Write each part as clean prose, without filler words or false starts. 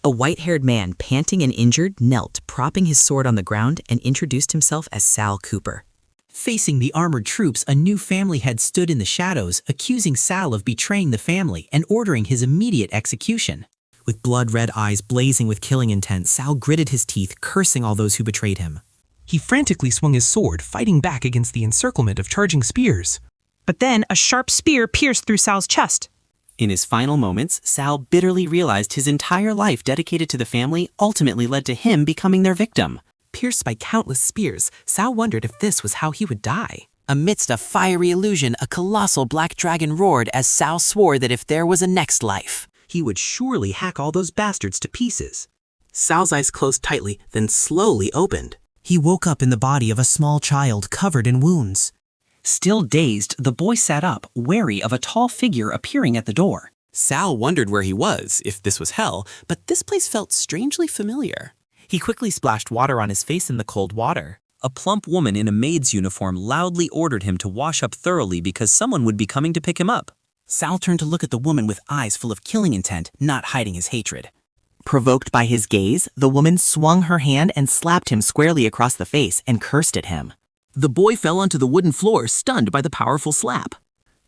A white-haired man, panting and injured, knelt, propping his sword on the ground, and introduced himself as Sal Cooper. Facing the armored troops, a new family head stood in the shadows, accusing Sal of betraying the family and ordering his immediate execution. With blood-red eyes blazing with killing intent, Sal gritted his teeth, cursing all those who betrayed him. He frantically swung his sword, fighting back against the encirclement of charging spears. But then a sharp spear pierced through Sal's chest. In his final moments, Sal bitterly realized his entire life dedicated to the family ultimately led to him becoming their victim. Pierced by countless spears, Sal wondered if this was how he would die. Amidst a fiery illusion, a colossal black dragon roared as Sal swore that if there was a next life, he would surely hack all those bastards to pieces. Sal's eyes closed tightly, then slowly opened. He woke up in the body of a small child covered in wounds. Still dazed, the boy sat up, wary of a tall figure appearing at the door. Sal wondered where he was, if this was hell, but this place felt strangely familiar. He quickly splashed water on his face in the cold water. A plump woman in a maid's uniform loudly ordered him to wash up thoroughly because someone would be coming to pick him up. Sal turned to look at the woman with eyes full of killing intent, not hiding his hatred. Provoked by his gaze, the woman swung her hand and slapped him squarely across the face and cursed at him. The boy fell onto the wooden floor, stunned by the powerful slap.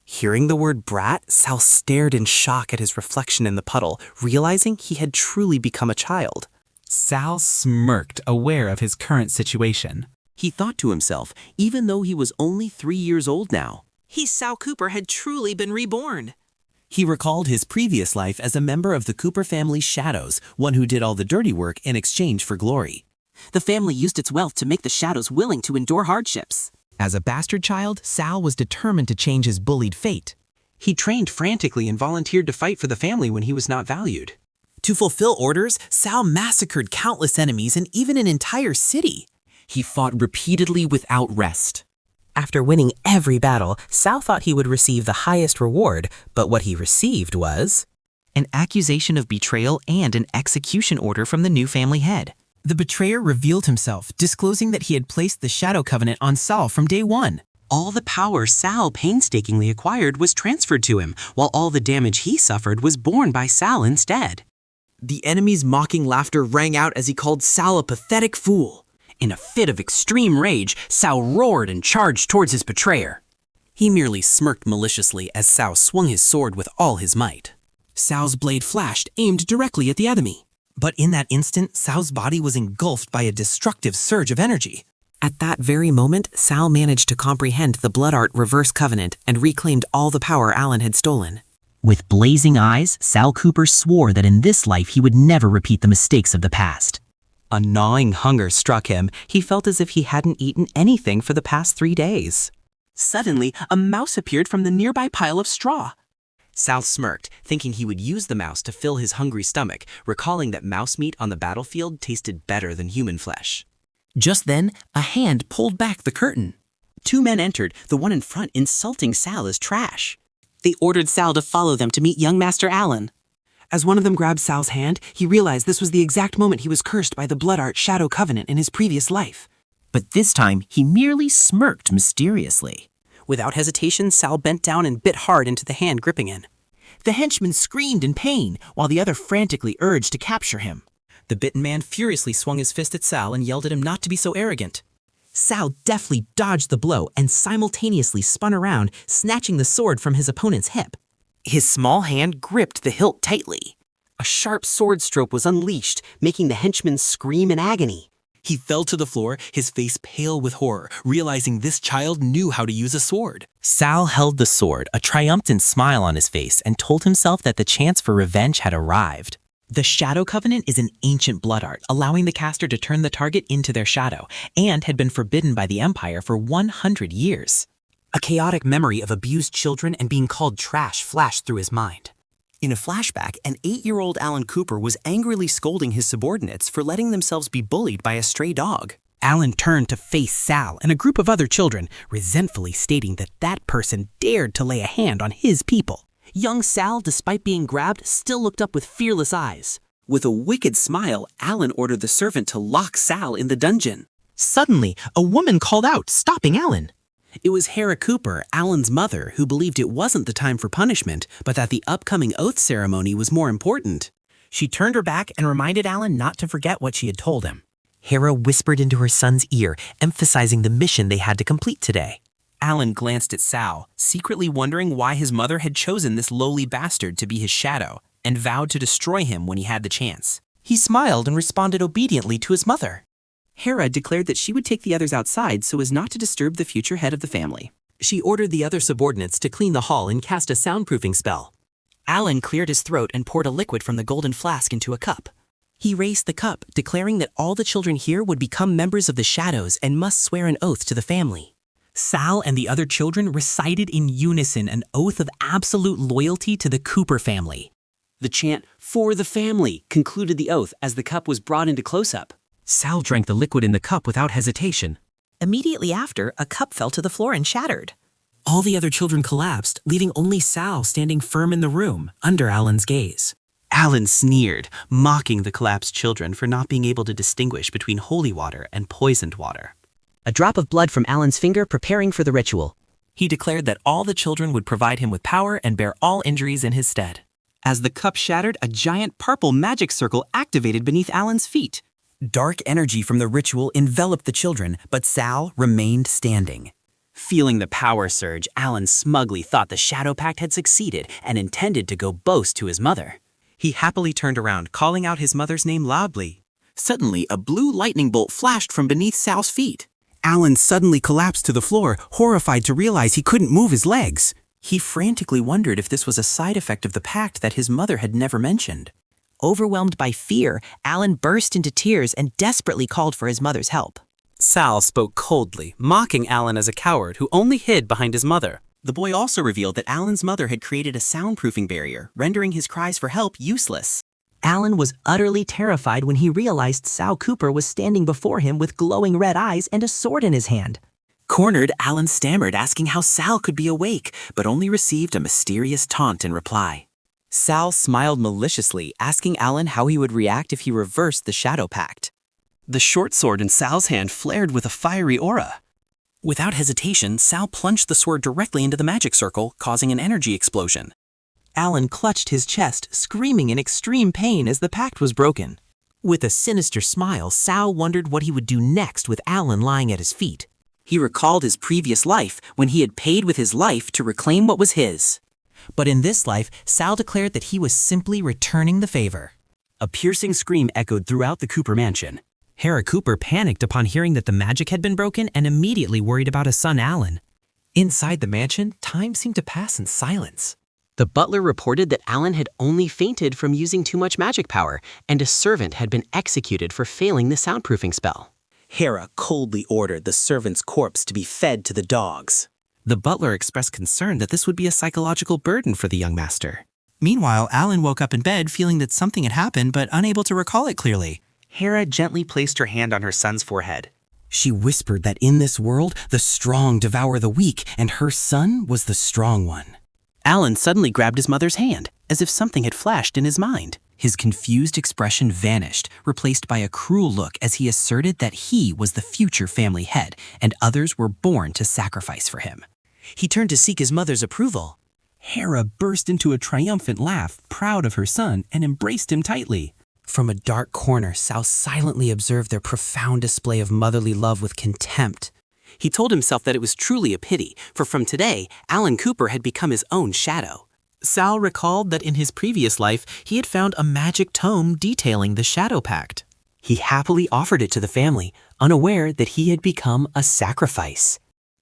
Hearing the word brat, Sal stared in shock at his reflection in the puddle, realizing he had truly become a child. Sal smirked, aware of his current situation. He thought to himself, even though he was only 3 years old now, Sal Cooper had truly been reborn. he recalled his previous life as a member of the Cooper family's shadows, one who did all the dirty work in exchange for glory. The family used its wealth to make the shadows willing to endure hardships. As a bastard child, Sal was determined to change his bullied fate. He trained frantically and volunteered to fight for the family when he was not valued. To fulfill orders, Sal massacred countless enemies and even an entire city. He fought repeatedly without rest. After winning every battle, Sal thought he would receive the highest reward, but what he received was an accusation of betrayal and an execution order from the new family head. The betrayer revealed himself, disclosing that he had placed the Shadow Covenant on Sal from day one. All the power Sal painstakingly acquired was transferred to him, while all the damage he suffered was borne by Sal instead. The enemy's mocking laughter rang out as he called Sal a pathetic fool. In a fit of extreme rage, Sal roared and charged towards his betrayer. He merely smirked maliciously as Sal swung his sword with all his might. Sal's blade flashed, aimed directly at the enemy. But in that instant, Sal's body was engulfed by a destructive surge of energy. At that very moment, Sal managed to comprehend the Blood Art Reverse Covenant and reclaimed all the power Alan had stolen. With blazing eyes, Sal Cooper swore that in this life he would never repeat the mistakes of the past. A gnawing hunger struck him. He felt as if he hadn't eaten anything for the past 3 days. Suddenly, a mouse appeared from the nearby pile of straw. Sal smirked, thinking he would use the mouse to fill his hungry stomach, recalling that mouse meat on the battlefield tasted better than human flesh. Just then, a hand pulled back the curtain. 2 men entered, the one in front insulting Sal as trash. They ordered Sal to follow them to meet young Master Alan. As one of them grabbed Sal's hand, he realized this was the exact moment he was cursed by the Blood Art Shadow Covenant in his previous life. But this time, he merely smirked mysteriously. Without hesitation, Sal bent down and bit hard into the hand gripping it. The henchman screamed in pain, while the other frantically urged to capture him. The bitten man furiously swung his fist at Sal and yelled at him not to be so arrogant. Sal deftly dodged the blow and simultaneously spun around, snatching the sword from his opponent's hip. His small hand gripped the hilt tightly. A sharp sword stroke was unleashed, making the henchman scream in agony. He fell to the floor, his face pale with horror, realizing this child knew how to use a sword. Sal held the sword, a triumphant smile on his face, and told himself that the chance for revenge had arrived. The Shadow Covenant is an ancient blood art, allowing the caster to turn the target into their shadow, and had been forbidden by the Empire for 100 years. A chaotic memory of abused children and being called trash flashed through his mind. In a flashback, an 8-year-old Alan Cooper was angrily scolding his subordinates for letting themselves be bullied by a stray dog. Alan turned to face Sal and a group of other children, resentfully stating that that person dared to lay a hand on his people. Young Sal, despite being grabbed, still looked up with fearless eyes. With a wicked smile, Alan ordered the servant to lock Sal in the dungeon. Suddenly, a woman called out, stopping Alan. It was Hera Cooper, Alan's mother, who believed it wasn't the time for punishment, but that the upcoming oath ceremony was more important. She turned her back and reminded Alan not to forget what she had told him. Hera whispered into her son's ear, emphasizing the mission they had to complete today. Alan glanced at Sal, secretly wondering why his mother had chosen this lowly bastard to be his shadow, and vowed to destroy him when he had the chance. He smiled and responded obediently to his mother. Hera declared that she would take the others outside so as not to disturb the future head of the family. She ordered the other subordinates to clean the hall and cast a soundproofing spell. Alan cleared his throat and poured a liquid from the golden flask into a cup. He raised the cup, declaring that all the children here would become members of the Shadows and must swear an oath to the family. Sal and the other children recited in unison an oath of absolute loyalty to the Cooper family. The chant, "For the family," concluded the oath as the cup was brought into close-up. Sal drank the liquid in the cup without hesitation. Immediately after, a cup fell to the floor and shattered. All the other children collapsed, leaving only Sal standing firm in the room, under Alan's gaze. Alan sneered, mocking the collapsed children for not being able to distinguish between holy water and poisoned water. A drop of blood from Alan's finger preparing for the ritual. He declared that all the children would provide him with power and bear all injuries in his stead. As the cup shattered, a giant purple magic circle activated beneath Alan's feet. Dark energy from the ritual enveloped the children, but Sal remained standing. Feeling the power surge, Alan smugly thought the Shadow Pact had succeeded and intended to go boast to his mother. He happily turned around, calling out his mother's name loudly. Suddenly, a blue lightning bolt flashed from beneath Sal's feet. Alan suddenly collapsed to the floor, horrified to realize he couldn't move his legs. He frantically wondered if this was a side effect of the pact that his mother had never mentioned. Overwhelmed by fear, Alan burst into tears and desperately called for his mother's help. Sal spoke coldly, mocking Alan as a coward who only hid behind his mother. The boy also revealed that Alan's mother had created a soundproofing barrier, rendering his cries for help useless. Alan was utterly terrified when he realized Sal Cooper was standing before him with glowing red eyes and a sword in his hand. Cornered, Alan stammered, asking how Sal could be awake, but only received a mysterious taunt in reply. Sal smiled maliciously, asking Alan how he would react if he reversed the Shadow Pact. The short sword in Sal's hand flared with a fiery aura. Without hesitation, Sal plunged the sword directly into the magic circle, causing an energy explosion. Alan clutched his chest, screaming in extreme pain as the pact was broken. With a sinister smile, Sal wondered what he would do next with Alan lying at his feet. He recalled his previous life when he had paid with his life to reclaim what was his. But in this life, Sal declared that he was simply returning the favor. A piercing scream echoed throughout the Cooper mansion. Hera Cooper panicked upon hearing that the magic had been broken and immediately worried about his son Alan. Inside the mansion, time seemed to pass in silence. The butler reported that Alan had only fainted from using too much magic power, and a servant had been executed for failing the soundproofing spell. Hera coldly ordered the servant's corpse to be fed to the dogs. The butler expressed concern that this would be a psychological burden for the young master. Meanwhile, Alan woke up in bed feeling that something had happened but unable to recall it clearly. Hera gently placed her hand on her son's forehead. She whispered that in this world, the strong devour the weak, and her son was the strong one. Alan suddenly grabbed his mother's hand, as if something had flashed in his mind. His confused expression vanished, replaced by a cruel look as he asserted that he was the future family head, and others were born to sacrifice for him. He turned to seek his mother's approval. Hera burst into a triumphant laugh, proud of her son, and embraced him tightly. From a dark corner, Sal silently observed their profound display of motherly love with contempt. He told himself that it was truly a pity, for from today, Alan Cooper had become his own shadow. Sal recalled that in his previous life, he had found a magic tome detailing the Shadow Pact. He happily offered it to the family, unaware that he had become a sacrifice.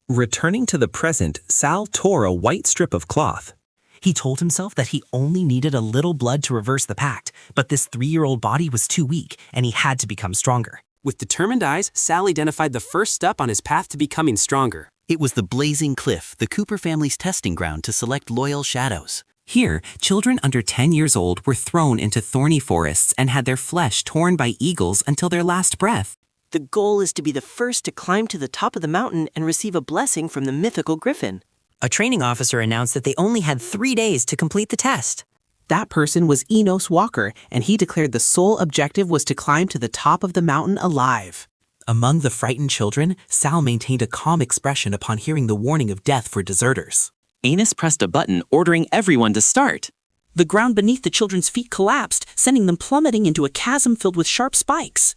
Returning to the present, Sal tore a white strip of cloth. He told himself that he only needed a little blood to reverse the pact, but this 3-year-old body was too weak, and he had to become stronger. With determined eyes, Sal identified the first step on his path to becoming stronger. It was the Blazing Cliff, the Cooper family's testing ground to select loyal shadows. Here, children under 10 years old were thrown into thorny forests and had their flesh torn by eagles until their last breath. The goal is to be the first to climb to the top of the mountain and receive a blessing from the mythical Griffin. A training officer announced that they only had 3 days to complete the test. That person was Enos Walker, and he declared the sole objective was to climb to the top of the mountain alive. Among the frightened children, Sal maintained a calm expression upon hearing the warning of death for deserters. Enos pressed a button ordering everyone to start. The ground beneath the children's feet collapsed, sending them plummeting into a chasm filled with sharp spikes.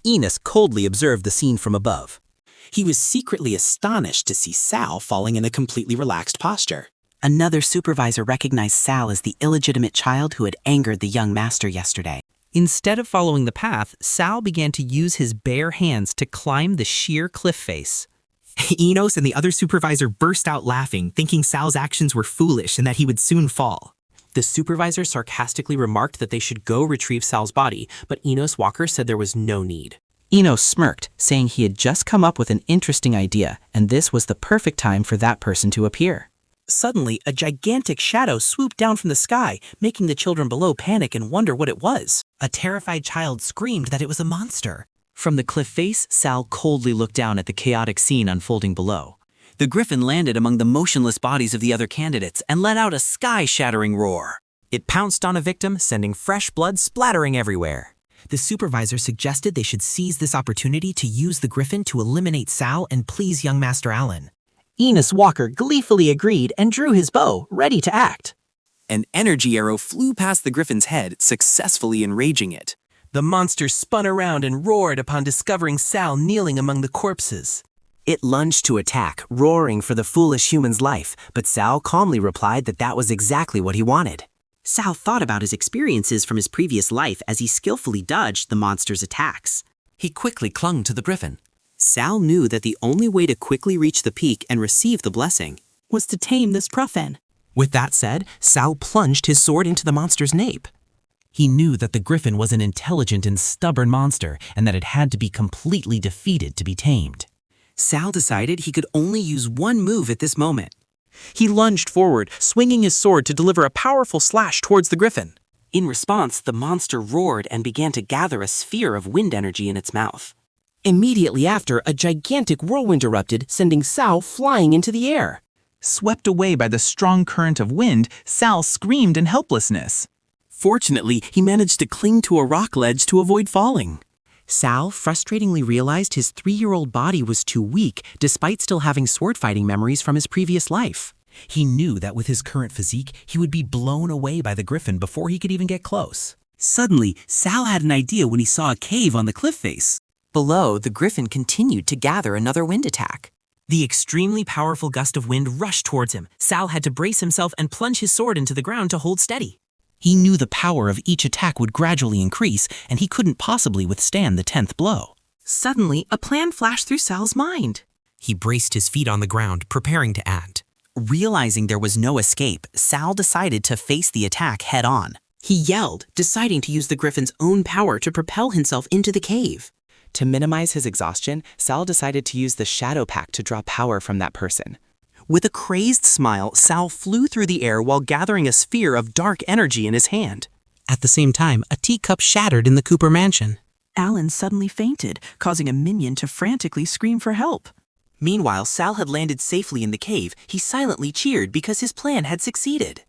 Enos coldly observed the scene from above. He was secretly astonished to see Sal falling in a completely relaxed posture. Another supervisor recognized Sal as the illegitimate child who had angered the young master yesterday. Instead of following the path, Sal began to use his bare hands to climb the sheer cliff face. Enos and the other supervisor burst out laughing, thinking Sal's actions were foolish and that he would soon fall. The supervisor sarcastically remarked that they should go retrieve Sal's body, but Enos Walker said there was no need. Enos smirked, saying he had just come up with an interesting idea, and this was the perfect time for that person to appear. Suddenly, a gigantic shadow swooped down from the sky, making the children below panic and wonder what it was. A terrified child screamed that it was a monster. From the cliff face, Sal coldly looked down at the chaotic scene unfolding below. The Griffin landed among the motionless bodies of the other candidates and let out a sky-shattering roar. It pounced on a victim, sending fresh blood splattering everywhere. The supervisor suggested they should seize this opportunity to use the Griffin to eliminate Sal and please young Master Allen. Enos Walker gleefully agreed and drew his bow, ready to act. An energy arrow flew past the Griffin's head, successfully enraging it. The monster spun around and roared upon discovering Sal kneeling among the corpses. It lunged to attack, roaring for the foolish human's life, but Sal calmly replied that was exactly what he wanted. Sal thought about his experiences from his previous life as he skillfully dodged the monster's attacks. He quickly clung to the Griffin. Sal knew that the only way to quickly reach the peak and receive the blessing was to tame this Griffin. With that said, Sal plunged his sword into the monster's nape. He knew that the Griffin was an intelligent and stubborn monster and that it had to be completely defeated to be tamed. Sal decided he could only use one move at this moment. He lunged forward, swinging his sword to deliver a powerful slash towards the Griffin. In response, the monster roared and began to gather a sphere of wind energy in its mouth. Immediately after, a gigantic whirlwind erupted, sending Sal flying into the air. Swept away by the strong current of wind, Sal screamed in helplessness. Fortunately, he managed to cling to a rock ledge to avoid falling. Sal frustratingly realized his 3-year-old body was too weak, despite still having sword-fighting memories from his previous life. He knew that with his current physique, he would be blown away by the Griffin before he could even get close. Suddenly, Sal had an idea when he saw a cave on the cliff face. Below, the Griffin continued to gather another wind attack. The extremely powerful gust of wind rushed towards him. Sal had to brace himself and plunge his sword into the ground to hold steady. He knew the power of each attack would gradually increase, and he couldn't possibly withstand the 10th blow. Suddenly, a plan flashed through Sal's mind. He braced his feet on the ground, preparing to act. Realizing there was no escape, Sal decided to face the attack head-on. He yelled, deciding to use the Griffin's own power to propel himself into the cave. To minimize his exhaustion, Sal decided to use the shadow pact to draw power from that person. With a crazed smile, Sal flew through the air while gathering a sphere of dark energy in his hand. At the same time, a teacup shattered in the Cooper mansion. Alan suddenly fainted, causing a minion to frantically scream for help. Meanwhile, Sal had landed safely in the cave. He silently cheered because his plan had succeeded.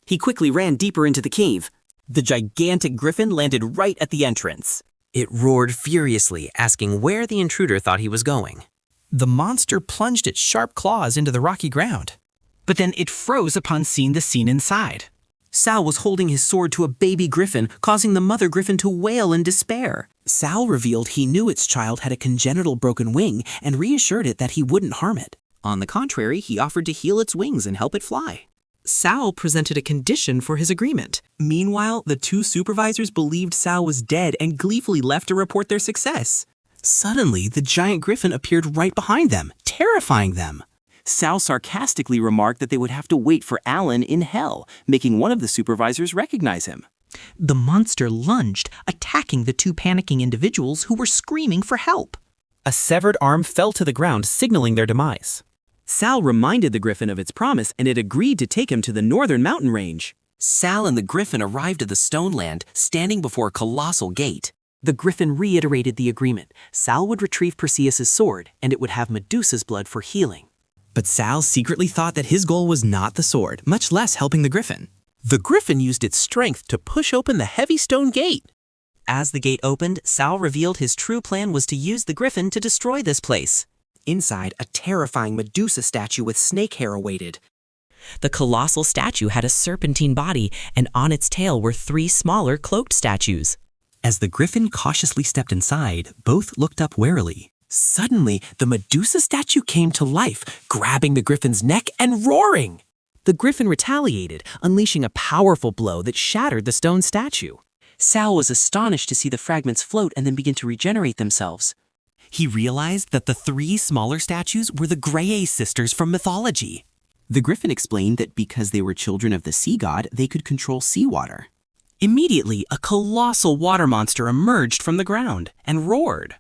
He quickly ran deeper into the cave. The gigantic Griffin landed right at the entrance. It roared furiously, asking where the intruder thought he was going. The monster plunged its sharp claws into the rocky ground. But then it froze upon seeing the scene inside. Sal was holding his sword to a baby Griffin, causing the mother Griffin to wail in despair. Sal revealed he knew its child had a congenital broken wing and reassured it that he wouldn't harm it. On the contrary, he offered to heal its wings and help it fly. Sal presented a condition for his agreement. Meanwhile, the two supervisors believed Sal was dead and gleefully left to report their success. Suddenly, the giant Griffin appeared right behind them, terrifying them. Sal sarcastically remarked that they would have to wait for Alan in hell, making one of the supervisors recognize him. The monster lunged, attacking the two panicking individuals who were screaming for help. A severed arm fell to the ground, signaling their demise. Sal reminded the Griffin of its promise, and it agreed to take him to the northern mountain range. Sal and the Griffin arrived at the Stone Land, standing before a colossal gate. The Griffin reiterated the agreement. Sal would retrieve Perseus' sword, and it would have Medusa's blood for healing. But Sal secretly thought that his goal was not the sword, much less helping the Griffin. The Griffin used its strength to push open the heavy stone gate. As the gate opened, Sal revealed his true plan was to use the Griffin to destroy this place. Inside, a terrifying Medusa statue with snake hair awaited. The colossal statue had a serpentine body, and on its tail were 3 smaller cloaked statues. As the Griffin cautiously stepped inside, both looked up warily. Suddenly, the Medusa statue came to life, grabbing the Griffin's neck and roaring. The Griffin retaliated, unleashing a powerful blow that shattered the stone statue. Sal was astonished to see the fragments float and then begin to regenerate themselves. He realized that the 3 smaller statues were the Grey sisters from mythology. The Griffin explained that because they were children of the sea god, they could control seawater. Immediately, a colossal water monster emerged from the ground and roared.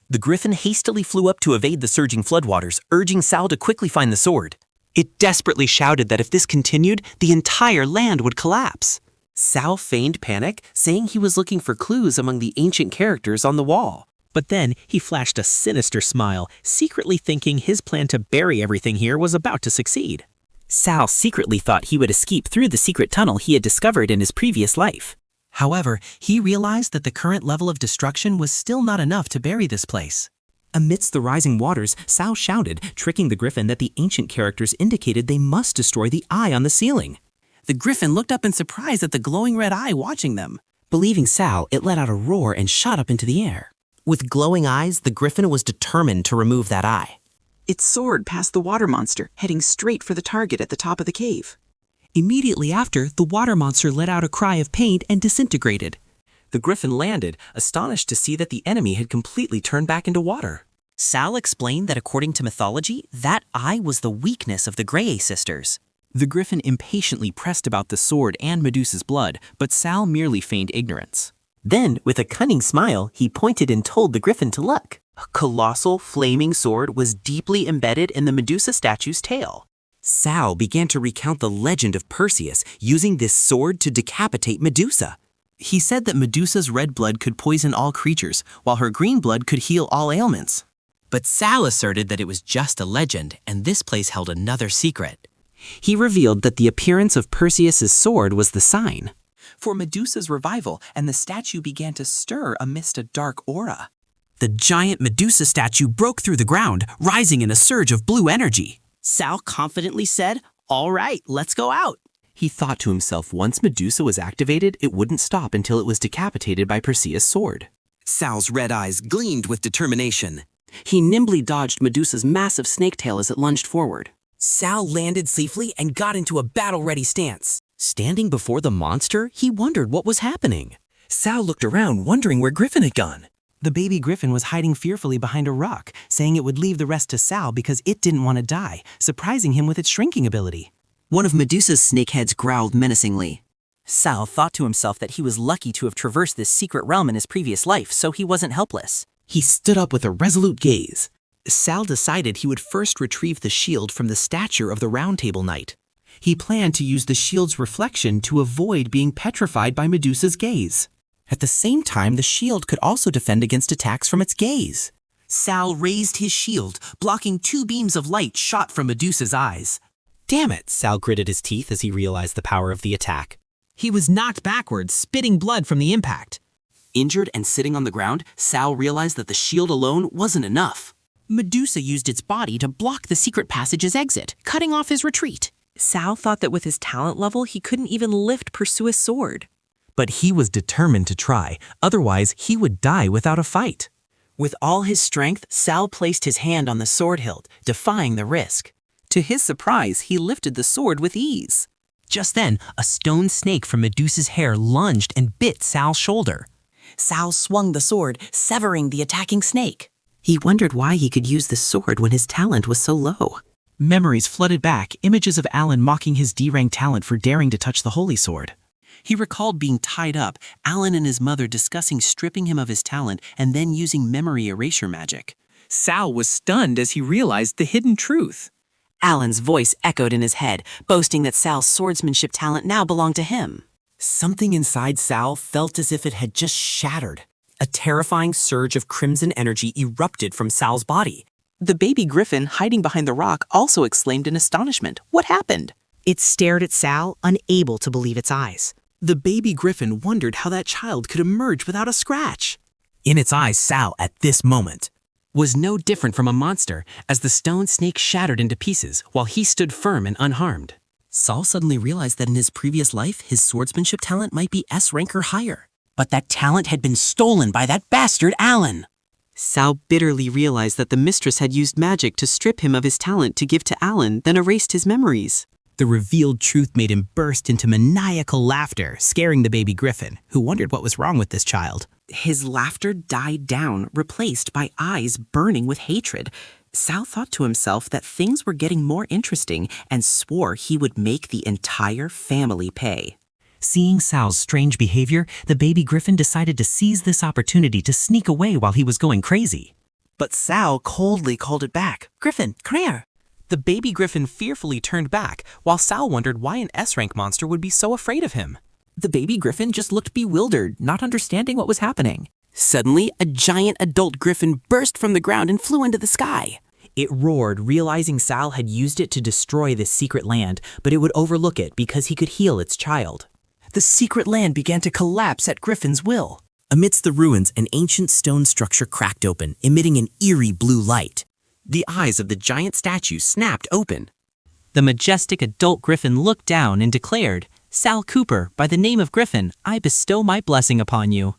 The Griffin hastily flew up to evade the surging floodwaters, urging Sal to quickly find the sword. It desperately shouted that if this continued, the entire land would collapse. Sal feigned panic, saying he was looking for clues among the ancient characters on the wall. But then he flashed a sinister smile, secretly thinking his plan to bury everything here was about to succeed. Sal secretly thought he would escape through the secret tunnel he had discovered in his previous life. However, he realized that the current level of destruction was still not enough to bury this place. Amidst the rising waters, Sal shouted, tricking the Griffin that the ancient characters indicated they must destroy the eye on the ceiling. The Griffin looked up in surprise at the glowing red eye watching them. Believing Sal, it let out a roar and shot up into the air. With glowing eyes, the Griffin was determined to remove that eye. It soared past the water monster, heading straight for the target at the top of the cave. Immediately after, the water monster let out a cry of pain and disintegrated. The Griffin landed, astonished to see that the enemy had completely turned back into water. Sal explained that according to mythology, that eye was the weakness of the Grey sisters. The Griffin impatiently pressed about the sword and Medusa's blood, but Sal merely feigned ignorance. Then, with a cunning smile, he pointed and told the Griffin to look. A colossal, flaming sword was deeply embedded in the Medusa statue's tail. Sal began to recount the legend of Perseus using this sword to decapitate Medusa. He said that Medusa's red blood could poison all creatures, while her green blood could heal all ailments. But Sal asserted that it was just a legend, and this place held another secret. He revealed that the appearance of Perseus's sword was the sign for Medusa's revival, and the statue began to stir amidst a dark aura. The giant Medusa statue broke through the ground, rising in a surge of blue energy. Sal confidently said, "All right, let's go out." He thought to himself once Medusa was activated, it wouldn't stop until it was decapitated by Perseus' sword. Sal's red eyes gleamed with determination. He nimbly dodged Medusa's massive snake tail as it lunged forward. Sal landed safely and got into a battle-ready stance. Standing before the monster, he wondered what was happening. Sal looked around, wondering where Griffin had gone. The baby Griffin was hiding fearfully behind a rock, saying it would leave the rest to Sal because it didn't want to die, surprising him with its shrinking ability. One of Medusa's snakeheads growled menacingly. Sal thought to himself that he was lucky to have traversed this secret realm in his previous life, so he wasn't helpless. He stood up with a resolute gaze. Sal decided he would first retrieve the shield from the stature of the Round Table Knight. He planned to use the shield's reflection to avoid being petrified by Medusa's gaze. At the same time, the shield could also defend against attacks from its gaze. Sal raised his shield, blocking 2 beams of light shot from Medusa's eyes. Damn it, Sal gritted his teeth as he realized the power of the attack. He was knocked backwards, spitting blood from the impact. Injured and sitting on the ground, Sal realized that the shield alone wasn't enough. Medusa used its body to block the secret passage's exit, cutting off his retreat. Sal thought that with his talent level, he couldn't even lift Perseus' sword. But he was determined to try, otherwise he would die without a fight. With all his strength, Sal placed his hand on the sword hilt, defying the risk. To his surprise, he lifted the sword with ease. Just then, a stone snake from Medusa's hair lunged and bit Sal's shoulder. Sal swung the sword, severing the attacking snake. He wondered why he could use the sword when his talent was so low. Memories flooded back, images of Alan mocking his D-rank talent for daring to touch the holy sword. He recalled being tied up, Alan and his mother discussing stripping him of his talent and then using memory erasure magic. Sal was stunned as he realized the hidden truth. Alan's voice echoed in his head, boasting that Sal's swordsmanship talent now belonged to him. Something inside Sal felt as if it had just shattered. A terrifying surge of crimson energy erupted from Sal's body. The baby Griffin, hiding behind the rock, also exclaimed in astonishment. What happened? It stared at Sal, unable to believe its eyes. The baby Griffin wondered how that child could emerge without a scratch. In its eyes, Sal, at this moment, was no different from a monster as the stone snake shattered into pieces while he stood firm and unharmed. Sal suddenly realized that in his previous life, his swordsmanship talent might be S rank or higher. But that talent had been stolen by that bastard Alan. Sal bitterly realized that the mistress had used magic to strip him of his talent to give to Alan, then erased his memories. The revealed truth made him burst into maniacal laughter, scaring the baby Griffin, who wondered what was wrong with this child. His laughter died down, replaced by eyes burning with hatred. Sal thought to himself that things were getting more interesting and swore he would make the entire family pay. Seeing Sal's strange behavior, the baby Griffin decided to seize this opportunity to sneak away while he was going crazy. But Sal coldly called it back. Griffin, come here! The baby Griffin fearfully turned back, while Sal wondered why an S-rank monster would be so afraid of him. The baby Griffin just looked bewildered, not understanding what was happening. Suddenly, a giant adult griffin burst from the ground and flew into the sky. It roared, realizing Sal had used it to destroy this secret land, but it would overlook it because he could heal its child. The secret land began to collapse at Griffin's will. Amidst the ruins, an ancient stone structure cracked open, emitting an eerie blue light. The eyes of the giant statue snapped open. The majestic adult Griffin looked down and declared, "Sal Cooper, by the name of Griffin, I bestow my blessing upon you."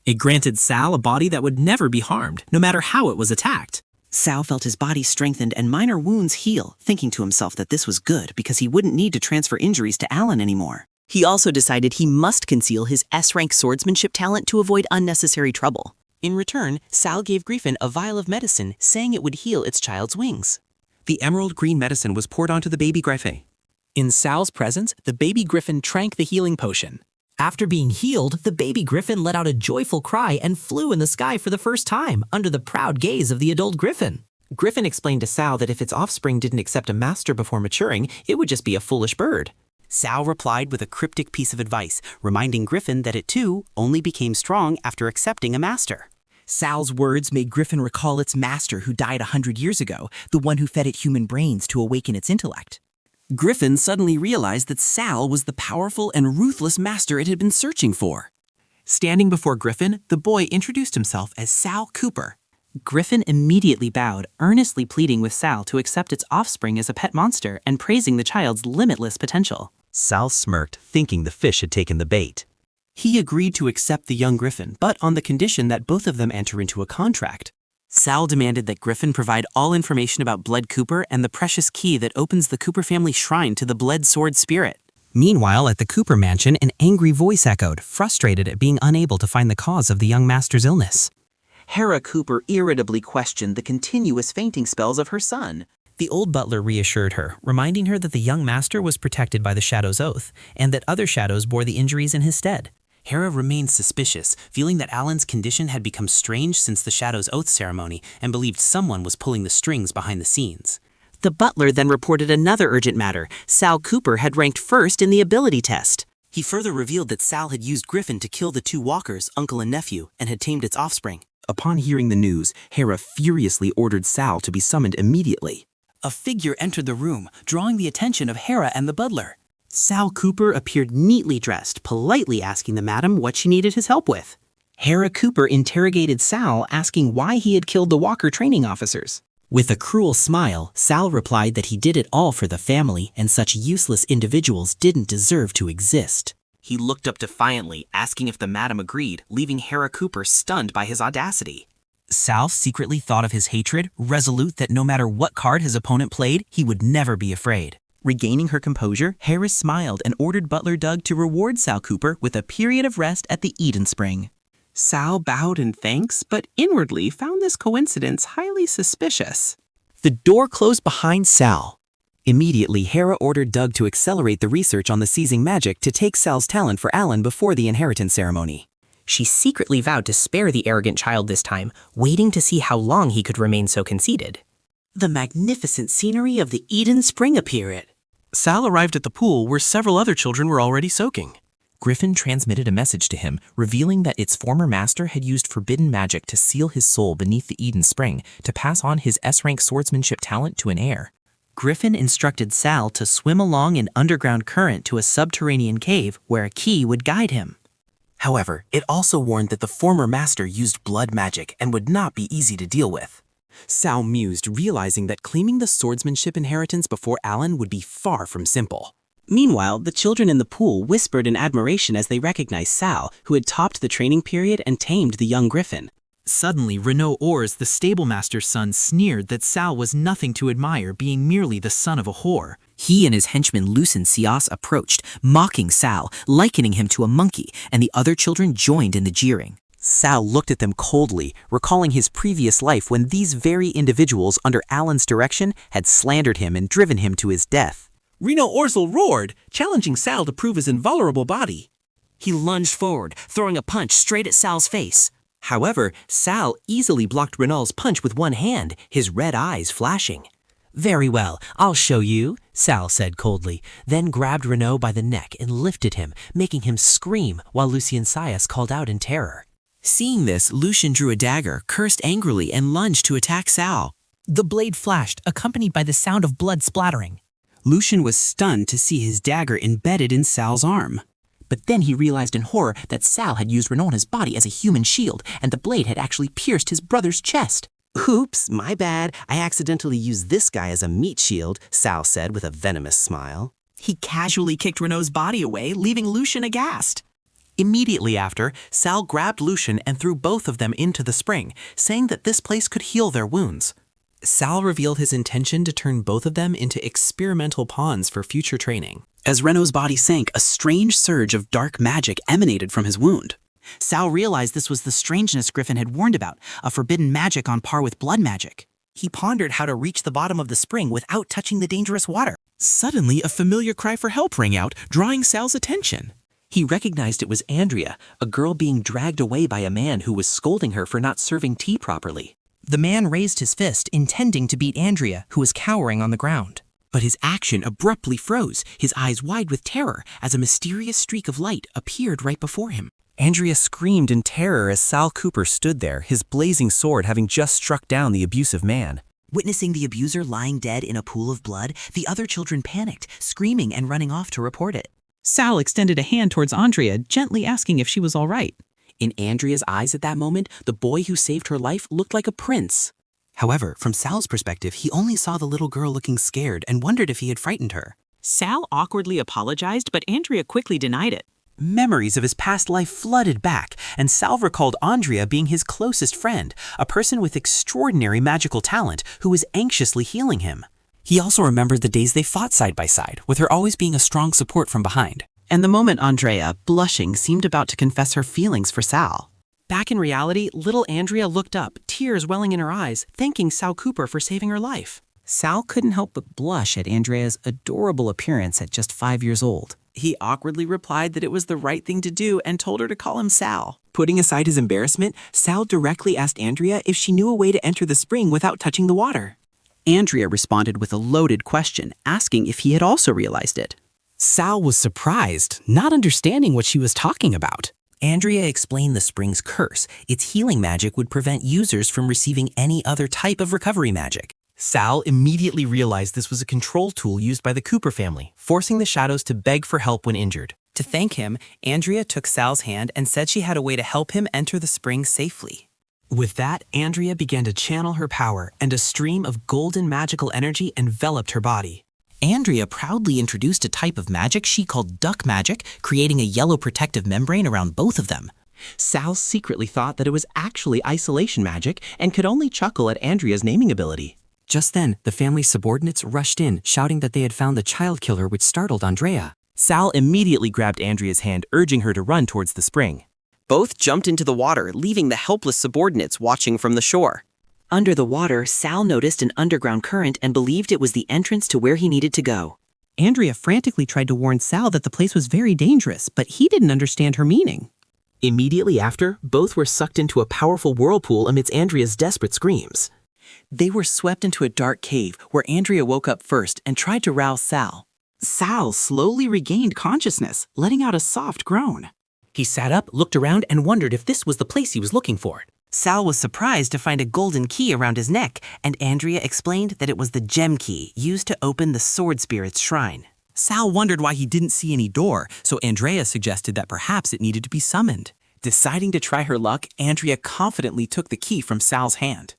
It granted Sal a body that would never be harmed, no matter how it was attacked. Sal felt his body strengthened and minor wounds heal, thinking to himself that this was good because he wouldn't need to transfer injuries to Alan anymore. He also decided he must conceal his S-rank swordsmanship talent to avoid unnecessary trouble. In return, Sal gave Griffin a vial of medicine, saying it would heal its child's wings. The emerald green medicine was poured onto the baby Griffin. In Sal's presence, the baby Griffin drank the healing potion. After being healed, the baby Griffin let out a joyful cry and flew in the sky for the first time, under the proud gaze of the adult Griffin. Griffin explained to Sal that if its offspring didn't accept a master before maturing, it would just be a foolish bird. Sal replied with a cryptic piece of advice, reminding Griffin that it too only became strong after accepting a master. Sal's words made Griffin recall its master who died 100 years ago, the one who fed it human brains to awaken its intellect. Griffin suddenly realized that Sal was the powerful and ruthless master it had been searching for. Standing before Griffin, the boy introduced himself as Sal Cooper. Griffin immediately bowed, earnestly pleading with Sal to accept its offspring as a pet monster and praising the child's limitless potential. Sal smirked, thinking the fish had taken the bait. He agreed to accept the young Griffin, but on the condition that both of them enter into a contract. Sal demanded that Griffin provide all information about Blood Cooper and the precious key that opens the Cooper family shrine to the Bled Sword spirit. Meanwhile, at the Cooper mansion, an angry voice echoed, frustrated at being unable to find the cause of the young master's illness. Hera Cooper irritably questioned the continuous fainting spells of her son. The old butler reassured her, reminding her that the young master was protected by the Shadow's oath, and that other shadows bore the injuries in his stead. Hera remained suspicious, feeling that Alan's condition had become strange since the Shadow's oath ceremony, and believed someone was pulling the strings behind the scenes. The butler then reported another urgent matter. Sal Cooper had ranked first in the ability test. He further revealed that Sal had used Griffin to kill the two walkers, uncle and nephew, and had tamed its offspring. Upon hearing the news, Hera furiously ordered Sal to be summoned immediately. A figure entered the room, drawing the attention of Hera and the butler. Sal Cooper appeared neatly dressed, politely asking the madam what she needed his help with. Hera Cooper interrogated Sal, asking why he had killed the Walker training officers. With a cruel smile, Sal replied that he did it all for the family and such useless individuals didn't deserve to exist. He looked up defiantly, asking if the madam agreed, leaving Hera Cooper stunned by his audacity. Sal secretly thought of his hatred, resolute that no matter what card his opponent played, he would never be afraid. Regaining her composure, Hera smiled and ordered Butler Doug to reward Sal Cooper with a period of rest at the Eden Spring. Sal bowed in thanks, but inwardly found this coincidence highly suspicious. The door closed behind Sal. Immediately, Hera ordered Doug to accelerate the research on the seizing magic to take Sal's talent for Alan before the inheritance ceremony. She secretly vowed to spare the arrogant child this time, waiting to see how long he could remain so conceited. The magnificent scenery of the Eden Spring appeared. Sal arrived at the pool where several other children were already soaking. Griffin transmitted a message to him, revealing that its former master had used forbidden magic to seal his soul beneath the Eden Spring to pass on his S-rank swordsmanship talent to an heir. Griffin instructed Sal to swim along an underground current to a subterranean cave where a key would guide him. However, it also warned that the former master used blood magic and would not be easy to deal with. Sal mused, realizing that claiming the swordsmanship inheritance before Alan would be far from simple. Meanwhile, the children in the pool whispered in admiration as they recognized Sal, who had topped the training period and tamed the young Griffin. Suddenly, Renaud Ors, the stablemaster's son, sneered that Sal was nothing to admire, being merely the son of a whore. He and his henchman Lucien Sias approached, mocking Sal, likening him to a monkey, and the other children joined in the jeering. Sal looked at them coldly, recalling his previous life when these very individuals under Alan's direction had slandered him and driven him to his death. Renaud Orzel roared, challenging Sal to prove his invulnerable body. He lunged forward, throwing a punch straight at Sal's face. However, Sal easily blocked Renault's punch with one hand, his red eyes flashing. Very well, I'll show you, Sal said coldly, then grabbed Renaud by the neck and lifted him, making him scream while Lucien Sias called out in terror. Seeing this, Lucien drew a dagger, cursed angrily, and lunged to attack Sal. The blade flashed, accompanied by the sound of blood splattering. Lucien was stunned to see his dagger embedded in Sal's arm. But then he realized in horror that Sal had used Renon's body as a human shield, and the blade had actually pierced his brother's chest. Oops, my bad. I accidentally used this guy as a meat shield, Sal said with a venomous smile. He casually kicked Renault's body away, leaving Lucien aghast. Immediately after, Sal grabbed Lucien and threw both of them into the spring, saying that this place could heal their wounds. Sal revealed his intention to turn both of them into experimental pawns for future training. As Renault's body sank, a strange surge of dark magic emanated from his wound. Sal realized this was the strangeness Griffin had warned about, a forbidden magic on par with blood magic. He pondered how to reach the bottom of the spring without touching the dangerous water. Suddenly, a familiar cry for help rang out, drawing Sal's attention. He recognized it was Andrea, a girl being dragged away by a man who was scolding her for not serving tea properly. The man raised his fist, intending to beat Andrea, who was cowering on the ground. But his action abruptly froze, his eyes wide with terror, as a mysterious streak of light appeared right before him. Andrea screamed in terror as Sal Cooper stood there, his blazing sword having just struck down the abusive man. Witnessing the abuser lying dead in a pool of blood, the other children panicked, screaming and running off to report it. Sal extended a hand towards Andrea, gently asking if she was all right. In Andrea's eyes at that moment, the boy who saved her life looked like a prince. However, from Sal's perspective, he only saw the little girl looking scared and wondered if he had frightened her. Sal awkwardly apologized, but Andrea quickly denied it. Memories of his past life flooded back, and Sal recalled Andrea being his closest friend, a person with extraordinary magical talent who was anxiously healing him. He also remembered the days they fought side by side, with her always being a strong support from behind. And the moment Andrea, blushing, seemed about to confess her feelings for Sal. Back in reality, little Andrea looked up, tears welling in her eyes, thanking Sal Cooper for saving her life. Sal couldn't help but blush at Andrea's adorable appearance at just 5 years old. He awkwardly replied that it was the right thing to do and told her to call him Sal. Putting aside his embarrassment, Sal directly asked Andrea if she knew a way to enter the spring without touching the water. Andrea responded with a loaded question, asking if he had also realized it. Sal was surprised, not understanding what she was talking about. Andrea explained the spring's curse. Its healing magic would prevent users from receiving any other type of recovery magic. Sal immediately realized this was a control tool used by the Cooper family, forcing the shadows to beg for help when injured. To thank him, Andrea took Sal's hand and said she had a way to help him enter the spring safely. With that, Andrea began to channel her power, and a stream of golden magical energy enveloped her body. Andrea proudly introduced a type of magic she called duck magic, creating a yellow protective membrane around both of them. Sal secretly thought that it was actually isolation magic and could only chuckle at Andrea's naming ability. Just then, the family's subordinates rushed in, shouting that they had found the child killer, which startled Andrea. Sal immediately grabbed Andrea's hand, urging her to run towards the spring. Both jumped into the water, leaving the helpless subordinates watching from the shore. Under the water, Sal noticed an underground current and believed it was the entrance to where he needed to go. Andrea frantically tried to warn Sal that the place was very dangerous, but he didn't understand her meaning. Immediately after, both were sucked into a powerful whirlpool amidst Andrea's desperate screams. They were swept into a dark cave where Andrea woke up first and tried to rouse Sal. Sal slowly regained consciousness, letting out a soft groan. He sat up, looked around, and wondered if this was the place he was looking for. Sal was surprised to find a golden key around his neck, and Andrea explained that it was the gem key used to open the sword spirit's shrine. Sal wondered why he didn't see any door, so Andrea suggested that perhaps it needed to be summoned. Deciding to try her luck, Andrea confidently took the key from Sal's hand.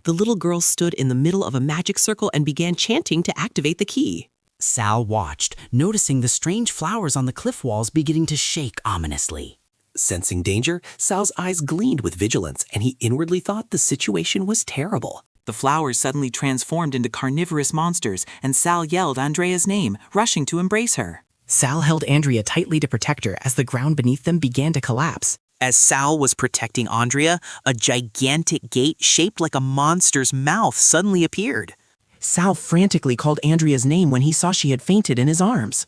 The little girl stood in the middle of a magic circle and began chanting to activate the key. Sal watched, noticing the strange flowers on the cliff walls beginning to shake ominously. Sensing danger, Sal's eyes gleamed with vigilance, and he inwardly thought the situation was terrible. The flowers suddenly transformed into carnivorous monsters, and Sal yelled Andrea's name, rushing to embrace her. Sal held Andrea tightly to protect her as the ground beneath them began to collapse. As Sal was protecting Andrea, a gigantic gate shaped like a monster's mouth suddenly appeared. Sal frantically called Andrea's name when he saw she had fainted in his arms.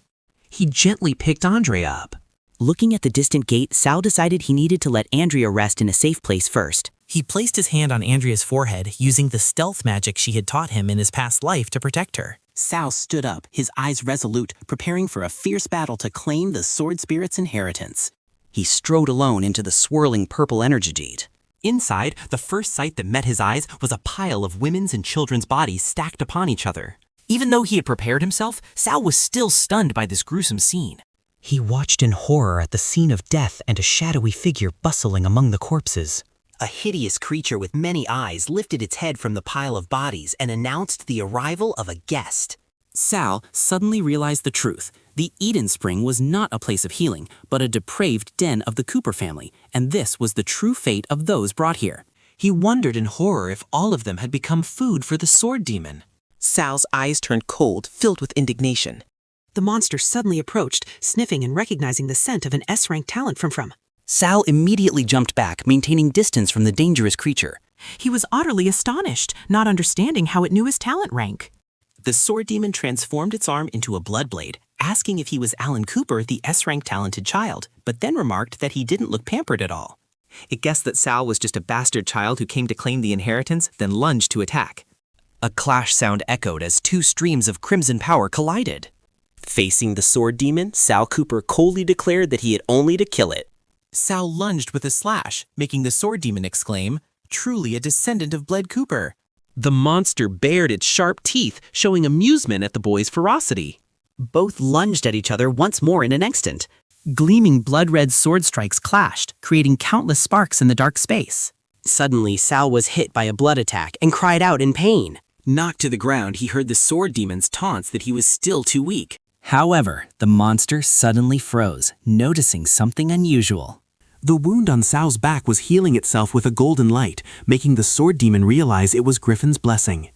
He gently picked Andrea up. Looking at the distant gate, Sal decided he needed to let Andrea rest in a safe place first. He placed his hand on Andrea's forehead, using the stealth magic she had taught him in his past life to protect her. Sal stood up, his eyes resolute, preparing for a fierce battle to claim the sword spirit's inheritance. He strode alone into the swirling purple energy gate. Inside, the first sight that met his eyes was a pile of women's and children's bodies stacked upon each other. Even though he had prepared himself, Sal was still stunned by this gruesome scene. He watched in horror at the scene of death and a shadowy figure bustling among the corpses. A hideous creature with many eyes lifted its head from the pile of bodies and announced the arrival of a guest. Sal suddenly realized the truth. The Eden Spring was not a place of healing, but a depraved den of the Cooper family, and this was the true fate of those brought here. He wondered in horror if all of them had become food for the sword demon. Sal's eyes turned cold, filled with indignation. The monster suddenly approached, sniffing and recognizing the scent of an S-rank talent from. Sal immediately jumped back, maintaining distance from the dangerous creature. He was utterly astonished, not understanding how it knew his talent rank. The sword demon transformed its arm into a blood blade, asking if he was Alan Cooper, the S-rank talented child, but then remarked that he didn't look pampered at all. It guessed that Sal was just a bastard child who came to claim the inheritance, then lunged to attack. A clash sound echoed as two streams of crimson power collided. Facing the sword demon, Sal Cooper coldly declared that he had only to kill it. Sal lunged with a slash, making the sword demon exclaim, "Truly a descendant of Bled Cooper." The monster bared its sharp teeth, showing amusement at the boy's ferocity. Both lunged at each other once more in an instant. Gleaming blood-red sword strikes clashed, creating countless sparks in the dark space. Suddenly, Sal was hit by a blood attack and cried out in pain. Knocked to the ground, he heard the sword demon's taunts that he was still too weak. However, the monster suddenly froze, noticing something unusual. The wound on Sal's back was healing itself with a golden light, making the sword demon realize it was Griffin's blessing.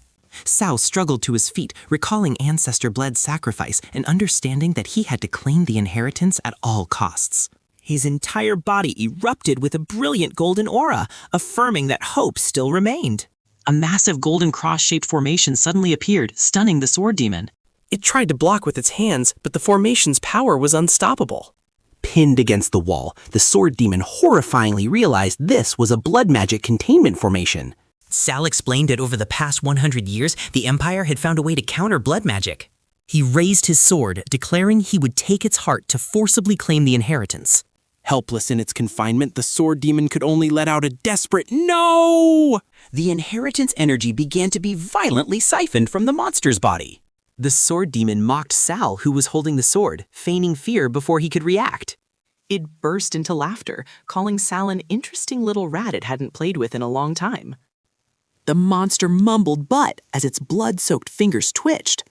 Sal struggled to his feet, recalling Ancestor Bled's sacrifice and understanding that he had to claim the inheritance at all costs. His entire body erupted with a brilliant golden aura, affirming that hope still remained. A massive golden cross-shaped formation suddenly appeared, stunning the sword demon. It tried to block with its hands, but the formation's power was unstoppable. Pinned against the wall, the sword demon horrifyingly realized this was a blood magic containment formation. Sal explained that over the past 100 years, the Empire had found a way to counter blood magic. He raised his sword, declaring he would take its heart to forcibly claim the inheritance. Helpless in its confinement, the sword demon could only let out a desperate "No!" The inheritance energy began to be violently siphoned from the monster's body. The sword demon mocked Sal, who was holding the sword, feigning fear before he could react. It burst into laughter, calling Sal an interesting little rat it hadn't played with in a long time. The monster mumbled but as its blood-soaked fingers twitched.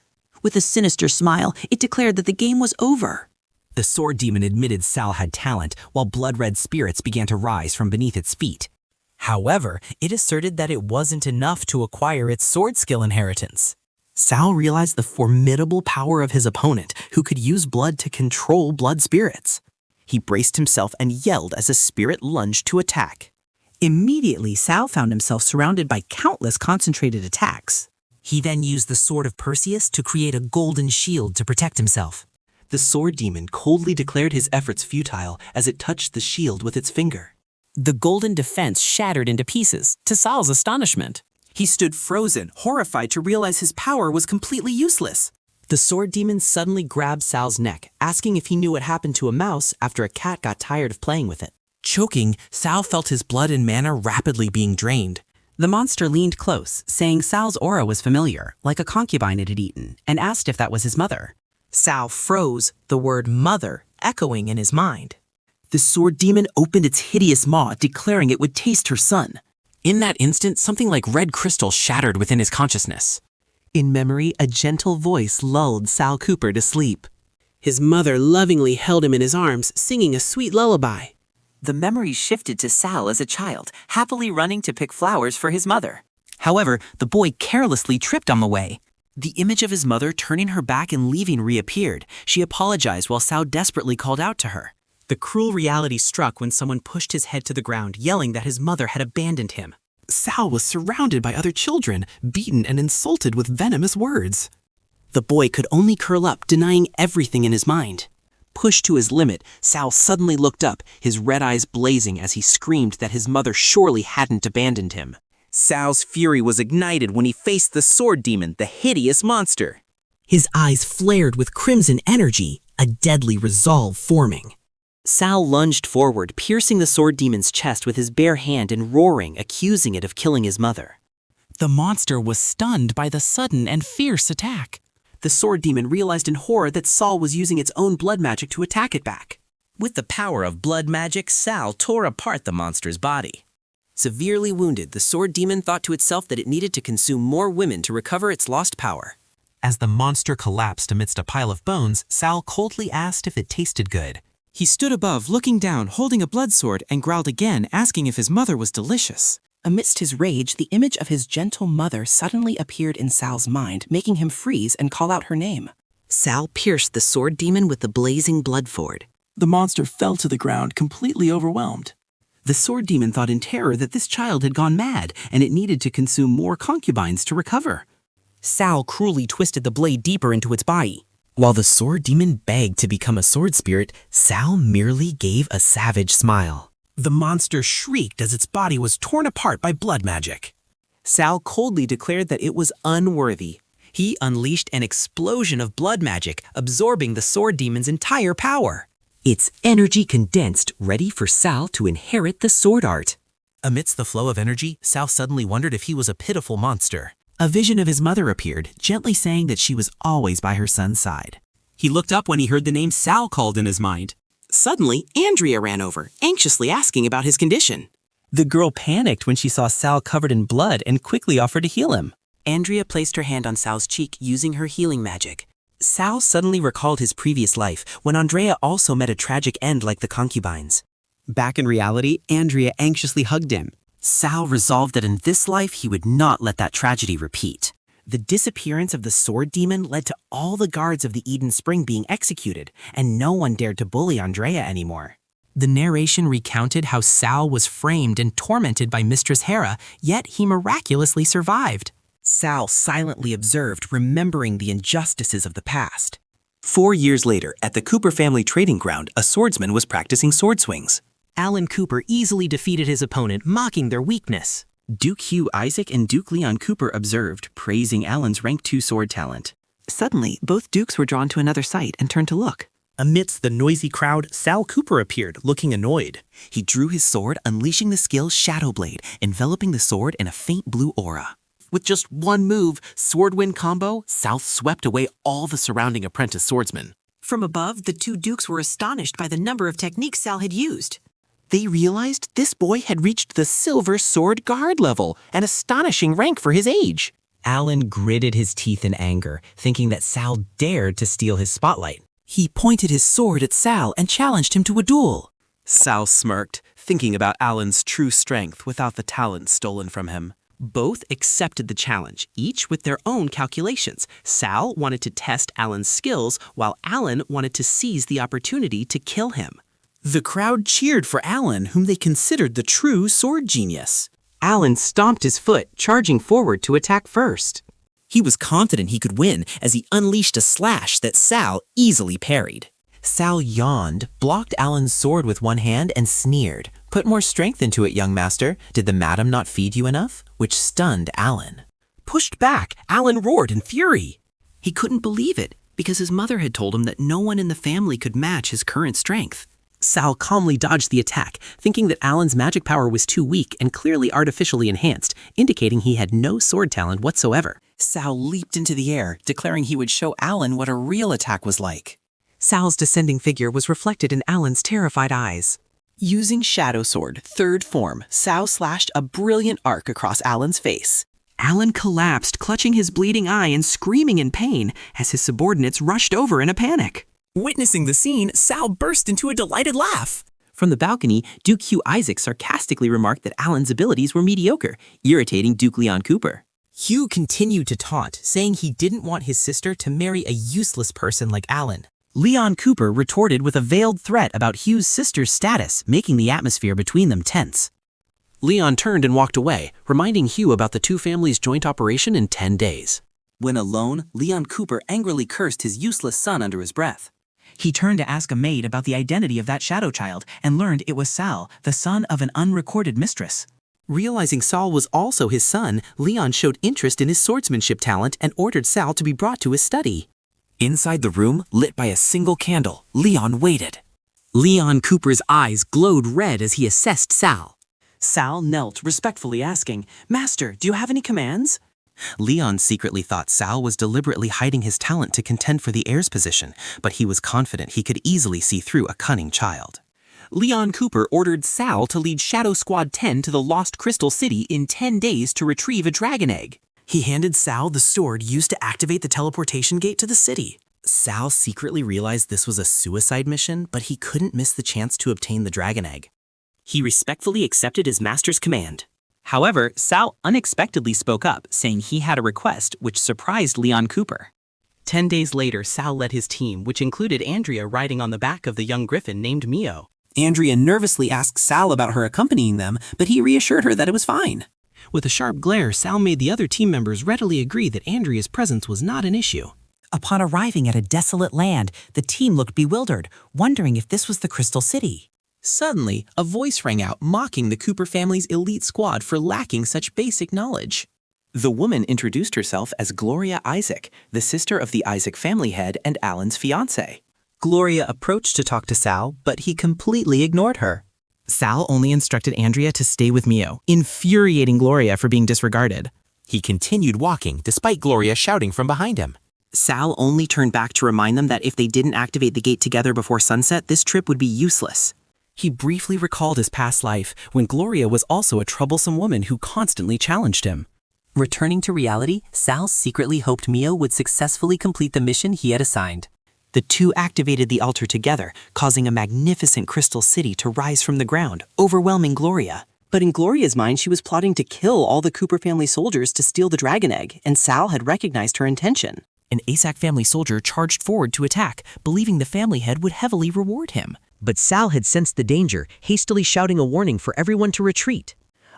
With a sinister smile, it declared that the game was over. The sword demon admitted Sal had talent, while blood-red spirits began to rise from beneath its feet. However, it asserted that it wasn't enough to acquire its sword skill inheritance. Sal realized the formidable power of his opponent, who could use blood to control blood spirits. He braced himself and yelled as a spirit lunged to attack. Immediately, Sal found himself surrounded by countless concentrated attacks. He then used the Sword of Perseus to create a golden shield to protect himself. The sword demon coldly declared his efforts futile as it touched the shield with its finger. The golden defense shattered into pieces, to Sal's astonishment. He stood frozen, horrified to realize his power was completely useless. The sword demon suddenly grabbed Sal's neck, asking if he knew what happened to a mouse after a cat got tired of playing with it. Choking, Sal felt his blood and mana rapidly being drained. The monster leaned close, saying Sal's aura was familiar, like a concubine it had eaten, and asked if that was his mother. Sal froze, the word mother echoing in his mind. The sword demon opened its hideous maw, declaring it would taste her son. In that instant, something like red crystal shattered within his consciousness. In memory, a gentle voice lulled Sal Cooper to sleep. His mother lovingly held him in his arms, singing a sweet lullaby. The memory shifted to Sal as a child, happily running to pick flowers for his mother. However, the boy carelessly tripped on the way. The image of his mother turning her back and leaving reappeared. She apologized while Sal desperately called out to her. The cruel reality struck when someone pushed his head to the ground, yelling that his mother had abandoned him. Sal was surrounded by other children, beaten and insulted with venomous words. The boy could only curl up, denying everything in his mind. Pushed to his limit, Sal suddenly looked up, his red eyes blazing as he screamed that his mother surely hadn't abandoned him. Sal's fury was ignited when he faced the sword demon, the hideous monster. His eyes flared with crimson energy, a deadly resolve forming. Sal lunged forward, piercing the sword demon's chest with his bare hand and roaring, accusing it of killing his mother. The monster was stunned by the sudden and fierce attack. The sword demon realized in horror that Sal was using its own blood magic to attack it back. With the power of blood magic, Sal tore apart the monster's body. Severely wounded, the sword demon thought to itself that it needed to consume more women to recover its lost power. As the monster collapsed amidst a pile of bones, Sal coldly asked if it tasted good. He stood above, looking down, holding a blood sword, and growled again, asking if his mother was delicious. Amidst his rage, the image of his gentle mother suddenly appeared in Sal's mind, making him freeze and call out her name. Sal pierced the sword demon with the blazing blood ford. The monster fell to the ground, completely overwhelmed. The sword demon thought in terror that this child had gone mad, and it needed to consume more concubines to recover. Sal cruelly twisted the blade deeper into its body. While the sword demon begged to become a sword spirit, Sal merely gave a savage smile. The monster shrieked as its body was torn apart by blood magic. Sal coldly declared that it was unworthy. He unleashed an explosion of blood magic, absorbing the sword demon's entire power. Its energy condensed, ready for Sal to inherit the sword art. Amidst the flow of energy, Sal suddenly wondered if he was a pitiful monster. A vision of his mother appeared, gently saying that she was always by her son's side. He looked up when he heard the name Sal called in his mind. Suddenly, Andrea ran over, anxiously asking about his condition. The girl panicked when she saw Sal covered in blood and quickly offered to heal him. Andrea placed her hand on Sal's cheek using her healing magic. Sal suddenly recalled his previous life, when Andrea also met a tragic end like the concubines. Back in reality, Andrea anxiously hugged him. Sal resolved that in this life he would not let that tragedy repeat. The disappearance of the sword demon led to all the guards of the Eden Spring being executed, and no one dared to bully Andrea anymore. The narration recounted how Sal was framed and tormented by Mistress Hera, yet he miraculously survived. Sal silently observed, remembering the injustices of the past. 4 years later, at the Cooper family trading ground, a swordsman was practicing sword swings. Alan Cooper easily defeated his opponent, mocking their weakness. Duke Hugh Isaac and Duke Leon Cooper observed, praising Alan's rank 2 sword talent. Suddenly, both dukes were drawn to another sight and turned to look. Amidst the noisy crowd, Sal Cooper appeared, looking annoyed. He drew his sword, unleashing the skill Shadow Blade, enveloping the sword in a faint blue aura. With just one move, sword-wind combo, Sal swept away all the surrounding apprentice swordsmen. From above, the two dukes were astonished by the number of techniques Sal had used. They realized this boy had reached the Silver Sword Guard level, an astonishing rank for his age. Alan gritted his teeth in anger, thinking that Sal dared to steal his spotlight. He pointed his sword at Sal and challenged him to a duel. Sal smirked, thinking about Alan's true strength without the talent stolen from him. Both accepted the challenge, each with their own calculations. Sal wanted to test Alan's skills, while Alan wanted to seize the opportunity to kill him. The crowd cheered for Alan, whom they considered the true sword genius. Alan stomped his foot, charging forward to attack first. He was confident he could win as he unleashed a slash that Sal easily parried. Sal yawned, blocked Alan's sword with one hand, and sneered. "Put more strength into it, young master. Did the madam not feed you enough?" Which stunned Alan. Pushed back, Alan roared in fury. He couldn't believe it, because his mother had told him that no one in the family could match his current strength. Sal calmly dodged the attack, thinking that Alan's magic power was too weak and clearly artificially enhanced, indicating he had no sword talent whatsoever. Sal leaped into the air, declaring he would show Alan what a real attack was like. Sal's descending figure was reflected in Alan's terrified eyes. Using Shadow Sword, 3rd form, Sal slashed a brilliant arc across Alan's face. Alan collapsed, clutching his bleeding eye and screaming in pain as his subordinates rushed over in a panic. Witnessing the scene, Sal burst into a delighted laugh. From the balcony, Duke Hugh Isaac sarcastically remarked that Alan's abilities were mediocre, irritating Duke Leon Cooper. Hugh continued to taunt, saying he didn't want his sister to marry a useless person like Alan. Leon Cooper retorted with a veiled threat about Hugh's sister's status, making the atmosphere between them tense. Leon turned and walked away, reminding Hugh about the two families' joint operation in 10 days. When alone, Leon Cooper angrily cursed his useless son under his breath. He turned to ask a maid about the identity of that shadow child and learned it was Sal, the son of an unrecorded mistress. Realizing Sal was also his son, Leon showed interest in his swordsmanship talent and ordered Sal to be brought to his study. Inside the room, lit by a single candle, Leon waited. Leon Cooper's eyes glowed red as he assessed Sal. Sal knelt, respectfully asking, "Master, do you have any commands?" Leon secretly thought Sal was deliberately hiding his talent to contend for the heir's position, but he was confident he could easily see through a cunning child. Leon Cooper ordered Sal to lead Shadow Squad 10 to the Lost Crystal City in 10 days to retrieve a dragon egg. He handed Sal the sword used to activate the teleportation gate to the city. Sal secretly realized this was a suicide mission, but he couldn't miss the chance to obtain the dragon egg. He respectfully accepted his master's command. However, Sal unexpectedly spoke up, saying he had a request which surprised Leon Cooper. 10 days later, Sal led his team, which included Andrea riding on the back of the young Griffin named Mio. Andrea nervously asked Sal about her accompanying them, but he reassured her that it was fine. With a sharp glare, Sal made the other team members readily agree that Andrea's presence was not an issue. Upon arriving at a desolate land, the team looked bewildered, wondering if this was the Crystal City. Suddenly, a voice rang out mocking the Cooper family's elite squad for lacking such basic knowledge. The woman introduced herself as Gloria Isaac, the sister of the Isaac family head and Alan's fiancé. Gloria approached to talk to Sal, but he completely ignored her. Sal only instructed Andrea to stay with Mio, infuriating Gloria for being disregarded. He continued walking, despite Gloria shouting from behind him. Sal only turned back to remind them that if they didn't activate the gate together before sunset, this trip would be useless. He briefly recalled his past life, when Gloria was also a troublesome woman who constantly challenged him. Returning to reality, Sal secretly hoped Mio would successfully complete the mission he had assigned. The two activated the altar together, causing a magnificent crystal city to rise from the ground, overwhelming Gloria. But in Gloria's mind, she was plotting to kill all the Cooper family soldiers to steal the dragon egg, and Sal had recognized her intention. An Isaac family soldier charged forward to attack, believing the family head would heavily reward him. But Sal had sensed the danger, hastily shouting a warning for everyone to retreat.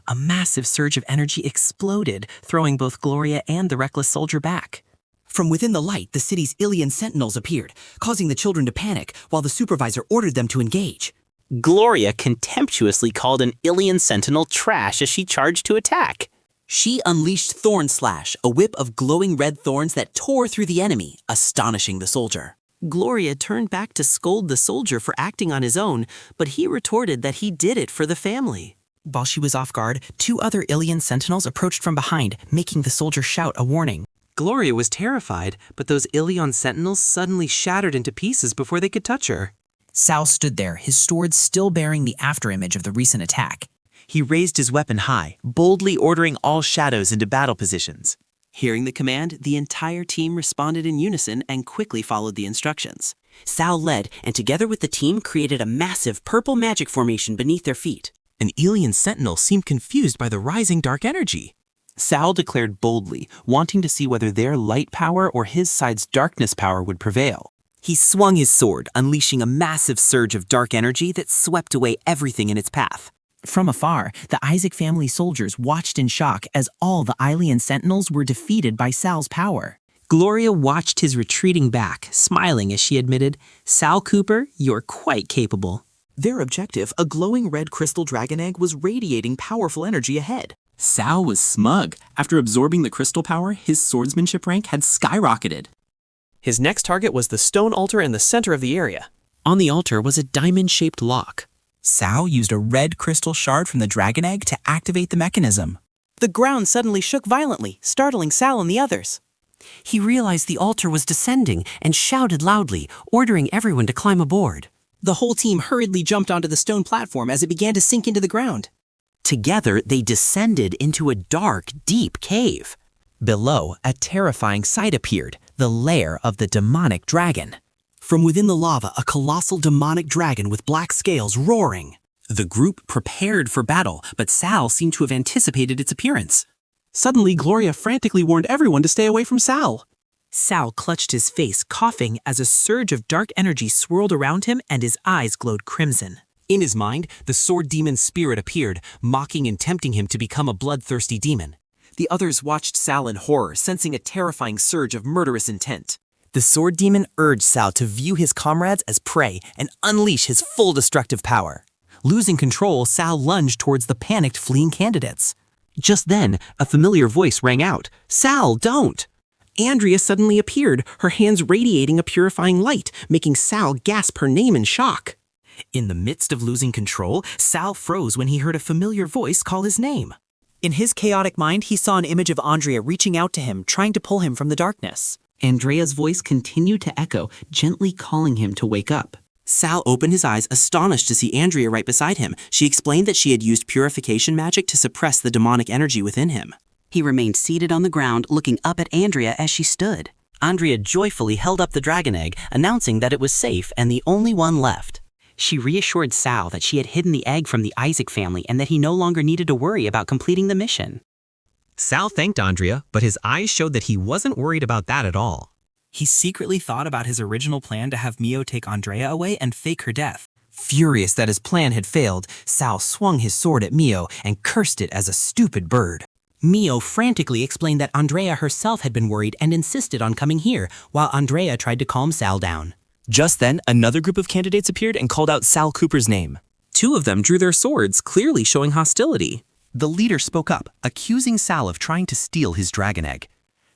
A massive surge of energy exploded, throwing both Gloria and the reckless soldier back. From within the light, the city's Ilian sentinels appeared, causing the children to panic while the supervisor ordered them to engage. Gloria contemptuously called an Ilian sentinel trash as she charged to attack. She unleashed Thorn Slash, a whip of glowing red thorns that tore through the enemy, astonishing the soldier. Gloria turned back to scold the soldier for acting on his own, but he retorted that he did it for the family. While she was off guard, 2 other Ilian sentinels approached from behind, making the soldier shout a warning. Gloria was terrified, but those Ilion sentinels suddenly shattered into pieces before they could touch her. Sal stood there, his sword still bearing the afterimage of the recent attack. He raised his weapon high, boldly ordering all shadows into battle positions. Hearing the command, the entire team responded in unison and quickly followed the instructions. Sal led, and together with the team created a massive purple magic formation beneath their feet. An Ilion sentinel seemed confused by the rising dark energy. Sal declared boldly, wanting to see whether their light power or his side's darkness power would prevail. He swung his sword, unleashing a massive surge of dark energy that swept away everything in its path. From afar, the Isaac family soldiers watched in shock as all the Ilian sentinels were defeated by Sal's power. Gloria watched his retreating back, smiling as she admitted, "Sal Cooper, you're quite capable." Their objective, a glowing red crystal dragon egg, was radiating powerful energy ahead. Sal was smug. After absorbing the crystal power, his swordsmanship rank had skyrocketed. His next target was the stone altar in the center of the area. On the altar was a diamond-shaped lock. Sal used a red crystal shard from the dragon egg to activate the mechanism. The ground suddenly shook violently, startling Sal and the others. He realized the altar was descending and shouted loudly, ordering everyone to climb aboard. The whole team hurriedly jumped onto the stone platform as it began to sink into the ground. Together, they descended into a dark, deep cave. Below, a terrifying sight appeared, the lair of the demonic dragon. From within the lava, a colossal demonic dragon with black scales roaring. The group prepared for battle, but Sal seemed to have anticipated its appearance. Suddenly, Gloria frantically warned everyone to stay away from Sal. Sal clutched his face, coughing as a surge of dark energy swirled around him and his eyes glowed crimson. In his mind, the sword demon's spirit appeared, mocking and tempting him to become a bloodthirsty demon. The others watched Sal in horror, sensing a terrifying surge of murderous intent. The sword demon urged Sal to view his comrades as prey and unleash his full destructive power. Losing control, Sal lunged towards the panicked fleeing candidates. Just then, a familiar voice rang out, "Sal, don't!" Andrea suddenly appeared, her hands radiating a purifying light, making Sal gasp her name in shock. In the midst of losing control, Sal froze when he heard a familiar voice call his name. In his chaotic mind, he saw an image of Andrea reaching out to him, trying to pull him from the darkness. Andrea's voice continued to echo, gently calling him to wake up. Sal opened his eyes, astonished to see Andrea right beside him. She explained that she had used purification magic to suppress the demonic energy within him. He remained seated on the ground, looking up at Andrea as she stood. Andrea joyfully held up the dragon egg, announcing that it was safe and the only one left. She reassured Sal that she had hidden the egg from the Isaac family and that he no longer needed to worry about completing the mission. Sal thanked Andrea, but his eyes showed that he wasn't worried about that at all. He secretly thought about his original plan to have Mio take Andrea away and fake her death. Furious that his plan had failed, Sal swung his sword at Mio and cursed it as a stupid bird. Mio frantically explained that Andrea herself had been worried and insisted on coming here, while Andrea tried to calm Sal down. Just then, another group of candidates appeared and called out Sal Cooper's name. Two of them drew their swords, clearly showing hostility. The leader spoke up, accusing Sal of trying to steal his dragon egg.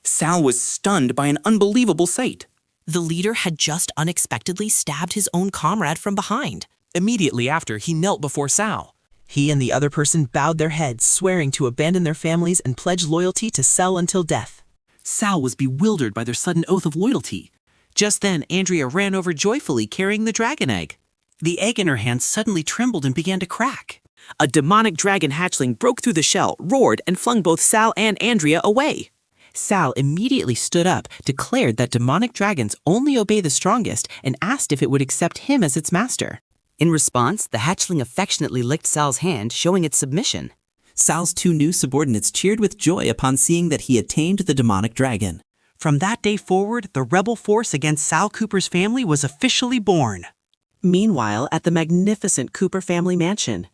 Sal was stunned by an unbelievable sight. The leader had just unexpectedly stabbed his own comrade from behind. Immediately after, he knelt before Sal. He and the other person bowed their heads, swearing to abandon their families and pledge loyalty to Sal until death. Sal was bewildered by their sudden oath of loyalty. Just then, Andrea ran over joyfully, carrying the dragon egg. The egg in her hand suddenly trembled and began to crack. A demonic dragon hatchling broke through the shell, roared, and flung both Sal and Andrea away. Sal immediately stood up, declared that demonic dragons only obey the strongest, and asked if it would accept him as its master. In response, the hatchling affectionately licked Sal's hand, showing its submission. Sal's two new subordinates cheered with joy upon seeing that he had tamed the demonic dragon. From that day forward, the rebel force against Sal Cooper's family was officially born. Meanwhile, at the magnificent Cooper family mansion,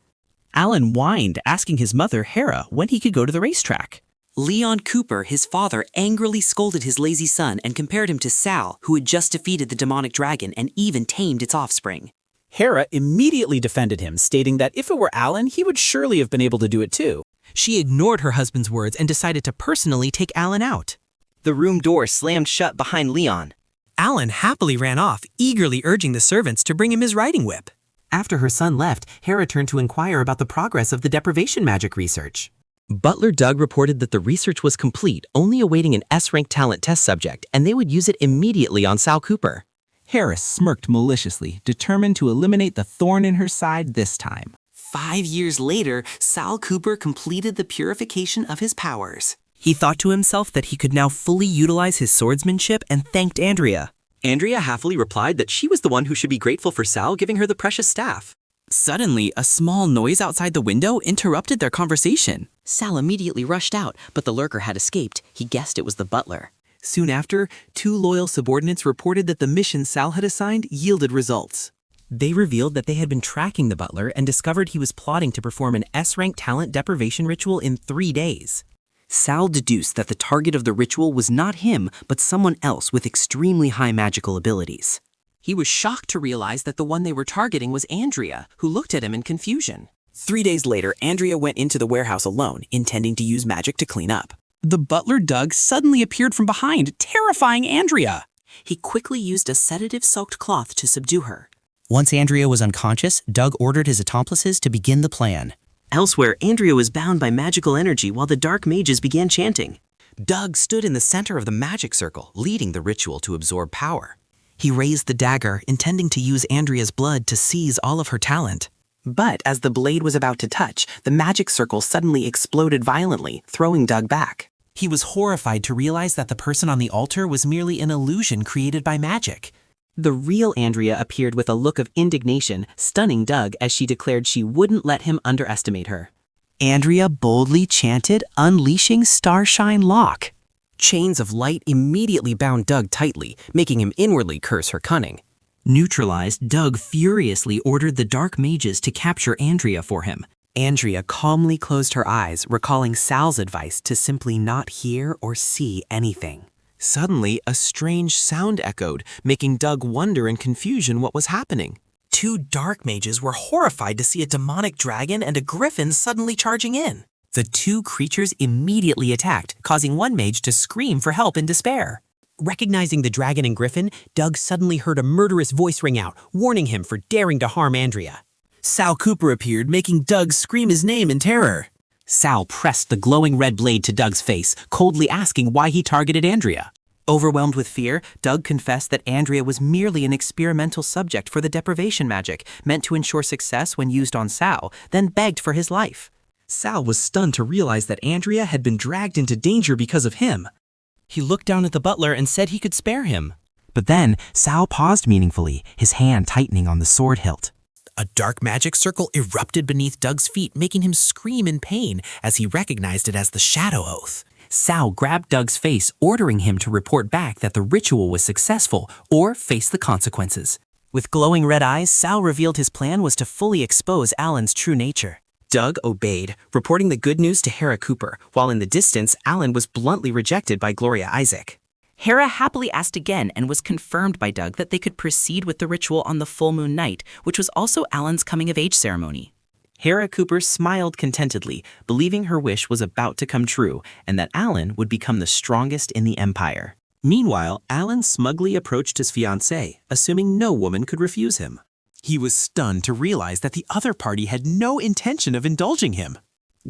Alan whined, asking his mother, Hera, when he could go to the racetrack. Leon Cooper, his father, angrily scolded his lazy son and compared him to Sal, who had just defeated the demonic dragon and even tamed its offspring. Hera immediately defended him, stating that if it were Alan, he would surely have been able to do it too. She ignored her husband's words and decided to personally take Alan out. The room door slammed shut behind Leon. Alan happily ran off, eagerly urging the servants to bring him his riding whip. After her son left, Hera turned to inquire about the progress of the deprivation magic research. Butler Doug reported that the research was complete, only awaiting an S-rank talent test subject, and they would use it immediately on Sal Cooper. Harris smirked maliciously, determined to eliminate the thorn in her side this time. 5 years later, Sal Cooper completed the purification of his powers. He thought to himself that he could now fully utilize his swordsmanship and thanked Andrea. Andrea happily replied that she was the one who should be grateful for Sal giving her the precious staff. Suddenly, a small noise outside the window interrupted their conversation. Sal immediately rushed out, but the lurker had escaped. He guessed it was the butler. Soon after, 2 loyal subordinates reported that the mission Sal had assigned yielded results. They revealed that they had been tracking the butler and discovered he was plotting to perform an S-rank talent deprivation ritual in 3 days. Sal deduced that the target of the ritual was not him, but someone else with extremely high magical abilities. He was shocked to realize that the one they were targeting was Andrea, who looked at him in confusion. 3 days later, Andrea went into the warehouse alone, intending to use magic to clean up. The butler Doug suddenly appeared from behind, terrifying Andrea. He quickly used a sedative-soaked cloth to subdue her. Once Andrea was unconscious, Doug ordered his accomplices to begin the plan. Elsewhere, Andrea was bound by magical energy while the dark mages began chanting. Doug stood in the center of the magic circle, leading the ritual to absorb power. He raised the dagger, intending to use Andrea's blood to seize all of her talent. But as the blade was about to touch, the magic circle suddenly exploded violently, throwing Doug back. He was horrified to realize that the person on the altar was merely an illusion created by magic. The real Andrea appeared with a look of indignation, stunning Doug as she declared she wouldn't let him underestimate her. Andrea boldly chanted, unleashing Starshine Lock. Chains of light immediately bound Doug tightly, making him inwardly curse her cunning. Neutralized, Doug furiously ordered the dark mages to capture Andrea for him. Andrea calmly closed her eyes, recalling Sal's advice to simply not hear or see anything. Suddenly, a strange sound echoed, making Doug wonder in confusion what was happening. Two dark mages were horrified to see a demonic dragon and a griffin suddenly charging in. The two creatures immediately attacked, causing one mage to scream for help in despair. Recognizing the dragon and griffin, Doug suddenly heard a murderous voice ring out, warning him for daring to harm Andrea. Sal Cooper appeared, making Doug scream his name in terror. Sal pressed the glowing red blade to Doug's face, coldly asking why he targeted Andrea. Overwhelmed with fear, Doug confessed that Andrea was merely an experimental subject for the deprivation magic, meant to ensure success when used on Sal, then begged for his life. Sal was stunned to realize that Andrea had been dragged into danger because of him. He looked down at the butler and said he could spare him. But then, Sal paused meaningfully, his hand tightening on the sword hilt. A dark magic circle erupted beneath Doug's feet, making him scream in pain as he recognized it as the Shadow Oath. Sal grabbed Doug's face, ordering him to report back that the ritual was successful or face the consequences. With glowing red eyes, Sal revealed his plan was to fully expose Alan's true nature. Doug obeyed, reporting the good news to Hera Cooper, while in the distance, Alan was bluntly rejected by Gloria Isaac. Hera happily asked again and was confirmed by Doug that they could proceed with the ritual on the full moon night, which was also Alan's coming-of-age ceremony. Hera Cooper smiled contentedly, believing her wish was about to come true and that Alan would become the strongest in the Empire. Meanwhile, Alan smugly approached his fiancée, assuming no woman could refuse him. He was stunned to realize that the other party had no intention of indulging him.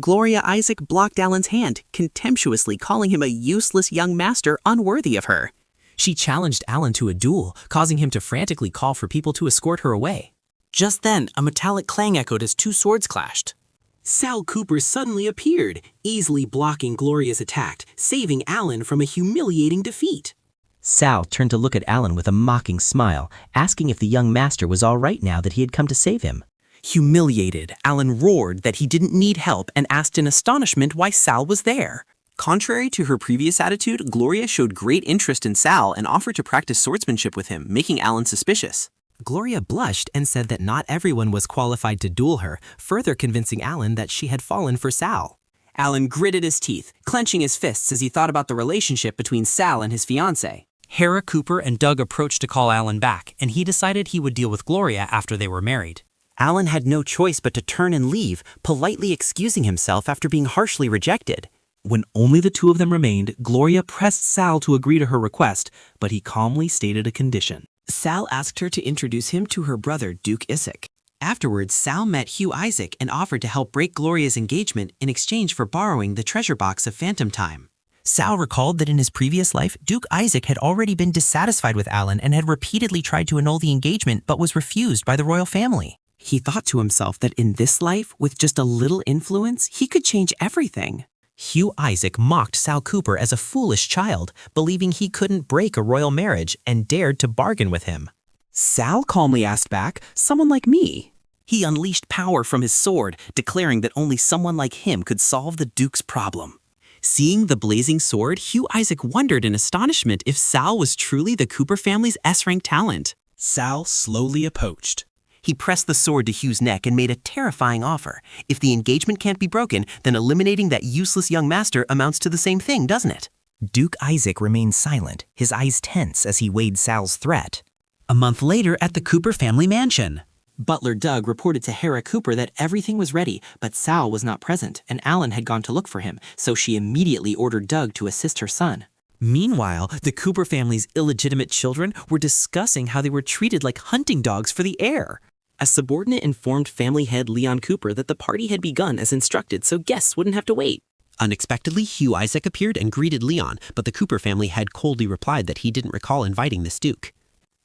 Gloria Isaac blocked Alan's hand, contemptuously calling him a useless young master unworthy of her. She challenged Alan to a duel, causing him to frantically call for people to escort her away. Just then, a metallic clang echoed as two swords clashed. Sal Cooper suddenly appeared, easily blocking Gloria's attack, saving Alan from a humiliating defeat. Sal turned to look at Alan with a mocking smile, asking if the young master was all right now that he had come to save him. Humiliated, Alan roared that he didn't need help and asked in astonishment why Sal was there. Contrary to her previous attitude, Gloria showed great interest in Sal and offered to practice swordsmanship with him, making Alan suspicious. Gloria blushed and said that not everyone was qualified to duel her, further convincing Alan that she had fallen for Sal. Alan gritted his teeth, clenching his fists as he thought about the relationship between Sal and his fiancée. Hera Cooper and Doug approached to call Alan back, and he decided he would deal with Gloria after they were married. Alan had no choice but to turn and leave, politely excusing himself after being harshly rejected. When only the two of them remained, Gloria pressed Sal to agree to her request, but he calmly stated a condition. Sal asked her to introduce him to her brother, Duke Isaac. Afterwards, Sal met Hugh Isaac and offered to help break Gloria's engagement in exchange for borrowing the treasure box of Phantom Time. Sal recalled that in his previous life, Duke Isaac had already been dissatisfied with Alan and had repeatedly tried to annul the engagement but was refused by the royal family. He thought to himself that in this life, with just a little influence, he could change everything. Hugh Isaac mocked Sal Cooper as a foolish child, believing he couldn't break a royal marriage and dared to bargain with him. Sal calmly asked back, "Someone like me?" He unleashed power from his sword, declaring that only someone like him could solve the Duke's problem. Seeing the blazing sword, Hugh Isaac wondered in astonishment if Sal was truly the Cooper family's S-rank talent. Sal slowly approached. He pressed the sword to Hugh's neck and made a terrifying offer. If the engagement can't be broken, then eliminating that useless young master amounts to the same thing, doesn't it? Duke Isaac remained silent, his eyes tense as he weighed Sal's threat. A month later at the Cooper family mansion. Butler Doug reported to Hera Cooper that everything was ready, but Sal was not present, and Alan had gone to look for him, so she immediately ordered Doug to assist her son. Meanwhile, the Cooper family's illegitimate children were discussing how they were treated like hunting dogs for the heir. A subordinate informed family head Leon Cooper that the party had begun as instructed, so guests wouldn't have to wait. Unexpectedly, Hugh Isaac appeared and greeted Leon, but the Cooper family had coldly replied that he didn't recall inviting this Duke.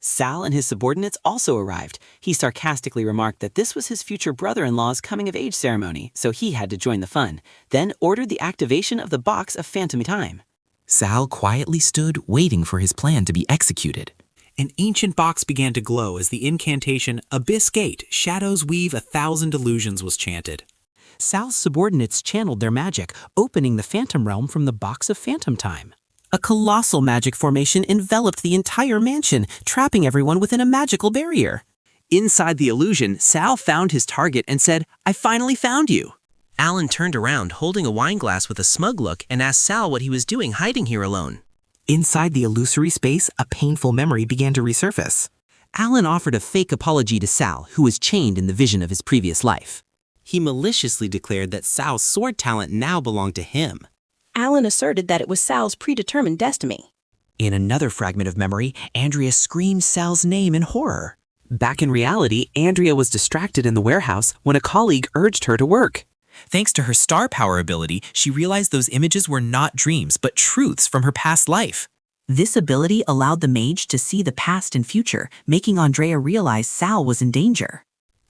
Sal and his subordinates also arrived. He sarcastically remarked that this was his future brother-in-law's coming-of-age ceremony, so he had to join the fun, then ordered the activation of the box of phantom time. Sal quietly stood, waiting for his plan to be executed. An ancient box began to glow as the incantation, Abyss Gate, Shadows Weave 1,000 Illusions was chanted. Sal's subordinates channeled their magic, opening the phantom realm from the box of phantom time. A colossal magic formation enveloped the entire mansion, trapping everyone within a magical barrier. Inside the illusion, Sal found his target and said, "I finally found you." Alan turned around, holding a wine glass with a smug look, and asked Sal what he was doing hiding here alone. Inside the illusory space, a painful memory began to resurface. Alan offered a fake apology to Sal, who was chained in the vision of his previous life. He maliciously declared that Sal's sword talent now belonged to him. Alan asserted that it was Sal's predetermined destiny. In another fragment of memory, Andrea screamed Sal's name in horror. Back in reality, Andrea was distracted in the warehouse when a colleague urged her to work. Thanks to her star power ability, she realized those images were not dreams, but truths from her past life. This ability allowed the mage to see the past and future, making Andrea realize Sal was in danger.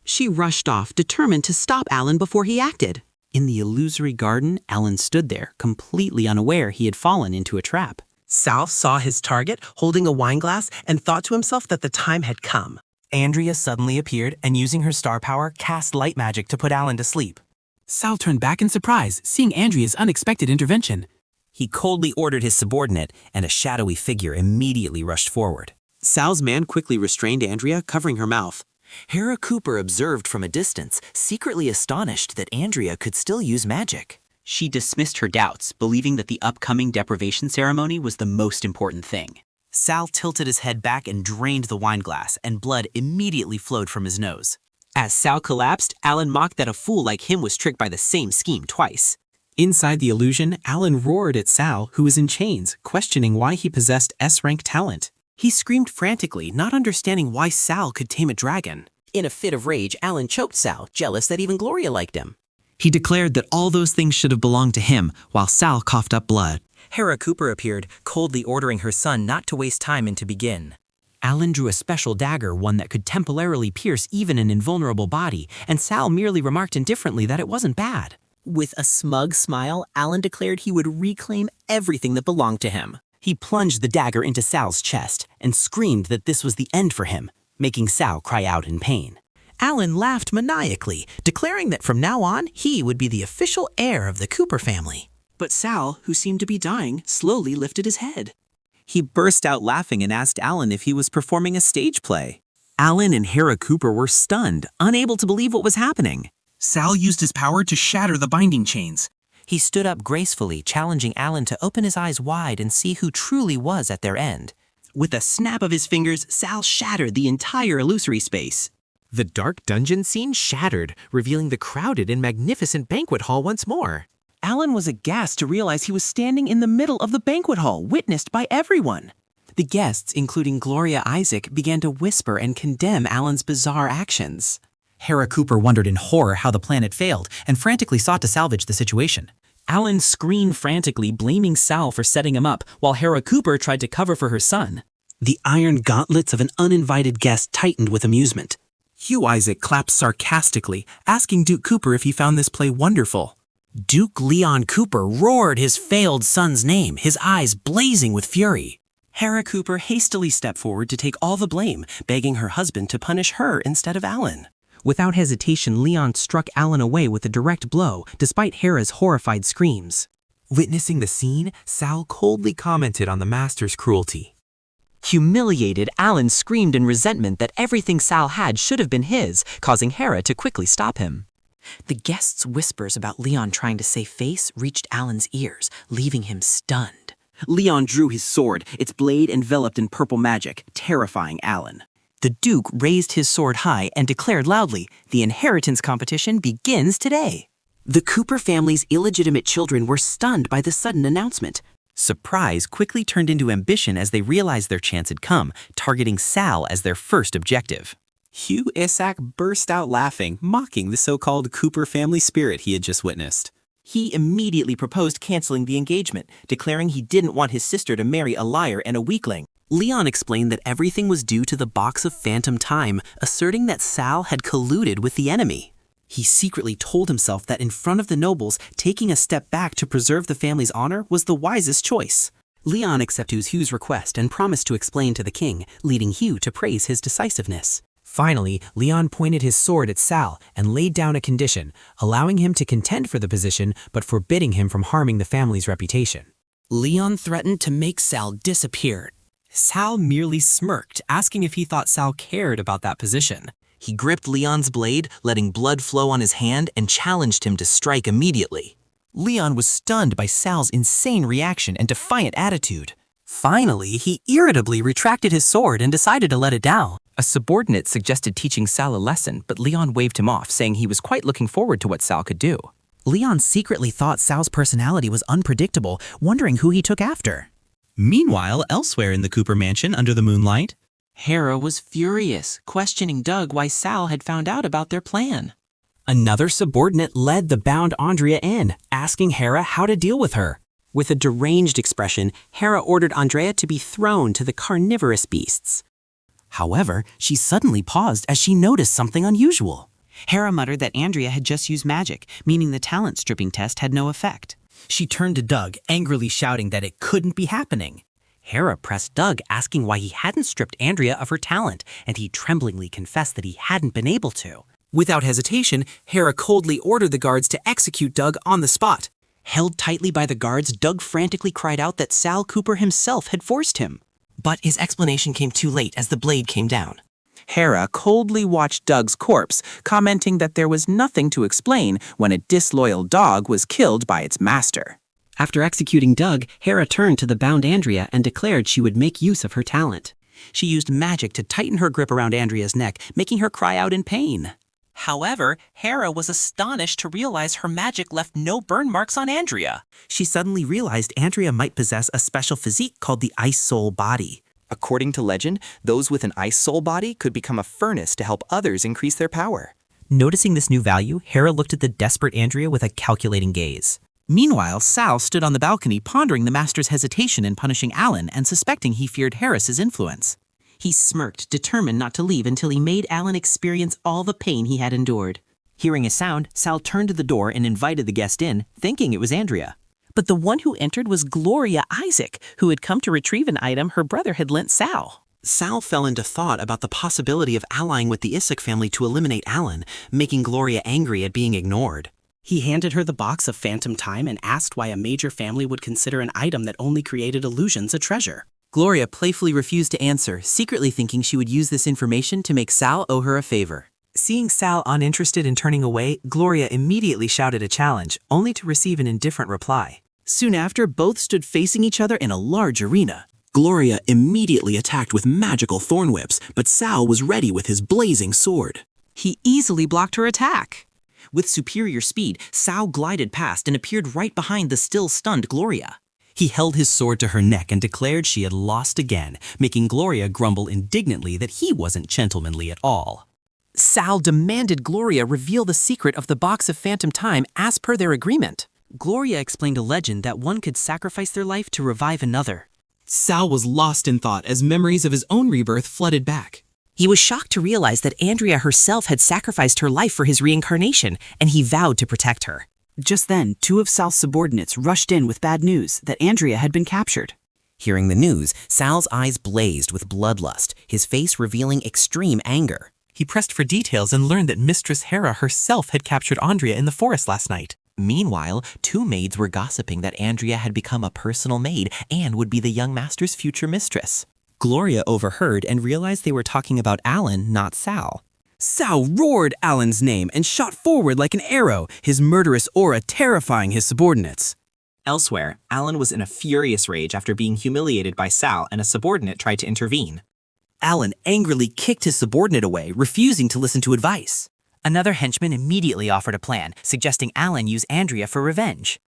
She rushed off, determined to stop Alan before he acted. In the illusory garden, Alan stood there, completely unaware he had fallen into a trap. Sal saw his target holding a wine glass and thought to himself that the time had come. Andrea suddenly appeared and, using her star power, cast light magic to put Alan to sleep. Sal turned back in surprise, seeing Andrea's unexpected intervention. He coldly ordered his subordinate, and a shadowy figure immediately rushed forward. Sal's man quickly restrained Andrea, covering her mouth. Hera Cooper observed from a distance, secretly astonished that Andrea could still use magic. She dismissed her doubts, believing that the upcoming deprivation ceremony was the most important thing. Sal tilted his head back and drained the wine glass, and blood immediately flowed from his nose. As Sal collapsed, Alan mocked that a fool like him was tricked by the same scheme twice. Inside the illusion, Alan roared at Sal, who was in chains, questioning why he possessed S-rank talent. He screamed frantically, not understanding why Sal could tame a dragon. In a fit of rage, Alan choked Sal, jealous that even Gloria liked him. He declared that all those things should have belonged to him, while Sal coughed up blood. Hera Cooper appeared, coldly ordering her son not to waste time and to begin. Alan drew a special dagger, one that could temporarily pierce even an invulnerable body, and Sal merely remarked indifferently that it wasn't bad. With a smug smile, Alan declared he would reclaim everything that belonged to him. He plunged the dagger into Sal's chest and screamed that this was the end for him, making Sal cry out in pain. Alan laughed maniacally, declaring that from now on, he would be the official heir of the Cooper family. But Sal, who seemed to be dying, slowly lifted his head. He burst out laughing and asked Alan if he was performing a stage play. Alan and Hera Cooper were stunned, unable to believe what was happening. Sal used his power to shatter the binding chains. He stood up gracefully, challenging Alan to open his eyes wide and see who truly was at their end. With a snap of his fingers, Sal shattered the entire illusory space. The dark dungeon scene shattered, revealing the crowded and magnificent banquet hall once more. Alan was aghast to realize he was standing in the middle of the banquet hall, witnessed by everyone. The guests, including Gloria Isaac, began to whisper and condemn Alan's bizarre actions. Hera Cooper wondered in horror how the plan had failed and frantically sought to salvage the situation. Alan screamed frantically, blaming Sal for setting him up, while Hera Cooper tried to cover for her son. The iron gauntlets of an uninvited guest tightened with amusement. Hugh Isaac clapped sarcastically, asking Duke Cooper if he found this play wonderful. Duke Leon Cooper roared his failed son's name, his eyes blazing with fury. Hera Cooper hastily stepped forward to take all the blame, begging her husband to punish her instead of Alan. Without hesitation, Leon struck Alan away with a direct blow, despite Hera's horrified screams. Witnessing the scene, Sal coldly commented on the master's cruelty. Humiliated, Alan screamed in resentment that everything Sal had should have been his, causing Hera to quickly stop him. The guests' whispers about Leon trying to save face reached Alan's ears, leaving him stunned. Leon drew his sword, its blade enveloped in purple magic, terrifying Alan. The Duke raised his sword high and declared loudly, "The inheritance competition begins today." The Cooper family's illegitimate children were stunned by the sudden announcement. Surprise quickly turned into ambition as they realized their chance had come, targeting Sal as their first objective. Hugh Isaac burst out laughing, mocking the so-called Cooper family spirit he had just witnessed. He immediately proposed canceling the engagement, declaring he didn't want his sister to marry a liar and a weakling. Leon explained that everything was due to the box of phantom time, asserting that Sal had colluded with the enemy. He secretly told himself that in front of the nobles, taking a step back to preserve the family's honor was the wisest choice. Leon accepted Hugh's request and promised to explain to the king, leading Hugh to praise his decisiveness. Finally, Leon pointed his sword at Sal and laid down a condition, allowing him to contend for the position but forbidding him from harming the family's reputation. Leon threatened to make Sal disappear. Sal merely smirked, asking if he thought Sal cared about that position. He gripped Leon's blade, letting blood flow on his hand, and challenged him to strike immediately. Leon was stunned by Sal's insane reaction and defiant attitude. Finally, he irritably retracted his sword and decided to let it down. A subordinate suggested teaching Sal a lesson, but Leon waved him off, saying he was quite looking forward to what Sal could do. Leon secretly thought Sal's personality was unpredictable, wondering who he took after. Meanwhile, elsewhere in the Cooper mansion under the moonlight, Hera was furious, questioning Doug why Sal had found out about their plan. Another subordinate led the bound Andrea in, asking Hera how to deal with her. With a deranged expression, Hera ordered Andrea to be thrown to the carnivorous beasts. However, she suddenly paused as she noticed something unusual. Hera muttered that Andrea had just used magic, meaning the talent stripping test had no effect. She turned to Doug, angrily shouting that it couldn't be happening. Hera pressed Doug, asking why he hadn't stripped Andrea of her talent, and he tremblingly confessed that he hadn't been able to. Without hesitation, Hera coldly ordered the guards to execute Doug on the spot. Held tightly by the guards, Doug frantically cried out that Sal Cooper himself had forced him. But his explanation came too late as the blade came down. Hera coldly watched Doug's corpse, commenting that there was nothing to explain when a disloyal dog was killed by its master. After executing Doug, Hera turned to the bound Andrea and declared she would make use of her talent. She used magic to tighten her grip around Andrea's neck, making her cry out in pain. However, Hera was astonished to realize her magic left no burn marks on Andrea. She suddenly realized Andrea might possess a special physique called the Ice Soul Body. According to legend, those with an ice soul body could become a furnace to help others increase their power. Noticing this new value, Hera looked at the desperate Andrea with a calculating gaze. Meanwhile, Sal stood on the balcony pondering the master's hesitation in punishing Alan and suspecting he feared Harris's influence. He smirked, determined not to leave until he made Alan experience all the pain he had endured. Hearing a sound, Sal turned to the door and invited the guest in, thinking it was Andrea. But the one who entered was Gloria Isaac, who had come to retrieve an item her brother had lent Sal. Sal fell into thought about the possibility of allying with the Isaac family to eliminate Alan, making Gloria angry at being ignored. He handed her the box of phantom time and asked why a major family would consider an item that only created illusions a treasure. Gloria playfully refused to answer, secretly thinking she would use this information to make Sal owe her a favor. Seeing Sal uninterested in turning away, Gloria immediately shouted a challenge, only to receive an indifferent reply. Soon after, both stood facing each other in a large arena. Gloria immediately attacked with magical thorn whips, but Sal was ready with his blazing sword. He easily blocked her attack. With superior speed, Sal glided past and appeared right behind the still stunned Gloria. He held his sword to her neck and declared she had lost again, making Gloria grumble indignantly that he wasn't gentlemanly at all. Sal demanded Gloria reveal the secret of the box of phantom time as per their agreement. Gloria explained a legend that one could sacrifice their life to revive another. Sal was lost in thought as memories of his own rebirth flooded back. He was shocked to realize that Andrea herself had sacrificed her life for his reincarnation, and he vowed to protect her. Just then, two of Sal's subordinates rushed in with bad news that Andrea had been captured. Hearing the news, Sal's eyes blazed with bloodlust, his face revealing extreme anger. He pressed for details and learned that Mistress Hera herself had captured Andrea in the forest last night. Meanwhile, two maids were gossiping that Andrea had become a personal maid and would be the young master's future mistress. Gloria overheard and realized they were talking about Alan, not Sal. Sal roared Alan's name and shot forward like an arrow, his murderous aura terrifying his subordinates. Elsewhere, Alan was in a furious rage after being humiliated by Sal, and a subordinate tried to intervene. Alan angrily kicked his subordinate away, refusing to listen to advice. Another henchman immediately offered a plan, suggesting Alan use Andrea for revenge.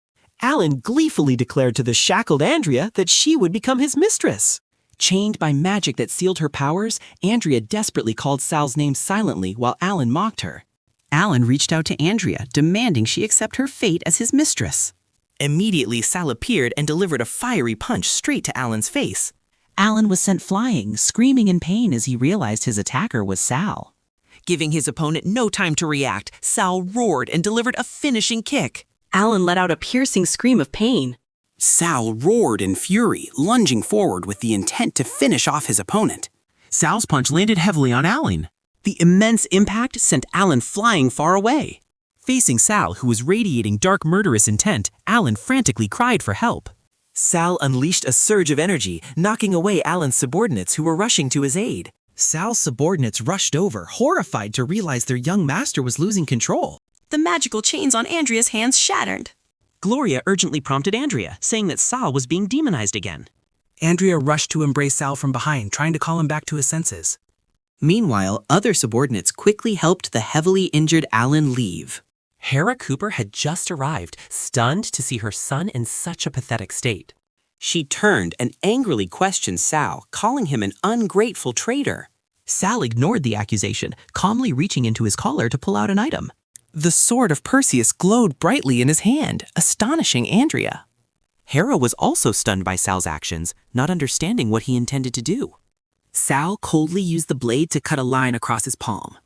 Alan gleefully declared to the shackled Andrea that she would become his mistress. Chained by magic that sealed her powers, Andrea desperately called Sal's name silently while Alan mocked her. Alan reached out to Andrea, demanding she accept her fate as his mistress. Immediately, Sal appeared and delivered a fiery punch straight to Alan's face. Alan was sent flying, screaming in pain as he realized his attacker was Sal. Giving his opponent no time to react, Sal roared and delivered a finishing kick. Alan let out a piercing scream of pain. Sal roared in fury, lunging forward with the intent to finish off his opponent. Sal's punch landed heavily on Alan. The immense impact sent Alan flying far away. Facing Sal, who was radiating dark murderous intent, Alan frantically cried for help. Sal unleashed a surge of energy, knocking away Alan's subordinates who were rushing to his aid. Sal's subordinates rushed over, horrified to realize their young master was losing control. The magical chains on Andrea's hands shattered. Gloria urgently prompted Andrea, saying that Sal was being demonized again. Andrea rushed to embrace Sal from behind, trying to call him back to his senses. Meanwhile, other subordinates quickly helped the heavily injured Alan leave. Hera Cooper had just arrived, stunned to see her son in such a pathetic state. She turned and angrily questioned Sal, calling him an ungrateful traitor. Sal ignored the accusation, calmly reaching into his collar to pull out an item. The sword of Perseus glowed brightly in his hand, astonishing Andrea. Hera was also stunned by Sal's actions, not understanding what he intended to do. Sal coldly used the blade to cut a line across his palm.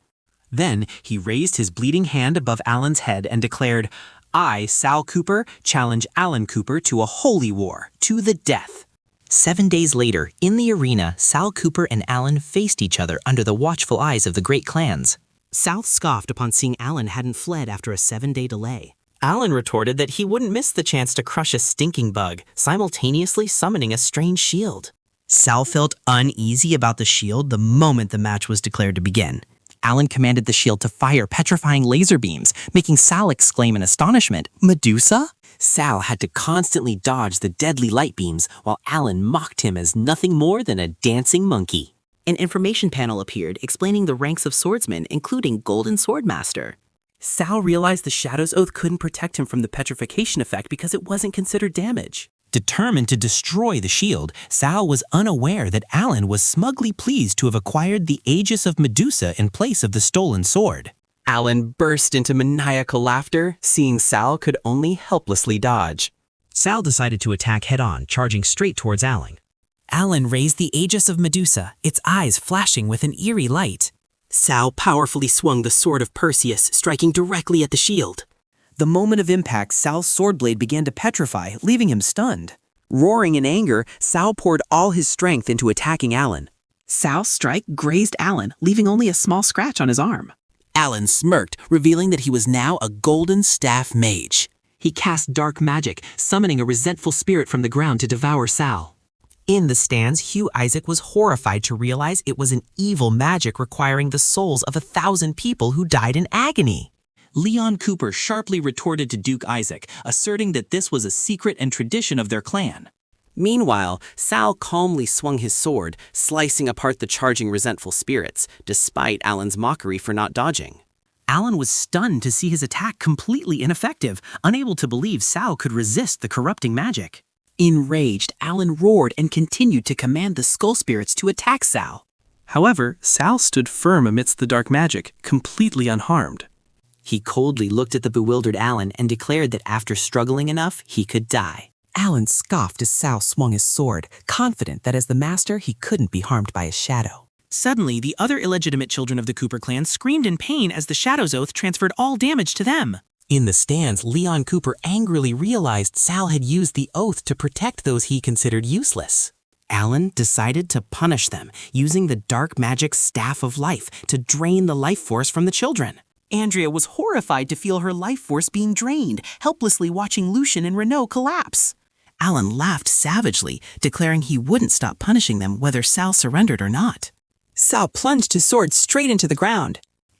Then he raised his bleeding hand above Alan's head and declared, "I, Sal Cooper, challenge Alan Cooper to a holy war, to the death." 7 days later, in the arena, Sal Cooper and Alan faced each other under the watchful eyes of the great clans. Sal scoffed upon seeing Alan hadn't fled after a 7-day delay. Alan retorted that he wouldn't miss the chance to crush a stinking bug, simultaneously summoning a strange shield. Sal felt uneasy about the shield the moment the match was declared to begin. Alan commanded the shield to fire petrifying laser beams, making Sal exclaim in astonishment, "Medusa?" Sal had to constantly dodge the deadly light beams while Alan mocked him as nothing more than a dancing monkey. An information panel appeared explaining the ranks of swordsmen, including Golden Swordmaster. Sal realized the Shadow's Oath couldn't protect him from the petrification effect because it wasn't considered damage. Determined to destroy the shield, Sal was unaware that Alan was smugly pleased to have acquired the Aegis of Medusa in place of the stolen sword. Alan burst into maniacal laughter, seeing Sal could only helplessly dodge. Sal decided to attack head-on, charging straight towards Alan. Alan raised the Aegis of Medusa, its eyes flashing with an eerie light. Sal powerfully swung the sword of Perseus, striking directly at the shield. The moment of impact, Sal's sword blade began to petrify, leaving him stunned. Roaring in anger, Sal poured all his strength into attacking Alan. Sal's strike grazed Alan, leaving only a small scratch on his arm. Alan smirked, revealing that he was now a golden staff mage. He cast dark magic, summoning a resentful spirit from the ground to devour Sal. In the stands, Hugh Isaac was horrified to realize it was an evil magic requiring the souls of 1,000 people who died in agony. Leon Cooper sharply retorted to Duke Isaac, asserting that this was a secret and tradition of their clan. Meanwhile, Sal calmly swung his sword, slicing apart the charging resentful spirits, despite Alan's mockery for not dodging. Alan was stunned to see his attack completely ineffective, unable to believe Sal could resist the corrupting magic. Enraged, Alan roared and continued to command the skull spirits to attack Sal. However, Sal stood firm amidst the dark magic, completely unharmed. He coldly looked at the bewildered Alan and declared that after struggling enough, he could die. Alan scoffed as Sal swung his sword, confident that as the master he couldn't be harmed by his shadow. Suddenly, the other illegitimate children of the Cooper clan screamed in pain as the Shadow's Oath transferred all damage to them. In the stands, Leon Cooper angrily realized Sal had used the oath to protect those he considered useless. Alan decided to punish them, using the dark magic Staff of Life to drain the life force from the children. Andrea was horrified to feel her life force being drained, helplessly watching Lucian and Renaud collapse. Alan laughed savagely, declaring he wouldn't stop punishing them whether Sal surrendered or not. Sal plunged his sword straight into the ground.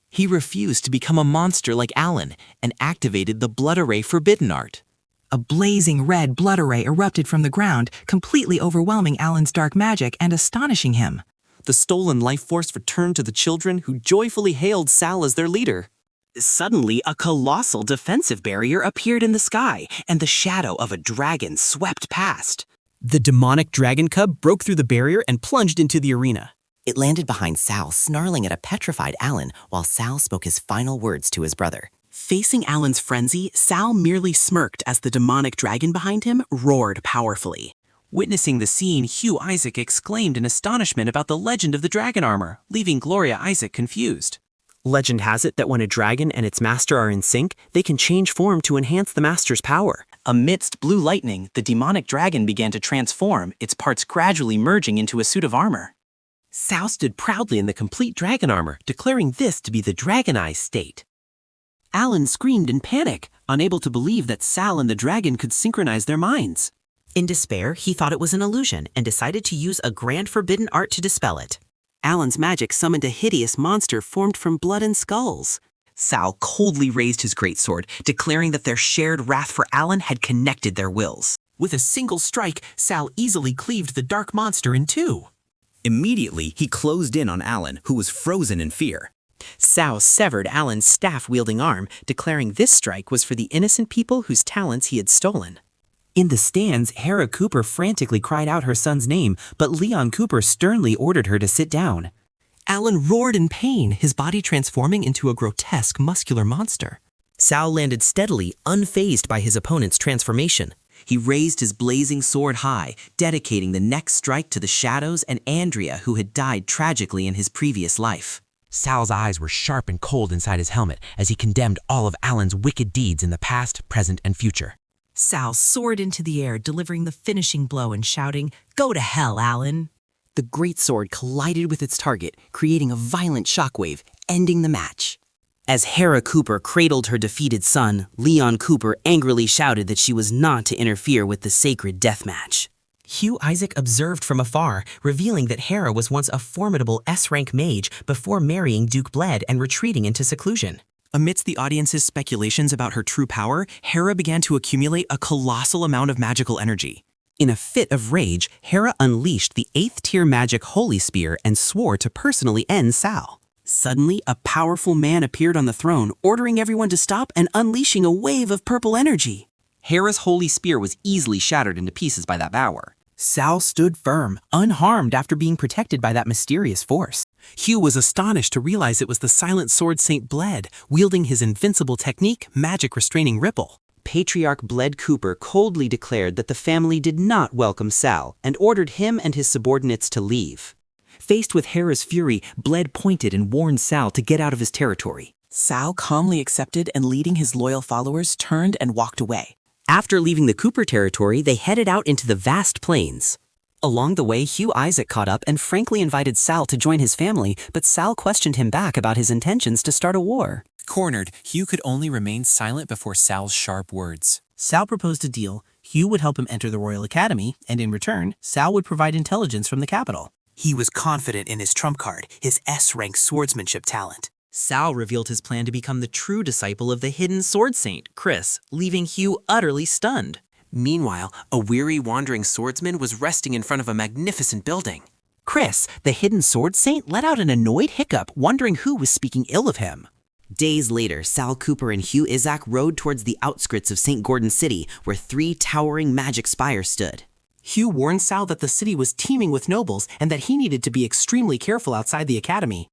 He refused to become a monster like Alan and activated the Blood Array Forbidden Art. A blazing red blood array erupted from the ground, completely overwhelming Alan's dark magic and astonishing him. The stolen life force returned to the children who joyfully hailed Sal as their leader. Suddenly, a colossal defensive barrier appeared in the sky, and the shadow of a dragon swept past. The demonic dragon cub broke through the barrier and plunged into the arena. It landed behind Sal, snarling at a petrified Alan while Sal spoke his final words to his brother. Facing Alan's frenzy, Sal merely smirked as the demonic dragon behind him roared powerfully. Witnessing the scene, Hugh Isaac exclaimed in astonishment about the legend of the dragon armor, leaving Gloria Isaac confused. Legend has it that when a dragon and its master are in sync, they can change form to enhance the master's power. Amidst blue lightning, the demonic dragon began to transform, its parts gradually merging into a suit of armor. Sao stood proudly in the complete dragon armor, declaring this to be the dragonized state. Alan screamed in panic, unable to believe that Sal and the dragon could synchronize their minds. In despair, he thought it was an illusion and decided to use a grand forbidden art to dispel it. Alan's magic summoned a hideous monster formed from blood and skulls. Sal coldly raised his greatsword, declaring that their shared wrath for Alan had connected their wills. With a single strike, Sal easily cleaved the dark monster in two. Immediately, he closed in on Alan, who was frozen in fear. Sao severed Alan's staff-wielding arm, declaring this strike was for the innocent people whose talents he had stolen. In the stands, Hera Cooper frantically cried out her son's name, but Leon Cooper sternly ordered her to sit down. Alan roared in pain, his body transforming into a grotesque, muscular monster. Sal landed steadily, unfazed by his opponent's transformation. He raised his blazing sword high, dedicating the next strike to the shadows and Andrea, who had died tragically in his previous life. Sal's eyes were sharp and cold inside his helmet as he condemned all of Alan's wicked deeds in the past, present, and future. Sal soared into the air, delivering the finishing blow and shouting, "Go to hell, Alan!" The greatsword collided with its target, creating a violent shockwave, ending the match. As Hera Cooper cradled her defeated son, Leon Cooper angrily shouted that she was not to interfere with the sacred deathmatch. Hugh Isaac observed from afar, revealing that Hera was once a formidable S-rank mage before marrying Duke Bled and retreating into seclusion. Amidst the audience's speculations about her true power, Hera began to accumulate a colossal amount of magical energy. In a fit of rage, Hera unleashed the 8th-tier magic Holy Spear and swore to personally end Sal. Suddenly, a powerful man appeared on the throne, ordering everyone to stop and unleashing a wave of purple energy. Hera's Holy Spear was easily shattered into pieces by that power. Sal stood firm, unharmed after being protected by that mysterious force. Hugh was astonished to realize it was the silent sword Saint Bled, wielding his invincible technique, Magic Restraining Ripple. Patriarch Bled Cooper coldly declared that the family did not welcome Sal and ordered him and his subordinates to leave. Faced with Hera's fury, Bled pointed and warned Sal to get out of his territory. Sal calmly accepted and leading his loyal followers turned and walked away. After leaving the Cooper territory, they headed out into the vast plains. Along the way, Hugh Isaac caught up and frankly invited Sal to join his family, but Sal questioned him back about his intentions to start a war. Cornered, Hugh could only remain silent before Sal's sharp words. Sal proposed a deal. Hugh would help him enter the Royal Academy, and in return, Sal would provide intelligence from the capital. He was confident in his trump card, his S-rank swordsmanship talent. Sal revealed his plan to become the true disciple of the hidden sword saint, Chris, leaving Hugh utterly stunned. Meanwhile, a weary wandering swordsman was resting in front of a magnificent building. Chris, the hidden sword saint, let out an annoyed hiccup, wondering who was speaking ill of him. Days later, Sal Cooper and Hugh Isaac rode towards the outskirts of St. Gordon City, where 3 towering magic spires stood. Hugh warned Sal that the city was teeming with nobles and that he needed to be extremely careful outside the academy.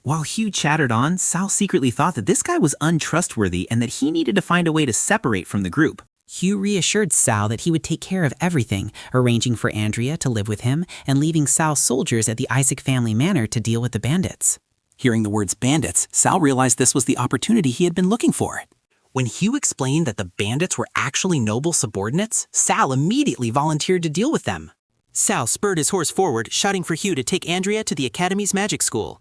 While Hugh chattered on, Sal secretly thought that this guy was untrustworthy and that he needed to find a way to separate from the group. Hugh reassured Sal that he would take care of everything, arranging for Andrea to live with him and leaving Sal's soldiers at the Isaac family manor to deal with the bandits. Hearing the words bandits, Sal realized this was the opportunity he had been looking for. When Hugh explained that the bandits were actually noble subordinates, Sal immediately volunteered to deal with them. Sal spurred his horse forward, shouting for Hugh to take Andrea to the Academy's magic school.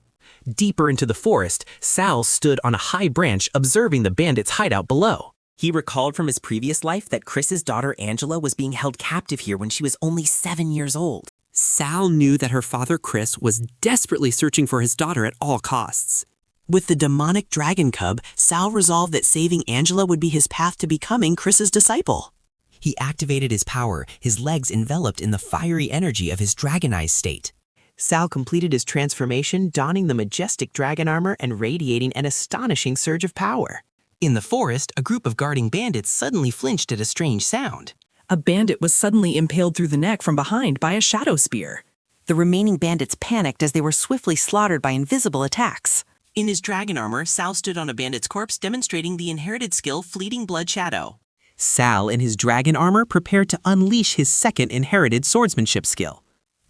Deeper into the forest, Sal stood on a high branch observing the bandits' hideout below. He recalled from his previous life that Chris's daughter Angela was being held captive here when she was only 7 years old. Sal knew that her father Chris was desperately searching for his daughter at all costs. With the demonic dragon cub, Sal resolved that saving Angela would be his path to becoming Chris's disciple. He activated his power, his legs enveloped in the fiery energy of his dragonized state. Sal completed his transformation, donning the majestic dragon armor and radiating an astonishing surge of power. In the forest, a group of guarding bandits suddenly flinched at a strange sound. A bandit was suddenly impaled through the neck from behind by a shadow spear. The remaining bandits panicked as they were swiftly slaughtered by invisible attacks. In his dragon armor, Sal stood on a bandit's corpse, demonstrating the inherited skill Fleeting Blood Shadow. Sal, in his dragon armor, prepared to unleash his second inherited swordsmanship skill.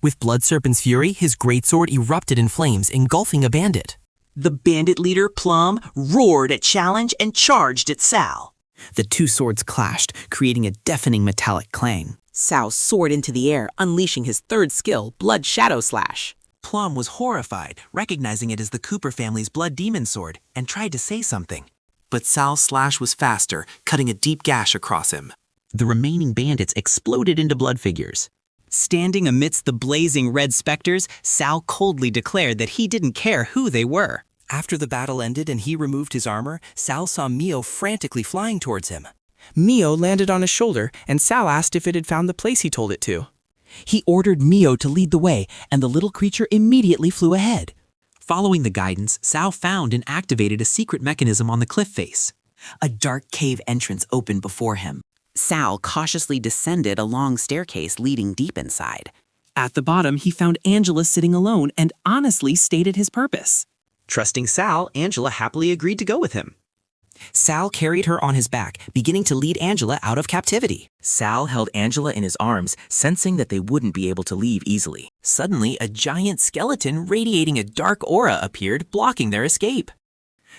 With Blood Serpent's fury, his greatsword erupted in flames, engulfing a bandit. The bandit leader, Plum, roared at challenge and charged at Sal. The two swords clashed, creating a deafening metallic clang. Sal soared into the air, unleashing his third skill, Blood Shadow Slash. Plum was horrified, recognizing it as the Cooper family's blood demon sword, and tried to say something. But Sal's slash was faster, cutting a deep gash across him. The remaining bandits exploded into blood figures. Standing amidst the blazing red specters, Sal coldly declared that he didn't care who they were. After the battle ended and he removed his armor, Sal saw Mio frantically flying towards him. Mio landed on his shoulder, and Sal asked if it had found the place he told it to. He ordered Mio to lead the way, and the little creature immediately flew ahead. Following the guidance, Sal found and activated a secret mechanism on the cliff face. A dark cave entrance opened before him. Sal cautiously descended a long staircase leading deep inside. At the bottom, he found Angela sitting alone and honestly stated his purpose. Trusting Sal, Angela happily agreed to go with him. Sal carried her on his back, beginning to lead Angela out of captivity. Sal held Angela in his arms, sensing that they wouldn't be able to leave easily. Suddenly, a giant skeleton radiating a dark aura appeared, blocking their escape.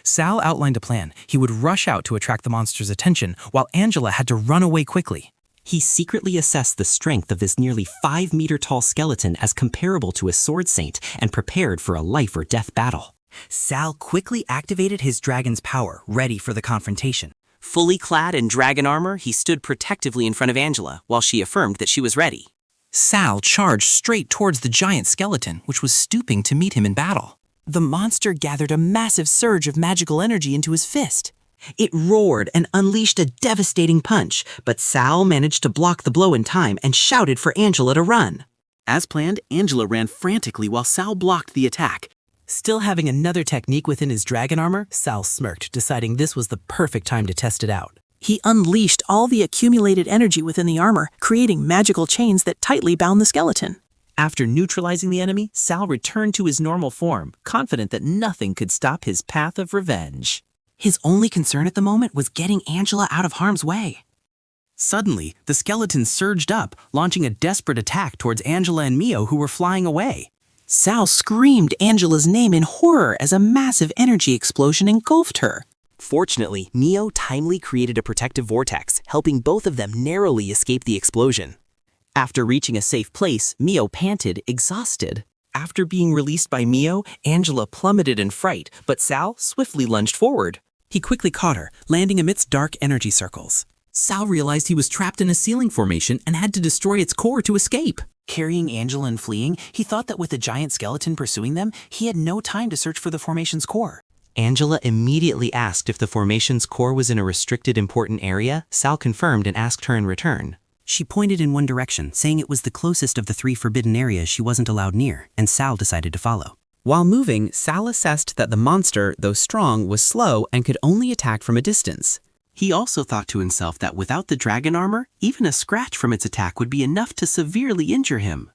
Sal outlined a plan. He would rush out to attract the monster's attention, while Angela had to run away quickly. He secretly assessed the strength of this nearly 5-meter-tall skeleton as comparable to a sword saint and prepared for a life-or-death battle. Sal quickly activated his dragon's power, ready for the confrontation. Fully clad in dragon armor, he stood protectively in front of Angela while she affirmed that she was ready. Sal charged straight towards the giant skeleton, which was stooping to meet him in battle. The monster gathered a massive surge of magical energy into his fist. It roared and unleashed a devastating punch, but Sal managed to block the blow in time and shouted for Angela to run. As planned, Angela ran frantically while Sal blocked the attack. Still having another technique within his dragon armor, Sal smirked, deciding this was the perfect time to test it out. He unleashed all the accumulated energy within the armor, creating magical chains that tightly bound the skeleton. After neutralizing the enemy, Sal returned to his normal form, confident that nothing could stop his path of revenge. His only concern at the moment was getting Angela out of harm's way. Suddenly, the skeleton surged up, launching a desperate attack towards Angela and Mio, who were flying away. Sal screamed Angela's name in horror as a massive energy explosion engulfed her. Fortunately, Mio timely created a protective vortex, helping both of them narrowly escape the explosion. After reaching a safe place, Mio panted, exhausted. After being released by Mio, Angela plummeted in fright, but Sal swiftly lunged forward. He quickly caught her, landing amidst dark energy circles. Sal realized he was trapped in a ceiling formation and had to destroy its core to escape. Carrying Angela and fleeing, he thought that with the giant skeleton pursuing them, he had no time to search for the formation's core. Angela immediately asked if the formation's core was in a restricted important area. Sal confirmed and asked her in return. She pointed in one direction, saying it was the closest of the 3 forbidden areas she wasn't allowed near, and Sal decided to follow. While moving, Sal assessed that the monster, though strong, was slow and could only attack from a distance. He also thought to himself that without the dragon armor, even a scratch from its attack would be enough to severely injure him.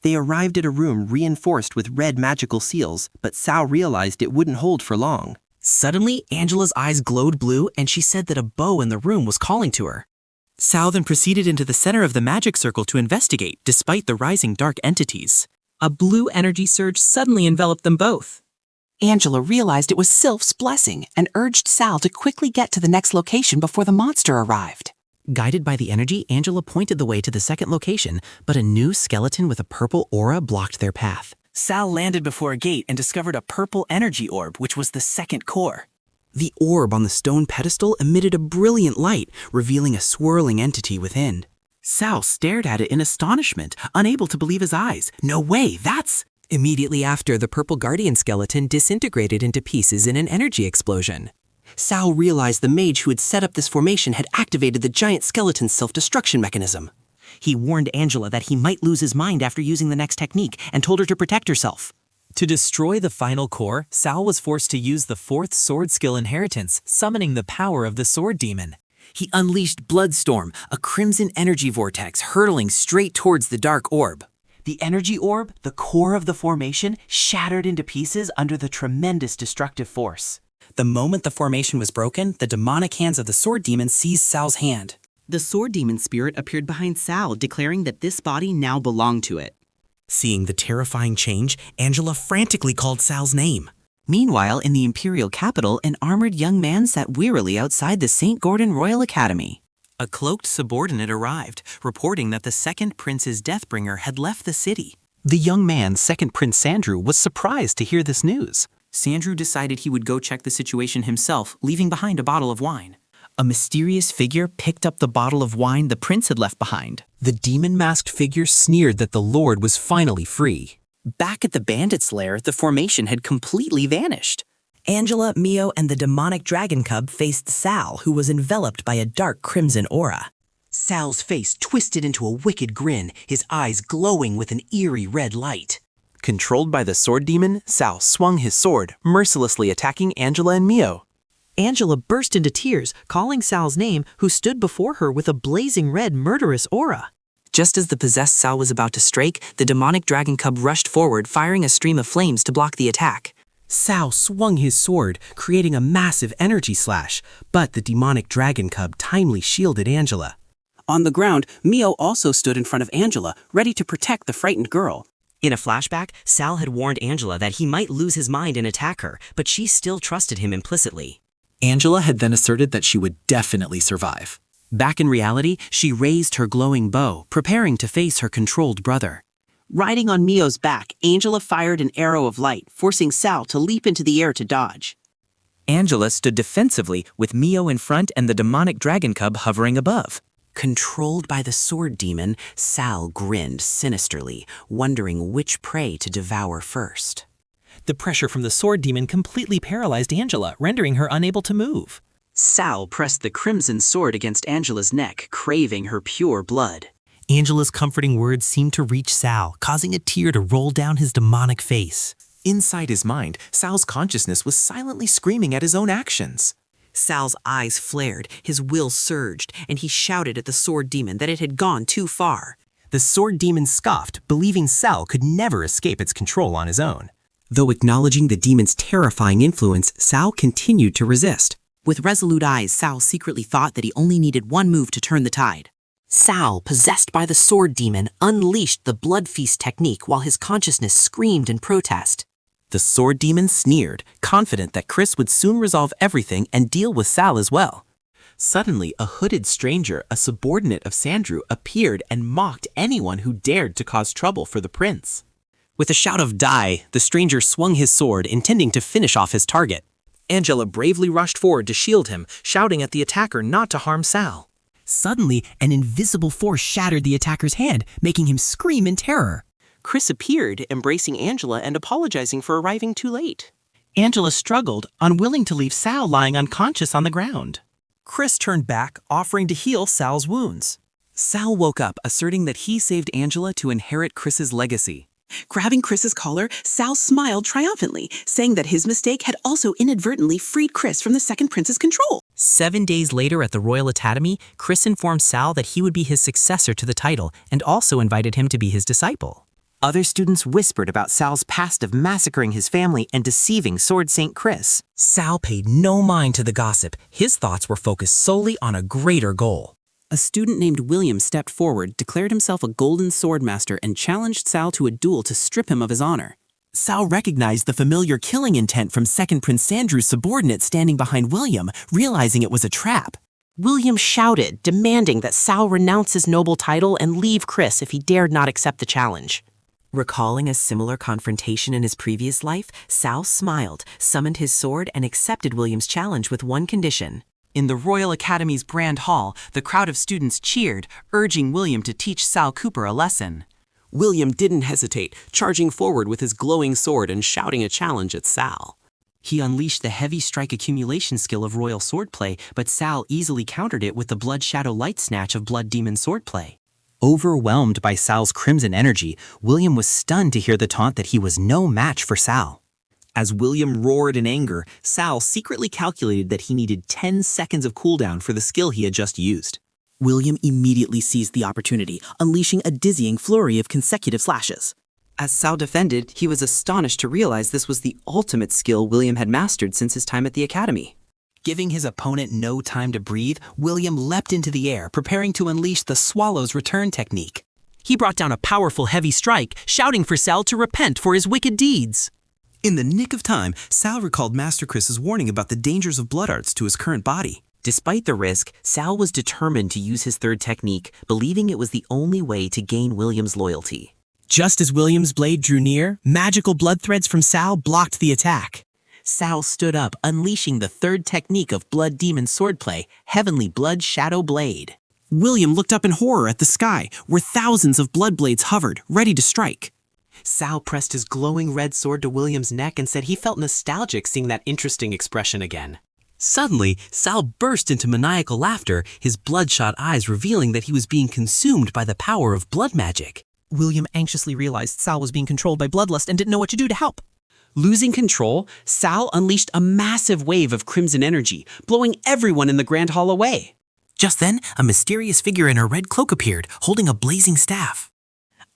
They arrived at a room reinforced with red magical seals, but Sal realized it wouldn't hold for long. Suddenly, Angela's eyes glowed blue, and she said that a bow in the room was calling to her. Sal then proceeded into the center of the magic circle to investigate, despite the rising dark entities. A blue energy surge suddenly enveloped them both. Angela realized it was Sylph's blessing and urged Sal to quickly get to the next location before the monster arrived. Guided by the energy, Angela pointed the way to the second location, but a new skeleton with a purple aura blocked their path. Sal landed before a gate and discovered a purple energy orb, which was the second core. The orb on the stone pedestal emitted a brilliant light, revealing a swirling entity within. Sal stared at it in astonishment, unable to believe his eyes. No way, that's... Immediately after, the purple guardian skeleton disintegrated into pieces in an energy explosion. Sal realized the mage who had set up this formation had activated the giant skeleton's self-destruction mechanism. He warned Angela that he might lose his mind after using the next technique and told her to protect herself. To destroy the final core, Sal was forced to use the 4th sword skill inheritance, summoning the power of the sword demon. He unleashed Bloodstorm, a crimson energy vortex hurtling straight towards the dark orb. The energy orb, the core of the formation, shattered into pieces under the tremendous destructive force. The moment the formation was broken, the demonic hands of the sword demon seized Sal's hand. The sword demon spirit appeared behind Sal, declaring that this body now belonged to it. Seeing the terrifying change, Angela frantically called Sal's name. Meanwhile, in the imperial capital, an armored young man sat wearily outside the St. Gordon Royal Academy. A cloaked subordinate arrived, reporting that the second prince's deathbringer had left the city. The young man, second Prince Sandrew, was surprised to hear this news. Sandrew decided he would go check the situation himself, leaving behind a bottle of wine. A mysterious figure picked up the bottle of wine the prince had left behind. The demon-masked figure sneered that the Lord was finally free. Back at the bandit's lair, the formation had completely vanished. Angela, Mio, and the demonic dragon cub faced Sal, who was enveloped by a dark crimson aura. Sal's face twisted into a wicked grin, his eyes glowing with an eerie red light. Controlled by the sword demon, Sal swung his sword, mercilessly attacking Angela and Mio. Angela burst into tears, calling Sal's name, who stood before her with a blazing red, murderous aura. Just as the possessed Sal was about to strike, the demonic dragon cub rushed forward, firing a stream of flames to block the attack. Sal swung his sword, creating a massive energy slash, but the demonic dragon cub timely shielded Angela. On the ground, Mio also stood in front of Angela, ready to protect the frightened girl. In a flashback, Sal had warned Angela that he might lose his mind and attack her, but she still trusted him implicitly. Angela had then asserted that she would definitely survive. Back in reality, she raised her glowing bow, preparing to face her controlled brother. Riding on Mio's back, Angela fired an arrow of light, forcing Sal to leap into the air to dodge. Angela stood defensively, with Mio in front and the demonic dragon cub hovering above. Controlled by the sword demon, Sal grinned sinisterly, wondering which prey to devour first. The pressure from the sword demon completely paralyzed Angela, rendering her unable to move. Sal pressed the crimson sword against Angela's neck, craving her pure blood. Angela's comforting words seemed to reach Sal, causing a tear to roll down his demonic face. Inside his mind, Sal's consciousness was silently screaming at his own actions. Sal's eyes flared, his will surged, and he shouted at the sword demon that it had gone too far. The sword demon scoffed, believing Sal could never escape its control on his own. Though acknowledging the demon's terrifying influence, Sal continued to resist. With resolute eyes, Sal secretly thought that he only needed one move to turn the tide. Sal, possessed by the sword demon, unleashed the blood feast technique while his consciousness screamed in protest. The sword demon sneered, confident that Chris would soon resolve everything and deal with Sal as well. Suddenly, a hooded stranger, a subordinate of Sandrew, appeared and mocked anyone who dared to cause trouble for the prince. With a shout of "Die!" the stranger swung his sword, intending to finish off his target. Angela bravely rushed forward to shield him, shouting at the attacker not to harm Sal. Suddenly, an invisible force shattered the attacker's hand, making him scream in terror. Chris appeared, embracing Angela and apologizing for arriving too late. Angela struggled, unwilling to leave Sal lying unconscious on the ground. Chris turned back, offering to heal Sal's wounds. Sal woke up, asserting that he saved Angela to inherit Chris's legacy. Grabbing Chris's collar, Sal smiled triumphantly, saying that his mistake had also inadvertently freed Chris from the second prince's control. 7 days later at the Royal Academy, Chris informed Sal that he would be his successor to the title and also invited him to be his disciple. Other students whispered about Sal's past of massacring his family and deceiving Sword Saint Chris. Sal paid no mind to the gossip. His thoughts were focused solely on a greater goal. A student named William stepped forward, declared himself a golden sword master, and challenged Sal to a duel to strip him of his honor. Sal recognized the familiar killing intent from second Prince Sandrew's subordinate standing behind William, realizing it was a trap. William shouted, demanding that Sal renounce his noble title and leave Chris if he dared not accept the challenge. Recalling a similar confrontation in his previous life, Sal smiled, summoned his sword, and accepted William's challenge with one condition. In the Royal Academy's Grand Hall, the crowd of students cheered, urging William to teach Sal Cooper a lesson. William didn't hesitate, charging forward with his glowing sword and shouting a challenge at Sal. He unleashed the heavy strike accumulation skill of Royal Swordplay, but Sal easily countered it with the Blood Shadow Light Snatch of Blood Demon Swordplay. Overwhelmed by Sal's crimson energy, William was stunned to hear the taunt that he was no match for Sal. As William roared in anger, Sal secretly calculated that he needed 10 seconds of cooldown for the skill he had just used. William immediately seized the opportunity, unleashing a dizzying flurry of consecutive slashes. As Sal defended, he was astonished to realize this was the ultimate skill William had mastered since his time at the academy. Giving his opponent no time to breathe, William leapt into the air, preparing to unleash the swallow's return technique. He brought down a powerful heavy strike, shouting for Sal to repent for his wicked deeds. In the nick of time, Sal recalled Master Chris's warning about the dangers of blood arts to his current body. Despite the risk, Sal was determined to use his third technique, believing it was the only way to gain William's loyalty. Just as William's blade drew near, magical blood threads from Sal blocked the attack. Sal stood up, unleashing the third technique of Blood Demon swordplay, Heavenly Blood Shadow Blade. William looked up in horror at the sky, where thousands of blood blades hovered, ready to strike. Sal pressed his glowing red sword to William's neck and said he felt nostalgic seeing that interesting expression again. Suddenly, Sal burst into maniacal laughter, his bloodshot eyes revealing that he was being consumed by the power of blood magic. William anxiously realized Sal was being controlled by bloodlust and didn't know what to do to help. Losing control, Sal unleashed a massive wave of crimson energy, blowing everyone in the Grand Hall away. Just then, a mysterious figure in a red cloak appeared, holding a blazing staff.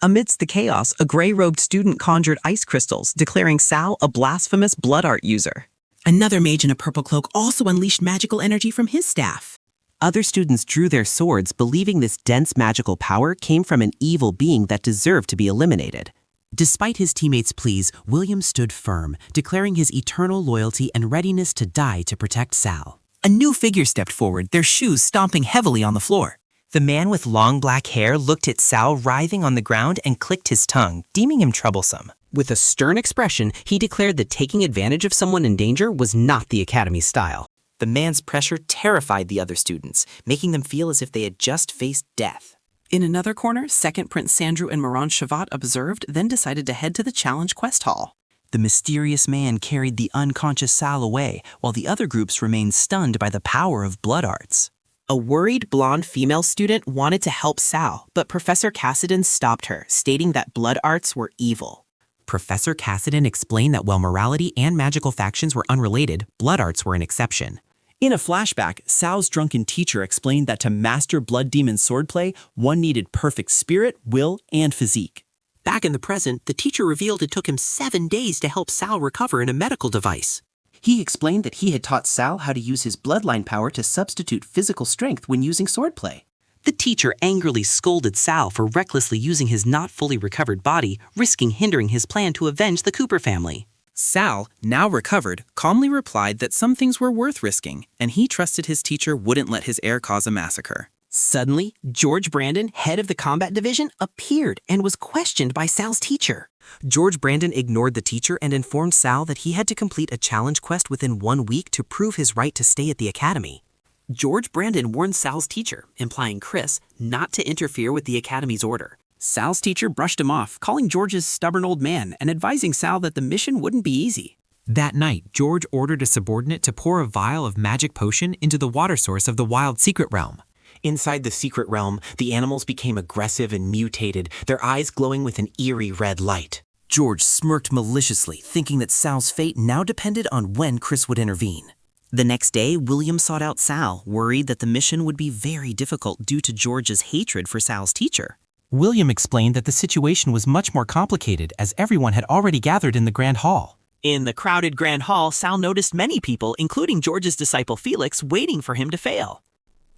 Amidst the chaos, a gray-robed student conjured ice crystals, declaring Sal a blasphemous blood art user. Another mage in a purple cloak also unleashed magical energy from his staff. Other students drew their swords, believing this dense magical power came from an evil being that deserved to be eliminated. Despite his teammates' pleas, William stood firm, declaring his eternal loyalty and readiness to die to protect Sal. A new figure stepped forward, their shoes stomping heavily on the floor. The man with long black hair looked at Sal writhing on the ground and clicked his tongue, deeming him troublesome. With a stern expression, he declared that taking advantage of someone in danger was not the Academy's style. The man's pressure terrified the other students, making them feel as if they had just faced death. In another corner, second Prince Sandrew and Moran Shavat observed, then decided to head to the challenge quest hall. The mysterious man carried the unconscious Sal away, while the other groups remained stunned by the power of blood arts. A worried blonde female student wanted to help Sal, but Professor Cassidon stopped her, stating that blood arts were evil. Professor Cassidon explained that while morality and magical factions were unrelated, blood arts were an exception. In a flashback, Sal's drunken teacher explained that to master Blood Demon swordplay, one needed perfect spirit, will, and physique. Back in the present, the teacher revealed it took him 7 days to help Sal recover in a medical device. He explained that he had taught Sal how to use his bloodline power to substitute physical strength when using swordplay. The teacher angrily scolded Sal for recklessly using his not fully recovered body, risking hindering his plan to avenge the Cooper family. Sal, now recovered, calmly replied that some things were worth risking, and he trusted his teacher wouldn't let his heir cause a massacre. Suddenly, George Brandon, head of the combat division, appeared and was questioned by Sal's teacher. George Brandon ignored the teacher and informed Sal that he had to complete a challenge quest within 1 week to prove his right to stay at the academy. George Brandon warned Sal's teacher, implying Chris, not to interfere with the Academy's order. Sal's teacher brushed him off, calling George a stubborn old man and advising Sal that the mission wouldn't be easy. That night, George ordered a subordinate to pour a vial of magic potion into the water source of the wild secret realm. Inside the secret realm, the animals became aggressive and mutated, their eyes glowing with an eerie red light. George smirked maliciously, thinking that Sal's fate now depended on when Chris would intervene. The next day, William sought out Sal, worried that the mission would be very difficult due to George's hatred for Sal's teacher. William explained that the situation was much more complicated as everyone had already gathered in the Grand Hall. In the crowded Grand Hall, Sal noticed many people, including George's disciple Felix, waiting for him to fail.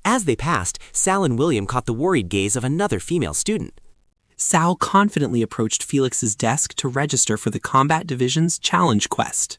As they passed, Sal and William caught the worried gaze of another female student. Sal confidently approached Felix's desk to register for the combat division's challenge quest.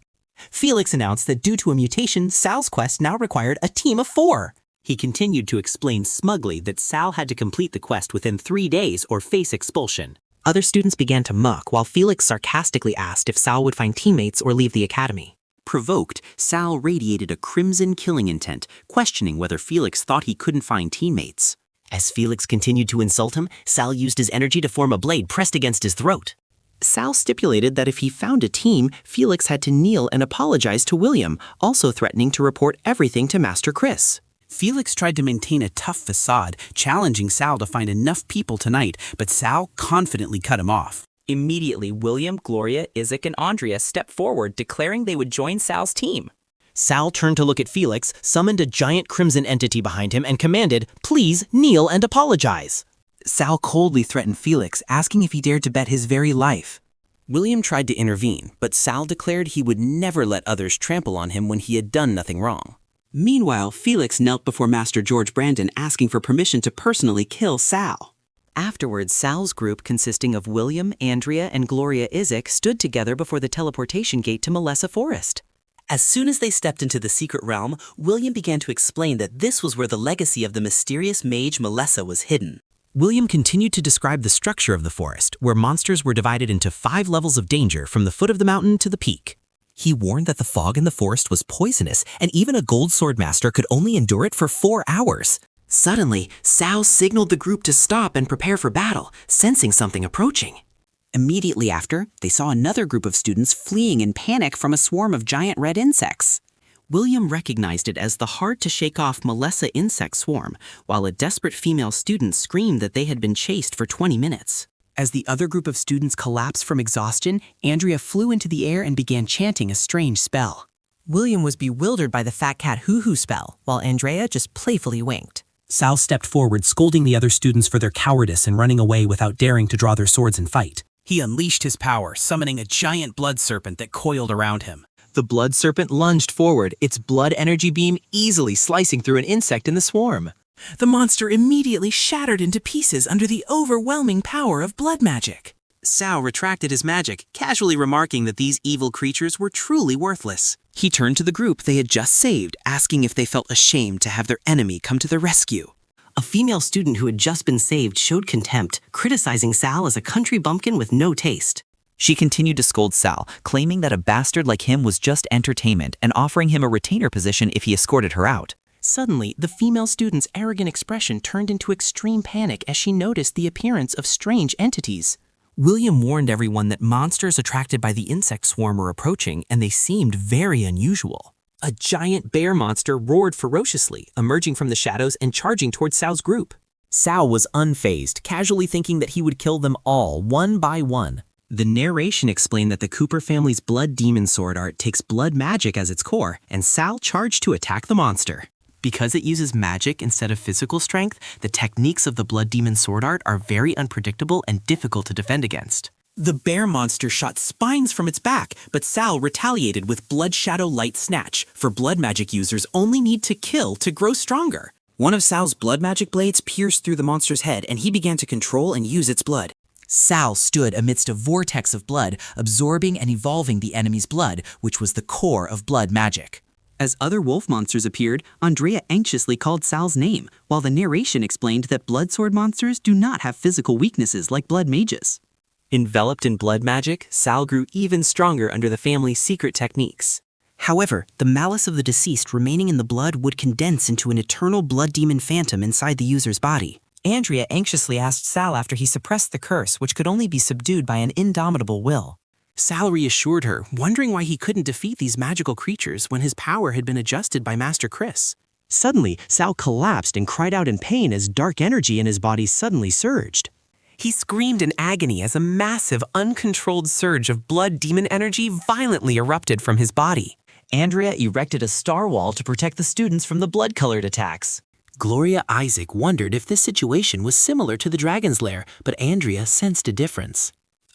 Felix announced that due to a mutation, Sal's quest now required a team of 4. He continued to explain smugly that Sal had to complete the quest within 3 days or face expulsion. Other students began to muck, while Felix sarcastically asked if Sal would find teammates or leave the academy. Provoked, Sal radiated a crimson killing intent, questioning whether Felix thought he couldn't find teammates. As Felix continued to insult him, Sal used his energy to form a blade pressed against his throat. Sal stipulated that if he found a team, Felix had to kneel and apologize to William, also threatening to report everything to Master Chris. Felix tried to maintain a tough facade, challenging Sal to find enough people tonight, but Sal confidently cut him off. Immediately, William, Gloria, Isaac, and Andrea stepped forward, declaring they would join Sal's team. Sal turned to look at Felix, summoned a giant crimson entity behind him, and commanded, "Please kneel and apologize." Sal coldly threatened Felix, asking if he dared to bet his very life. William tried to intervene, but Sal declared he would never let others trample on him when he had done nothing wrong. Meanwhile, Felix knelt before Master George Brandon asking for permission to personally kill Sal. Afterwards, Sal's group, consisting of William, Andrea, and Gloria Isaac, stood together before the teleportation gate to Melissa Forest. As soon as they stepped into the secret realm, William began to explain that this was where the legacy of the mysterious mage Melissa was hidden. William continued to describe the structure of the forest, where monsters were divided into 5 levels of danger from the foot of the mountain to the peak. He warned that the fog in the forest was poisonous, and even a gold sword master could only endure it for 4 hours. Suddenly, Sal signaled the group to stop and prepare for battle, sensing something approaching. Immediately after, they saw another group of students fleeing in panic from a swarm of giant red insects. William recognized it as the hard-to-shake-off Melissa insect swarm, while a desperate female student screamed that they had been chased for 20 minutes. As the other group of students collapsed from exhaustion, Andrea flew into the air and began chanting a strange spell. William was bewildered by the fat cat hoo-hoo spell, while Andrea just playfully winked. Sal stepped forward, scolding the other students for their cowardice and running away without daring to draw their swords and fight. He unleashed his power, summoning a giant blood serpent that coiled around him. The blood serpent lunged forward, its blood energy beam easily slicing through an insect in the swarm. The monster immediately shattered into pieces under the overwhelming power of blood magic. Sal retracted his magic, casually remarking that these evil creatures were truly worthless. He turned to the group they had just saved, asking if they felt ashamed to have their enemy come to their rescue. A female student who had just been saved showed contempt, criticizing Sal as a country bumpkin with no taste. She continued to scold Sal, claiming that a bastard like him was just entertainment and offering him a retainer position if he escorted her out. Suddenly, the female student's arrogant expression turned into extreme panic as she noticed the appearance of strange entities. William warned everyone that monsters attracted by the insect swarm were approaching, and they seemed very unusual. A giant bear monster roared ferociously, emerging from the shadows and charging towards Sal's group. Sal was unfazed, casually thinking that he would kill them all, one by one. The narration explained that the Cooper family's blood demon sword art takes blood magic as its core, and Sal charged to attack the monster. Because it uses magic instead of physical strength, the techniques of the blood demon sword art are very unpredictable and difficult to defend against. The bear monster shot spines from its back, but Sal retaliated with Blood Shadow Light Snatch, for blood magic users only need to kill to grow stronger. One of Sal's blood magic blades pierced through the monster's head, and he began to control and use its blood. Sal stood amidst a vortex of blood, absorbing and evolving the enemy's blood, which was the core of blood magic. As other wolf monsters appeared, Andrea anxiously called Sal's name, while the narration explained that blood sword monsters do not have physical weaknesses like blood mages. Enveloped in blood magic, Sal grew even stronger under the family's secret techniques. However, the malice of the deceased remaining in the blood would condense into an eternal blood demon phantom inside the user's body. Andrea anxiously asked Sal after he suppressed the curse, which could only be subdued by an indomitable will. Sal reassured her, wondering why he couldn't defeat these magical creatures when his power had been adjusted by Master Chris. Suddenly, Sal collapsed and cried out in pain as dark energy in his body suddenly surged. He screamed in agony as a massive, uncontrolled surge of blood demon energy violently erupted from his body. Andrea erected a star wall to protect the students from the blood-colored attacks. Gloria Isaac wondered if this situation was similar to the Dragon's Lair, but Andrea sensed a difference.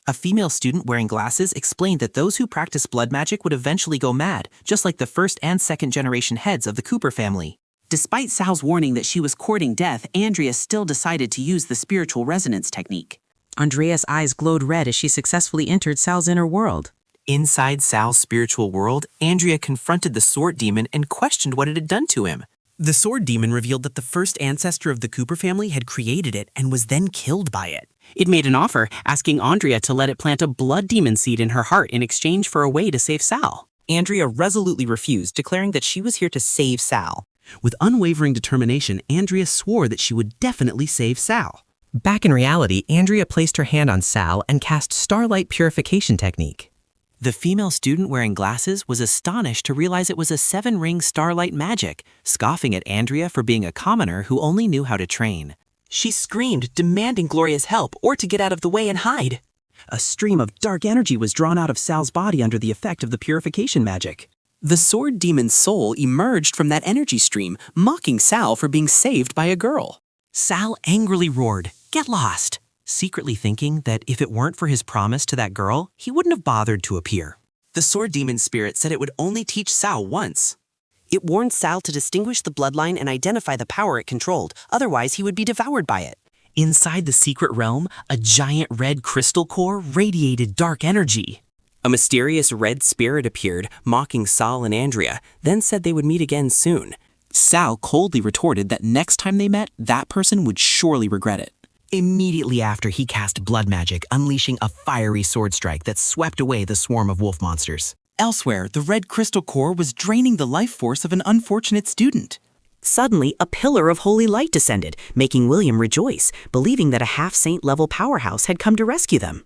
A female student wearing glasses explained that those who practice blood magic would eventually go mad, just like the first and second generation heads of the Cooper family. Despite Sal's warning that she was courting death, Andrea still decided to use the spiritual resonance technique. Andrea's eyes glowed red as she successfully entered Sal's inner world. Inside Sal's spiritual world, Andrea confronted the sword demon and questioned what it had done to him. The sword demon revealed that the first ancestor of the Cooper family had created it and was then killed by it. It made an offer, asking Andrea to let it plant a blood demon seed in her heart in exchange for a way to save Sal. Andrea resolutely refused, declaring that she was here to save Sal. With unwavering determination, Andrea swore that she would definitely save Sal. Back in reality, Andrea placed her hand on Sal and cast Starlight Purification Technique. The female student wearing glasses was astonished to realize it was a 7-ring starlight magic, scoffing at Andrea for being a commoner who only knew how to train. She screamed, demanding Gloria's help or to get out of the way and hide. A stream of dark energy was drawn out of Sal's body under the effect of the purification magic. The sword demon's soul emerged from that energy stream, mocking Sal for being saved by a girl. Sal angrily roared, "Get lost!" secretly thinking that if it weren't for his promise to that girl, he wouldn't have bothered to appear. The sword demon spirit said it would only teach Sal once. It warned Sal to distinguish the bloodline and identify the power it controlled, otherwise he would be devoured by it. Inside the secret realm, a giant red crystal core radiated dark energy. A mysterious red spirit appeared, mocking Sal and Andrea, then said they would meet again soon. Sal coldly retorted that next time they met, that person would surely regret it. Immediately after, he cast blood magic, unleashing a fiery sword strike that swept away the swarm of wolf monsters. Elsewhere, the red crystal core was draining the life force of an unfortunate student. Suddenly, a pillar of holy light descended, making William rejoice, believing that a half-saint level powerhouse had come to rescue them.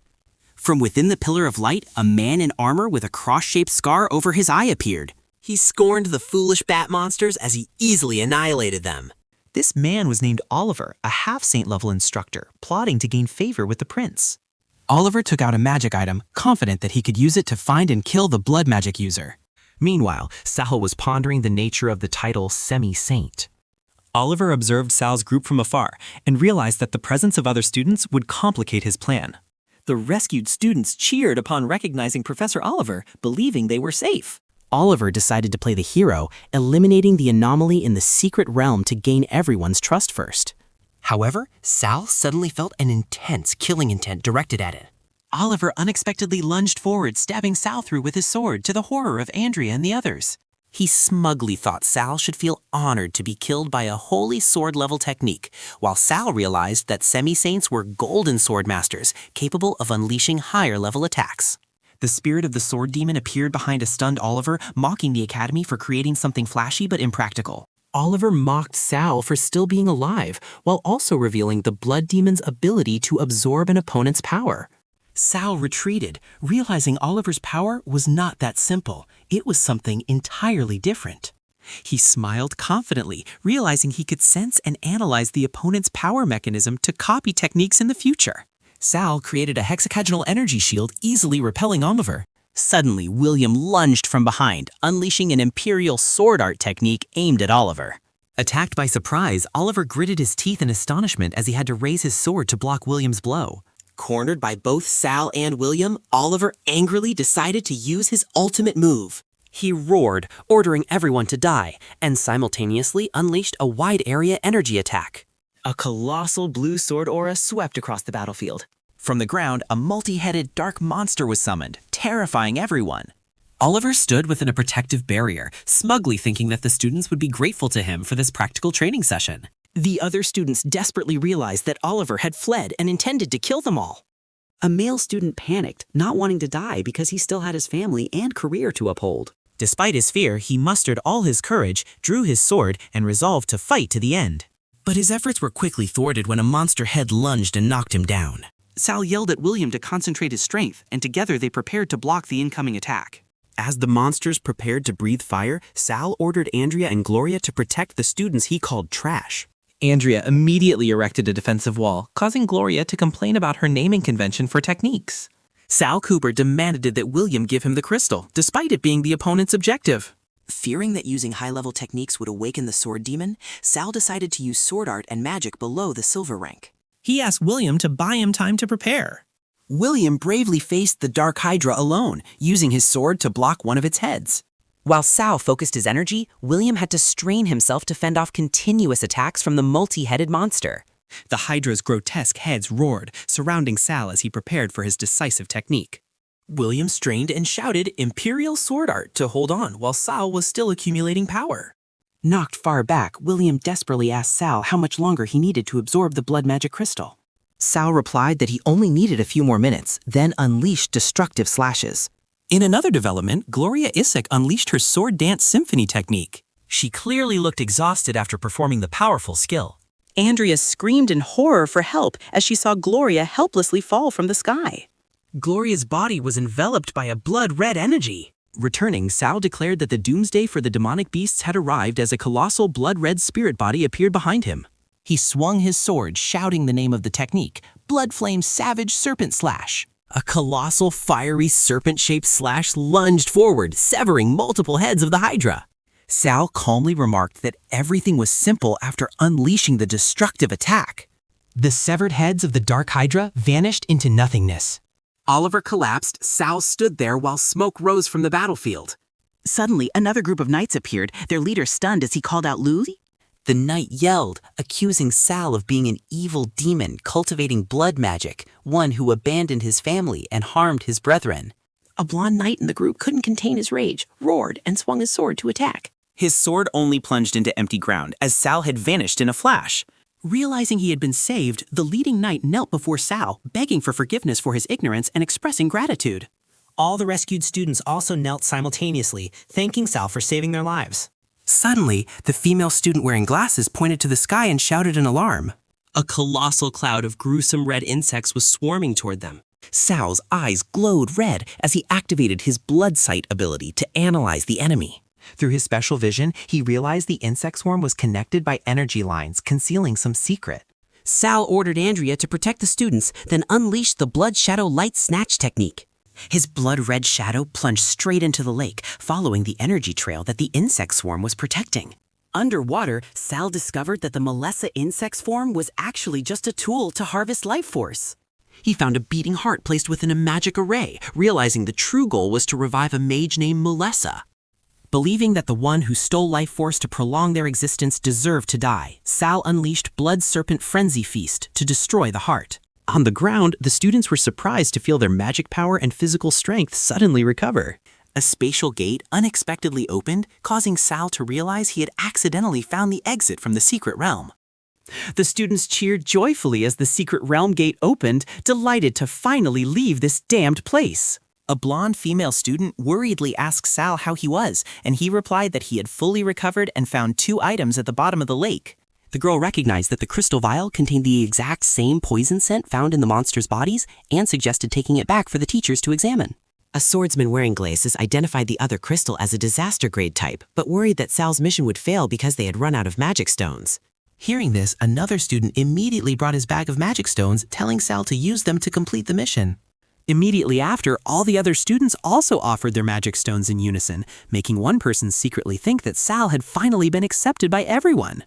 From within the pillar of light, a man in armor with a cross-shaped scar over his eye appeared. He scorned the foolish bat monsters as he easily annihilated them. This man was named Oliver, a half-saint level instructor, plotting to gain favor with the prince. Oliver took out a magic item, confident that he could use it to find and kill the blood magic user. Meanwhile, Sal was pondering the nature of the title semi-saint. Oliver observed Sal's group from afar and realized that the presence of other students would complicate his plan. The rescued students cheered upon recognizing Professor Oliver, believing they were safe. Oliver decided to play the hero, eliminating the anomaly in the secret realm to gain everyone's trust first. However, Sal suddenly felt an intense killing intent directed at it. Oliver unexpectedly lunged forward, stabbing Sal through with his sword, to the horror of Andrea and the others. He smugly thought Sal should feel honored to be killed by a holy sword-level technique, while Sal realized that semi-saints were golden sword masters, capable of unleashing higher-level attacks. The spirit of the sword demon appeared behind a stunned Oliver, mocking the academy for creating something flashy but impractical. Oliver mocked Sal for still being alive, while also revealing the blood demon's ability to absorb an opponent's power. Sal retreated, realizing Oliver's power was not that simple. It was something entirely different. He smiled confidently, realizing he could sense and analyze the opponent's power mechanism to copy techniques in the future. Sal created a hexagonal energy shield, easily repelling Oliver. Suddenly, William lunged from behind, unleashing an imperial sword art technique aimed at Oliver. Attacked by surprise, Oliver gritted his teeth in astonishment as he had to raise his sword to block William's blow. Cornered by both Sal and William, Oliver angrily decided to use his ultimate move. He roared, ordering everyone to die, and simultaneously unleashed a wide-area energy attack. A colossal blue sword aura swept across the battlefield. From the ground, a multi-headed dark monster was summoned, terrifying everyone. Oliver stood within a protective barrier, smugly thinking that the students would be grateful to him for this practical training session. The other students desperately realized that Oliver had fled and intended to kill them all. A male student panicked, not wanting to die because he still had his family and career to uphold. Despite his fear, he mustered all his courage, drew his sword, and resolved to fight to the end. But his efforts were quickly thwarted when a monster head lunged and knocked him down. Sal yelled at William to concentrate his strength, and together they prepared to block the incoming attack. As the monsters prepared to breathe fire, Sal ordered Andrea and Gloria to protect the students he called trash. Andrea immediately erected a defensive wall, causing Gloria to complain about her naming convention for techniques. Sal Cooper demanded that William give him the crystal, despite it being the opponent's objective. Fearing that using high-level techniques would awaken the sword demon, Sal decided to use sword art and magic below the silver rank. He asked William to buy him time to prepare. William bravely faced the Dark Hydra alone, using his sword to block one of its heads. While Sal focused his energy, William had to strain himself to fend off continuous attacks from the multi-headed monster. The Hydra's grotesque heads roared, surrounding Sal as he prepared for his decisive technique. William strained and shouted Imperial Sword Art to hold on while Sal was still accumulating power. Knocked far back, William desperately asked Sal how much longer he needed to absorb the blood magic crystal. Sal replied that he only needed a few more minutes, then unleashed destructive slashes. In another development, Gloria Isaac unleashed her sword dance symphony technique. She clearly looked exhausted after performing the powerful skill. Andrea screamed in horror for help as she saw Gloria helplessly fall from the sky. Gloria's body was enveloped by a blood-red energy. Returning, Sal declared that the doomsday for the demonic beasts had arrived as a colossal blood-red spirit body appeared behind him. He swung his sword, shouting the name of the technique, Blood Flame Savage Serpent Slash. A colossal fiery serpent-shaped slash lunged forward, severing multiple heads of the Hydra. Sal calmly remarked that everything was simple after unleashing the destructive attack. The severed heads of the Dark Hydra vanished into nothingness. Oliver collapsed. Sal stood there while smoke rose from the battlefield. Suddenly, another group of knights appeared, their leader stunned as he called out Luli. The knight yelled, accusing Sal of being an evil demon cultivating blood magic, one who abandoned his family and harmed his brethren. A blonde knight in the group couldn't contain his rage, roared, and swung his sword to attack. His sword only plunged into empty ground as Sal had vanished in a flash. Realizing he had been saved, the leading knight knelt before Sal, begging for forgiveness for his ignorance and expressing gratitude. All the rescued students also knelt simultaneously, thanking Sal for saving their lives. Suddenly, the female student wearing glasses pointed to the sky and shouted in alarm. A colossal cloud of gruesome red insects was swarming toward them. Sal's eyes glowed red as he activated his blood sight ability to analyze the enemy. Through his special vision, he realized the insect swarm was connected by energy lines, concealing some secret. Sal ordered Andrea to protect the students, then unleashed the blood shadow light snatch technique. His blood-red shadow plunged straight into the lake, following the energy trail that the insect swarm was protecting. Underwater, Sal discovered that the Melissa insect swarm was actually just a tool to harvest life force. He found a beating heart placed within a magic array, realizing the true goal was to revive a mage named Melissa. Believing that the one who stole life force to prolong their existence deserved to die, Sal unleashed Blood Serpent Frenzy Feast to destroy the heart. On the ground, the students were surprised to feel their magic power and physical strength suddenly recover. A spatial gate unexpectedly opened, causing Sal to realize he had accidentally found the exit from the secret realm. The students cheered joyfully as the secret realm gate opened, delighted to finally leave this damned place. A blonde female student worriedly asked Sal how he was, and he replied that he had fully recovered and found 2 items at the bottom of the lake. The girl recognized that the crystal vial contained the exact same poison scent found in the monsters' bodies and suggested taking it back for the teachers to examine. A swordsman wearing glasses identified the other crystal as a disaster grade type, but worried that Sal's mission would fail because they had run out of magic stones. Hearing this, another student immediately brought his bag of magic stones, telling Sal to use them to complete the mission. Immediately after, all the other students also offered their magic stones in unison, making one person secretly think that Sal had finally been accepted by everyone.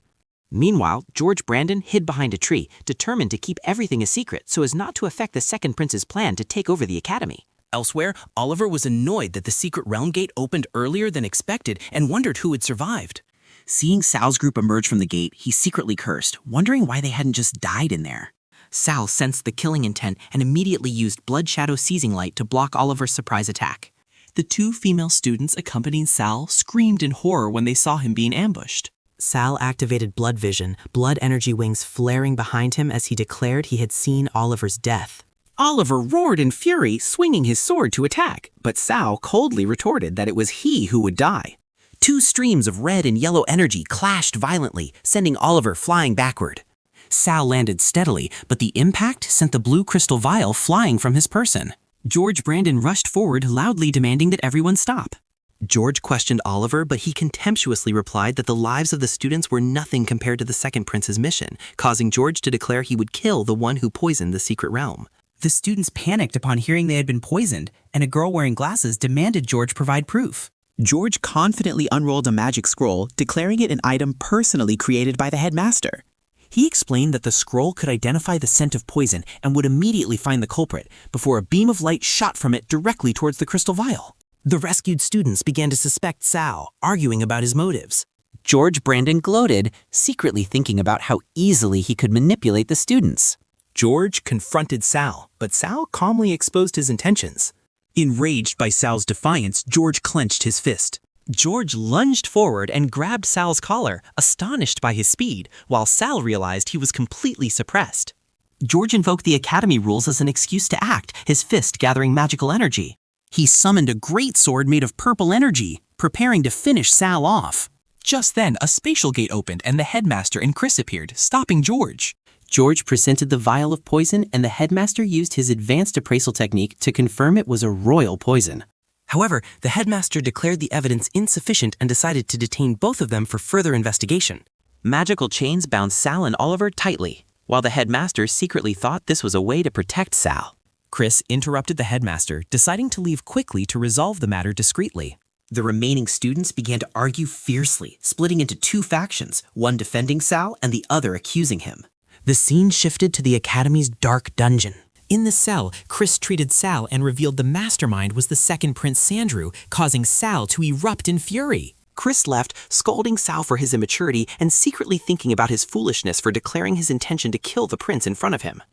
Meanwhile, George Brandon hid behind a tree, determined to keep everything a secret so as not to affect the second prince's plan to take over the academy. Elsewhere, Oliver was annoyed that the secret realm gate opened earlier than expected and wondered who had survived. Seeing Sal's group emerge from the gate, he secretly cursed, wondering why they hadn't just died in there. Sal sensed the killing intent and immediately used Blood Shadow Seizing Light to block Oliver's surprise attack. The 2 female students accompanying Sal screamed in horror when they saw him being ambushed. Sal activated blood vision, blood energy wings flaring behind him as he declared he had seen Oliver's death. Oliver roared in fury, swinging his sword to attack, but Sal coldly retorted that it was he who would die. 2 streams of red and yellow energy clashed violently, sending Oliver flying backward. Sal landed steadily, but the impact sent the blue crystal vial flying from his person. George Brandon rushed forward, loudly demanding that everyone stop. George questioned Oliver, but he contemptuously replied that the lives of the students were nothing compared to the second prince's mission, causing George to declare he would kill the one who poisoned the secret realm. The students panicked upon hearing they had been poisoned, and a girl wearing glasses demanded George provide proof. George confidently unrolled a magic scroll, declaring it an item personally created by the headmaster. He explained that the scroll could identify the scent of poison and would immediately find the culprit, before a beam of light shot from it directly towards the crystal vial. The rescued students began to suspect Sal, arguing about his motives. George Brandon gloated, secretly thinking about how easily he could manipulate the students. George confronted Sal, but Sal calmly exposed his intentions. Enraged by Sal's defiance, George clenched his fist. George lunged forward and grabbed Sal's collar, astonished by his speed, while Sal realized he was completely suppressed. George invoked the academy rules as an excuse to act, his fist gathering magical energy. He summoned a great sword made of purple energy, preparing to finish Sal off. Just then, a spatial gate opened and the headmaster and Chris appeared, stopping George. George presented the vial of poison, and the headmaster used his advanced appraisal technique to confirm it was a royal poison. However, the headmaster declared the evidence insufficient and decided to detain both of them for further investigation. Magical chains bound Sal and Oliver tightly, while the headmaster secretly thought this was a way to protect Sal. Chris interrupted the headmaster, deciding to leave quickly to resolve the matter discreetly. The remaining students began to argue fiercely, splitting into 2 factions, one defending Sal and the other accusing him. The scene shifted to the Academy's dark dungeon. In the cell, Chris treated Sal and revealed the mastermind was the second Prince Sandrew, causing Sal to erupt in fury. Chris left, scolding Sal for his immaturity and secretly thinking about his foolishness for declaring his intention to kill the prince in front of him.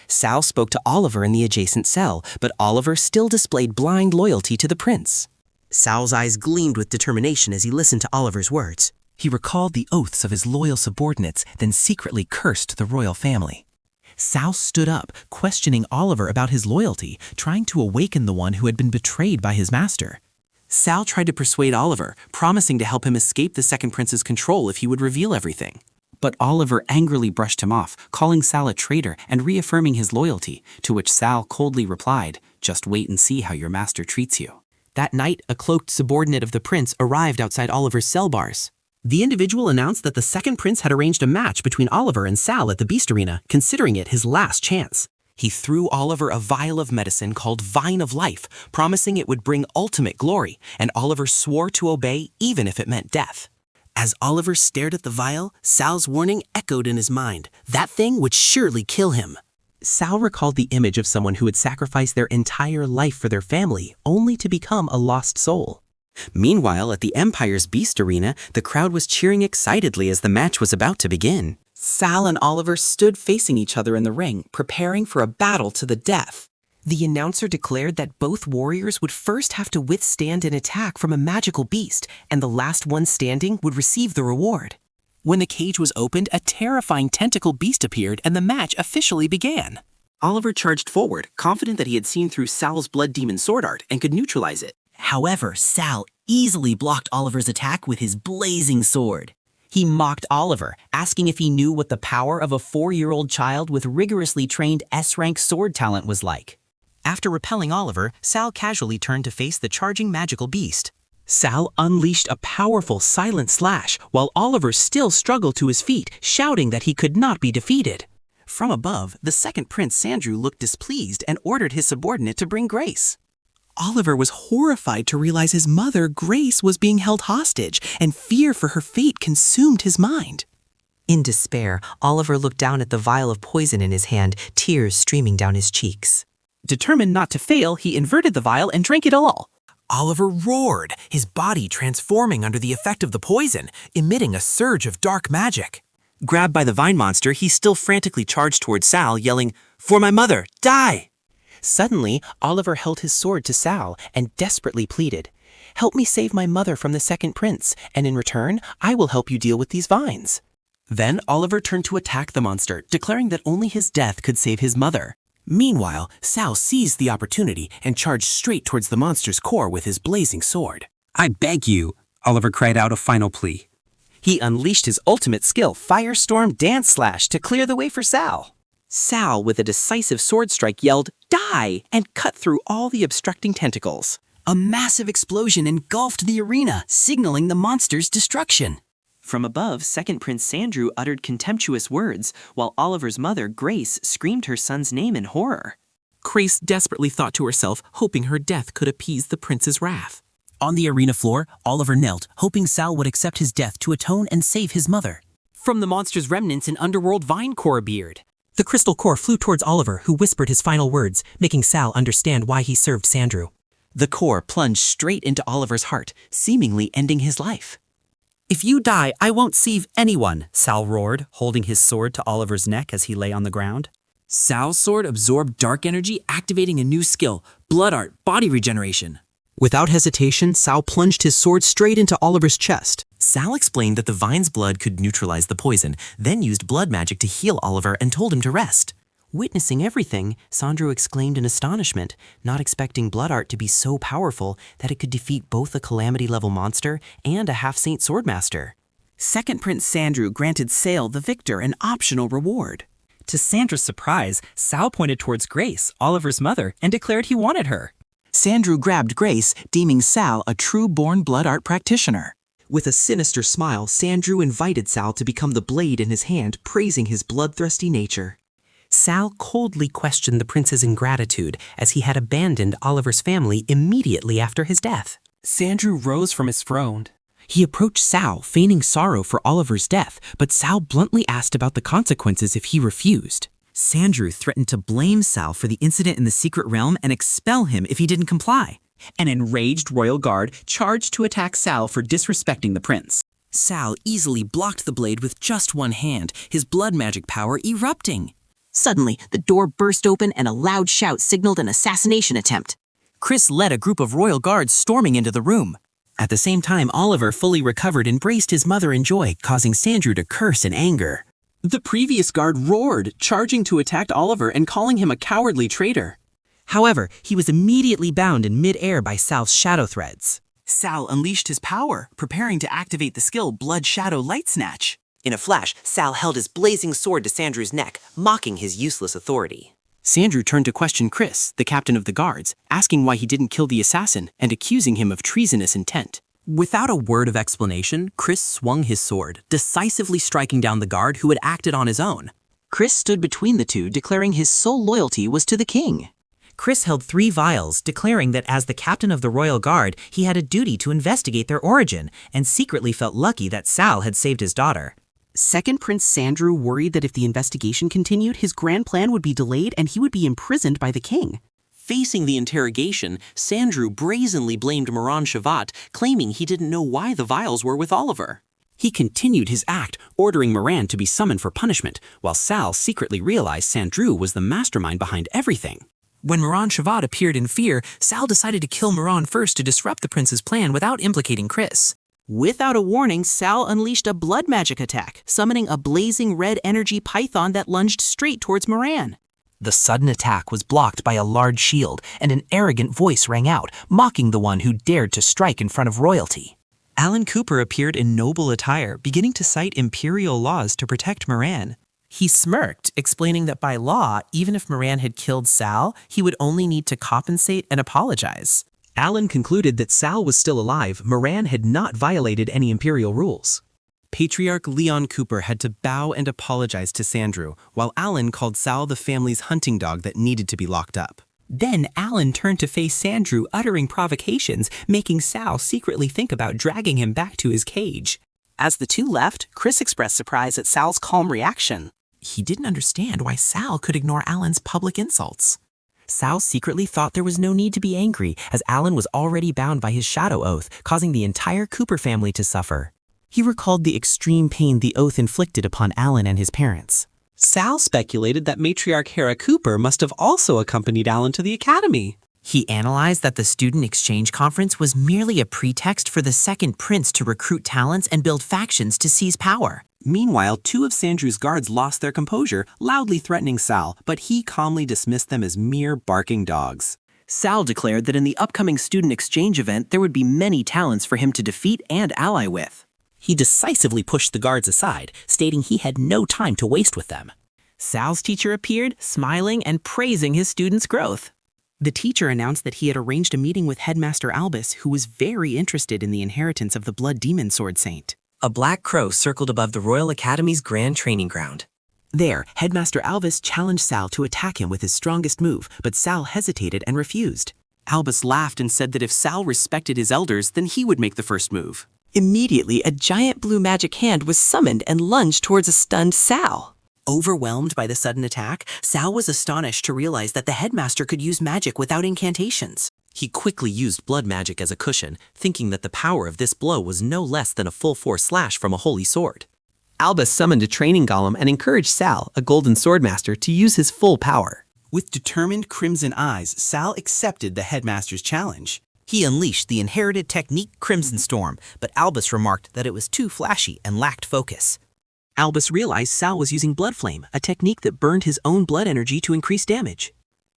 Sal spoke to Oliver in the adjacent cell, but Oliver still displayed blind loyalty to the prince. Sal's eyes gleamed with determination as he listened to Oliver's words. He recalled the oaths of his loyal subordinates, then secretly cursed the royal family. Sal stood up, questioning Oliver about his loyalty, trying to awaken the one who had been betrayed by his master. Sal tried to persuade Oliver, promising to help him escape the second prince's control if he would reveal everything. But Oliver angrily brushed him off, calling Sal a traitor and reaffirming his loyalty, to which Sal coldly replied, "Just wait and see how your master treats you." That night, a cloaked subordinate of the prince arrived outside Oliver's cell bars. The individual announced that the second prince had arranged a match between Oliver and Sal at the Beast Arena, considering it his last chance. He threw Oliver a vial of medicine called Vine of Life, promising it would bring ultimate glory, and Oliver swore to obey even if it meant death. As Oliver stared at the vial, Sal's warning echoed in his mind. That thing would surely kill him. Sal recalled the image of someone who had sacrificed their entire life for their family, only to become a lost soul. Meanwhile, at the Empire's Beast Arena, the crowd was cheering excitedly as the match was about to begin. Sal and Oliver stood facing each other in the ring, preparing for a battle to the death. The announcer declared that both warriors would first have to withstand an attack from a magical beast, and the last one standing would receive the reward. When the cage was opened, a terrifying tentacle beast appeared and the match officially began. Oliver charged forward, confident that he had seen through Sal's blood demon sword art and could neutralize it. However, Sal easily blocked Oliver's attack with his blazing sword. He mocked Oliver, asking if he knew what the power of a 4-year-old child with rigorously trained S-rank sword talent was like. After repelling Oliver, Sal casually turned to face the charging magical beast. Sal unleashed a powerful silent slash, while Oliver still struggled to his feet, shouting that he could not be defeated. From above, the second Prince Sandrew looked displeased and ordered his subordinate to bring Grace. Oliver was horrified to realize his mother, Grace, was being held hostage, and fear for her fate consumed his mind. In despair, Oliver looked down at the vial of poison in his hand, tears streaming down his cheeks. Determined not to fail, he inverted the vial and drank it all. Oliver roared, his body transforming under the effect of the poison, emitting a surge of dark magic. Grabbed by the vine monster, he still frantically charged toward Sal, yelling, "For my mother, die!" Suddenly, Oliver held his sword to Sal and desperately pleaded, "Help me save my mother from the second prince, and in return, I will help you deal with these vines." Then Oliver turned to attack the monster, declaring that only his death could save his mother. Meanwhile, Sal seized the opportunity and charged straight towards the monster's core with his blazing sword. "I beg you," Oliver cried out a final plea. He unleashed his ultimate skill, Firestorm Dance Slash, to clear the way for Sal. Sal, with a decisive sword strike, yelled, "Die!" and cut through all the obstructing tentacles. A massive explosion engulfed the arena, signaling the monster's destruction. From above, second Prince Sandrew uttered contemptuous words, while Oliver's mother, Grace, screamed her son's name in horror. Grace desperately thought to herself, hoping her death could appease the prince's wrath. On the arena floor, Oliver knelt, hoping Sal would accept his death to atone and save his mother. From the monster's remnants, an underworld vine core appeared. The crystal core flew towards Oliver, who whispered his final words, making Sal understand why he served Sandrew. The core plunged straight into Oliver's heart, seemingly ending his life. "If you die, I won't save anyone," Sal roared, holding his sword to Oliver's neck as he lay on the ground. Sal's sword absorbed dark energy, activating a new skill, Blood Art, Body Regeneration. Without hesitation, Sal plunged his sword straight into Oliver's chest. Sal explained that the vine's blood could neutralize the poison, then used blood magic to heal Oliver and told him to rest. Witnessing everything, Sandrew exclaimed in astonishment, not expecting blood art to be so powerful that it could defeat both a Calamity-level monster and a half-saint swordmaster. Second Prince Sandrew granted Sale, the victor, an optional reward. To Sandra's surprise, Sal pointed towards Grace, Oliver's mother, and declared he wanted her. Sandrew grabbed Grace, deeming Sal a true-born blood art practitioner. With a sinister smile, Sandrew invited Sal to become the blade in his hand, praising his bloodthirsty nature. Sal coldly questioned the prince's ingratitude, as he had abandoned Oliver's family immediately after his death. Sandrew rose from his throne. He approached Sal, feigning sorrow for Oliver's death, but Sal bluntly asked about the consequences if he refused. Sandrew threatened to blame Sal for the incident in the secret realm and expel him if he didn't comply. An enraged royal guard charged to attack Sal for disrespecting the prince. Sal easily blocked the blade with just one hand, his blood magic power erupting. Suddenly, the door burst open and a loud shout signaled an assassination attempt. Chris led a group of royal guards storming into the room. At the same time, Oliver, fully recovered, embraced his mother in joy, causing Sandrew to curse in anger. The previous guard roared, charging to attack Oliver and calling him a cowardly traitor. However, he was immediately bound in mid-air by Sal's shadow threads. Sal unleashed his power, preparing to activate the skill Blood Shadow Light Snatch. In a flash, Sal held his blazing sword to Sandrew's neck, mocking his useless authority. Sandrew turned to question Chris, the captain of the guards, asking why he didn't kill the assassin and accusing him of treasonous intent. Without a word of explanation, Chris swung his sword, decisively striking down the guard who had acted on his own. Chris stood between the two, declaring his sole loyalty was to the king. Chris held 3 vials, declaring that as the captain of the royal guard, he had a duty to investigate their origin, and secretly felt lucky that Sal had saved his daughter. Second Prince Sandrew worried that if the investigation continued, his grand plan would be delayed and he would be imprisoned by the king. Facing the interrogation, Sandrew brazenly blamed Moran Shavat, claiming he didn't know why the vials were with Oliver. He continued his act, ordering Moran to be summoned for punishment, while Sal secretly realized Sandrew was the mastermind behind everything. When Moran Shavat appeared in fear, Sal decided to kill Moran first to disrupt the prince's plan without implicating Chris. Without a warning, Sal unleashed a blood magic attack, summoning a blazing red energy python that lunged straight towards Moran. The sudden attack was blocked by a large shield, and an arrogant voice rang out, mocking the one who dared to strike in front of royalty. Alan Cooper appeared in noble attire, beginning to cite imperial laws to protect Moran. He smirked, explaining that by law, even if Moran had killed Sal, he would only need to compensate and apologize. Alan concluded that Sal was still alive. Moran had not violated any imperial rules. Patriarch Leon Cooper had to bow and apologize to Sandrew, while Alan called Sal the family's hunting dog that needed to be locked up. Then Alan turned to face Sandrew, uttering provocations, making Sal secretly think about dragging him back to his cage. As the two left, Chris expressed surprise at Sal's calm reaction. He didn't understand why Sal could ignore Alan's public insults. Sal secretly thought there was no need to be angry, as Alan was already bound by his shadow oath, causing the entire Cooper family to suffer. He recalled the extreme pain the oath inflicted upon Alan and his parents. Sal speculated that matriarch Hera Cooper must have also accompanied Alan to the academy. He analyzed that the student exchange conference was merely a pretext for the second prince to recruit talents and build factions to seize power. Meanwhile, 2 of Sandrew's guards lost their composure, loudly threatening Sal, but he calmly dismissed them as mere barking dogs. Sal declared that in the upcoming student exchange event, there would be many talents for him to defeat and ally with. He decisively pushed the guards aside, stating he had no time to waste with them. Sal's teacher appeared, smiling and praising his students' growth. The teacher announced that he had arranged a meeting with Headmaster Albus, who was very interested in the inheritance of the Blood Demon Sword Saint. A black crow circled above the Royal Academy's grand training ground. There, Headmaster Albus challenged Sal to attack him with his strongest move, but Sal hesitated and refused. Albus laughed and said that if Sal respected his elders, then he would make the first move. Immediately, a giant blue magic hand was summoned and lunged towards a stunned Sal. Overwhelmed by the sudden attack, Sal was astonished to realize that the headmaster could use magic without incantations. He quickly used blood magic as a cushion, thinking that the power of this blow was no less than a full-force slash from a holy sword. Albus summoned a training golem and encouraged Sal, a golden swordmaster, to use his full power. With determined crimson eyes, Sal accepted the headmaster's challenge. He unleashed the inherited technique Crimson Storm, but Albus remarked that it was too flashy and lacked focus. Albus realized Sal was using Blood Flame, a technique that burned his own blood energy to increase damage.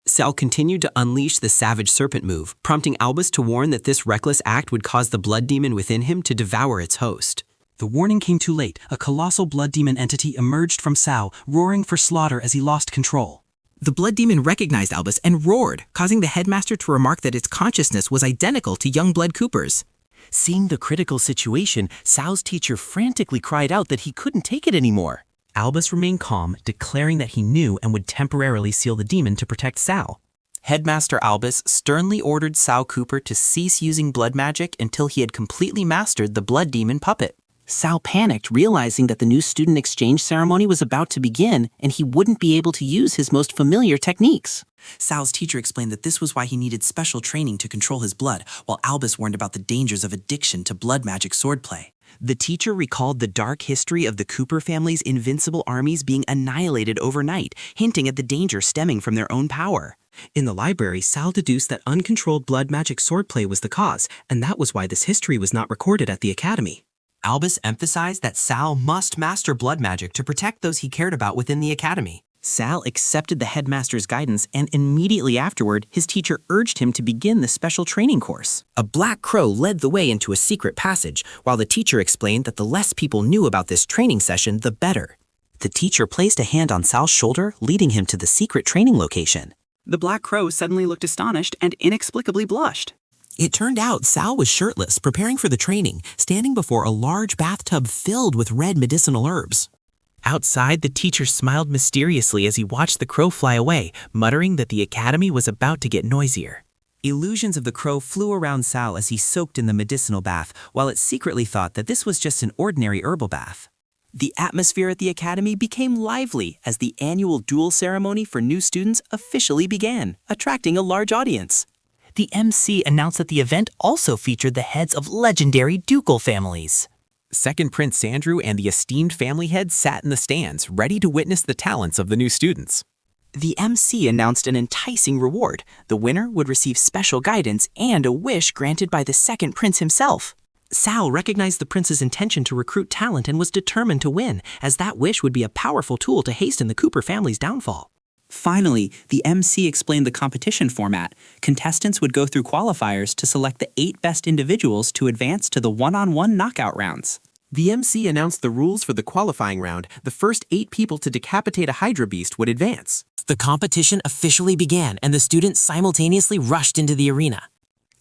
Sal continued to unleash the Savage Serpent move, prompting Albus to warn that this reckless act would cause the blood demon within him to devour its host. The warning came too late. A colossal blood demon entity emerged from Sal, roaring for slaughter as he lost control. The blood demon recognized Albus and roared, causing the headmaster to remark that its consciousness was identical to young blood Cooper's. Seeing the critical situation, Sal's teacher frantically cried out that he couldn't take it anymore. Albus remained calm, declaring that he knew and would temporarily seal the demon to protect Sal. Headmaster Albus sternly ordered Sal Cooper to cease using blood magic until he had completely mastered the blood demon puppet. Sal panicked, realizing that the new student exchange ceremony was about to begin and he wouldn't be able to use his most familiar techniques. Sal's teacher explained that this was why he needed special training to control his blood, while Albus warned about the dangers of addiction to blood magic swordplay. The teacher recalled the dark history of the Cooper family's invincible armies being annihilated overnight, hinting at the danger stemming from their own power. In the library, Sal deduced that uncontrolled blood magic swordplay was the cause, and that was why this history was not recorded at the academy. Albus emphasized that Sal must master blood magic to protect those he cared about within the academy. Sal accepted the headmaster's guidance, and immediately afterward, his teacher urged him to begin the special training course. A black crow led the way into a secret passage, while the teacher explained that the less people knew about this training session, the better. The teacher placed a hand on Sal's shoulder, leading him to the secret training location. The black crow suddenly looked astonished and inexplicably blushed. It turned out Sal was shirtless, preparing for the training, standing before a large bathtub filled with red medicinal herbs. Outside, the teacher smiled mysteriously as he watched the crow fly away, muttering that the academy was about to get noisier. Illusions of the crow flew around Sal as he soaked in the medicinal bath, while it secretly thought that this was just an ordinary herbal bath. The atmosphere at the academy became lively as the annual duel ceremony for new students officially began, attracting a large audience. The MC announced that the event also featured the heads of legendary ducal families. Second Prince Andrew and the esteemed family head sat in the stands, ready to witness the talents of the new students. The MC announced an enticing reward. The winner would receive special guidance and a wish granted by the second prince himself. Sal recognized the prince's intention to recruit talent and was determined to win, as that wish would be a powerful tool to hasten the Cooper family's downfall. Finally, the MC explained the competition format. Contestants would go through qualifiers to select the 8 best individuals to advance to the one-on-one knockout rounds. The MC announced the rules for the qualifying round. The first 8 people to decapitate a Hydra beast would advance. The competition officially began, and the students simultaneously rushed into the arena.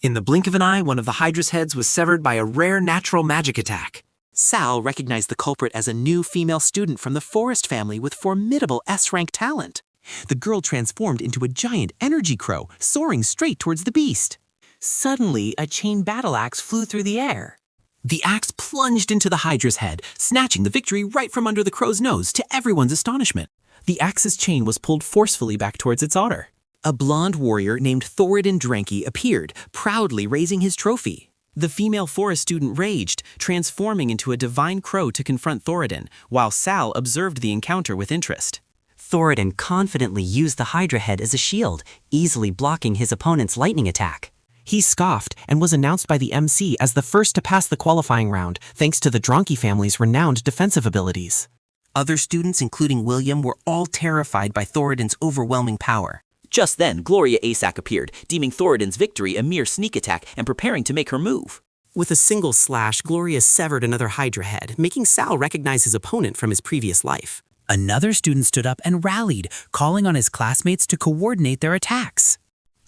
In the blink of an eye, one of the Hydra's heads was severed by a rare natural magic attack. Sal recognized the culprit as a new female student from the Forest family with formidable S-rank talent. The girl transformed into a giant energy crow, soaring straight towards the beast. Suddenly, a chain battle axe flew through the air. The axe plunged into the Hydra's head, snatching the victory right from under the crow's nose to everyone's astonishment. The axe's chain was pulled forcefully back towards its owner. A blonde warrior named Thoradin Drenki appeared, proudly raising his trophy. The female forest student raged, transforming into a divine crow to confront Thoradin, while Sal observed the encounter with interest. Thoradin confidently used the Hydra head as a shield, easily blocking his opponent's lightning attack. He scoffed and was announced by the MC as the first to pass the qualifying round, thanks to the Dronki family's renowned defensive abilities. Other students, including William, were all terrified by Thoradin's overwhelming power. Just then, Gloria Asak appeared, deeming Thoradin's victory a mere sneak attack and preparing to make her move. With a single slash, Gloria severed another Hydra head, making Sal recognize his opponent from his previous life. Another student stood up and rallied, calling on his classmates to coordinate their attacks.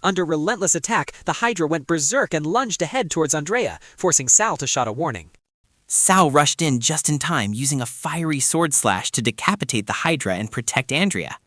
Under relentless attack, the Hydra went berserk and lunged ahead towards Andrea, forcing Sal to shout a warning. Sal rushed in just in time, using a fiery sword slash to decapitate the Hydra and protect Andrea.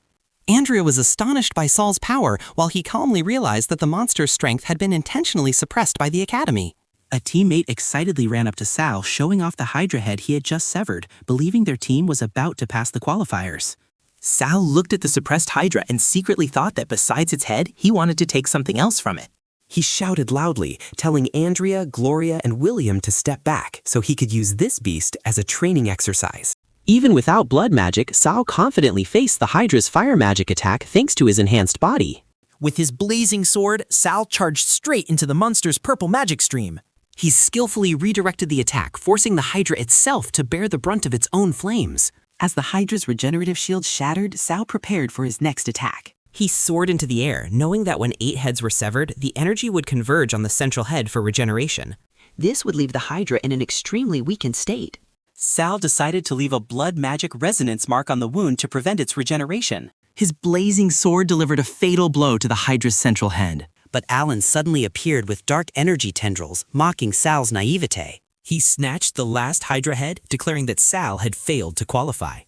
Andrea was astonished by Sal's power, while he calmly realized that the monster's strength had been intentionally suppressed by the Academy. A teammate excitedly ran up to Sal, showing off the Hydra head he had just severed, believing their team was about to pass the qualifiers. Sal looked at the suppressed Hydra and secretly thought that besides its head, he wanted to take something else from it. He shouted loudly, telling Andrea, Gloria, and William to step back so he could use this beast as a training exercise. Even without blood magic, Sal confidently faced the Hydra's fire magic attack thanks to his enhanced body. With his blazing sword, Sal charged straight into the monster's purple magic stream. He skillfully redirected the attack, forcing the Hydra itself to bear the brunt of its own flames. As the Hydra's regenerative shield shattered, Sal prepared for his next attack. He soared into the air, knowing that when 8 heads were severed, the energy would converge on the central head for regeneration. This would leave the Hydra in an extremely weakened state. Sal decided to leave a blood magic resonance mark on the wound to prevent its regeneration. His blazing sword delivered a fatal blow to the Hydra's central head. But Alan suddenly appeared with dark energy tendrils, mocking Sal's naivete. He snatched the last Hydra head, declaring that Sal had failed to qualify.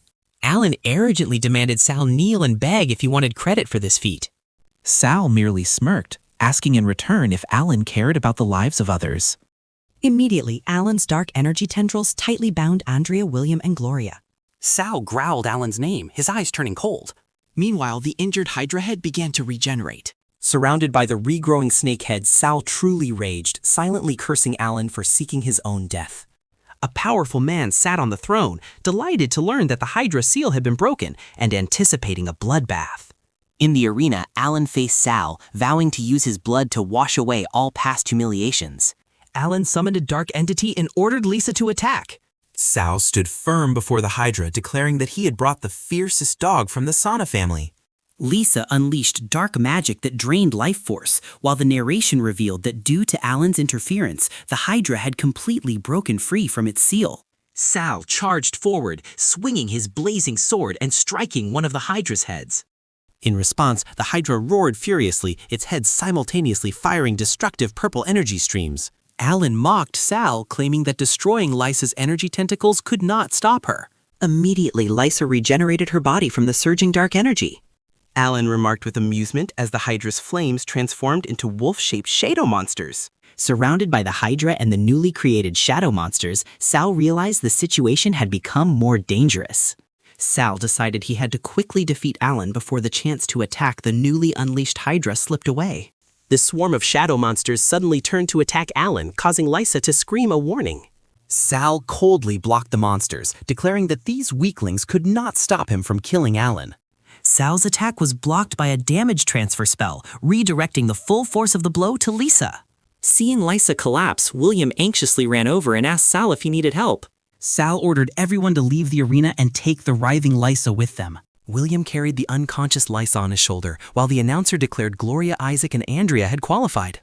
Alan arrogantly demanded Sal kneel and beg if he wanted credit for this feat. Sal merely smirked, asking in return if Alan cared about the lives of others. Immediately, Alan's dark energy tendrils tightly bound Andrea, William, and Gloria. Sal growled Alan's name, his eyes turning cold. Meanwhile, the injured Hydra head began to regenerate. Surrounded by the regrowing snake heads, Sal truly raged, silently cursing Alan for seeking his own death. A powerful man sat on the throne, delighted to learn that the Hydra seal had been broken and anticipating a bloodbath. In the arena, Alan faced Sal, vowing to use his blood to wash away all past humiliations. Alan summoned a dark entity and ordered Lisa to attack. Sal stood firm before the Hydra, declaring that he had brought the fiercest dog from the Sana family. Lisa unleashed dark magic that drained life force, while the narration revealed that due to Alan's interference, the Hydra had completely broken free from its seal. Sal charged forward, swinging his blazing sword and striking one of the Hydra's heads. In response, the Hydra roared furiously, its head simultaneously firing destructive purple energy streams. Alan mocked Sal, claiming that destroying Lisa's energy tentacles could not stop her. Immediately, Lisa regenerated her body from the surging dark energy. Alan remarked with amusement as the Hydra's flames transformed into wolf-shaped shadow monsters. Surrounded by the Hydra and the newly created shadow monsters, Sal realized the situation had become more dangerous. Sal decided he had to quickly defeat Alan before the chance to attack the newly unleashed Hydra slipped away. The swarm of shadow monsters suddenly turned to attack Alan, causing Lisa to scream a warning. Sal coldly blocked the monsters, declaring that these weaklings could not stop him from killing Alan. Sal's attack was blocked by a damage transfer spell, redirecting the full force of the blow to Lisa. Seeing Lisa collapse, William anxiously ran over and asked Sal if he needed help. Sal ordered everyone to leave the arena and take the writhing Lisa with them. William carried the unconscious Lisa on his shoulder, while the announcer declared Gloria, Isaac, and Andrea had qualified.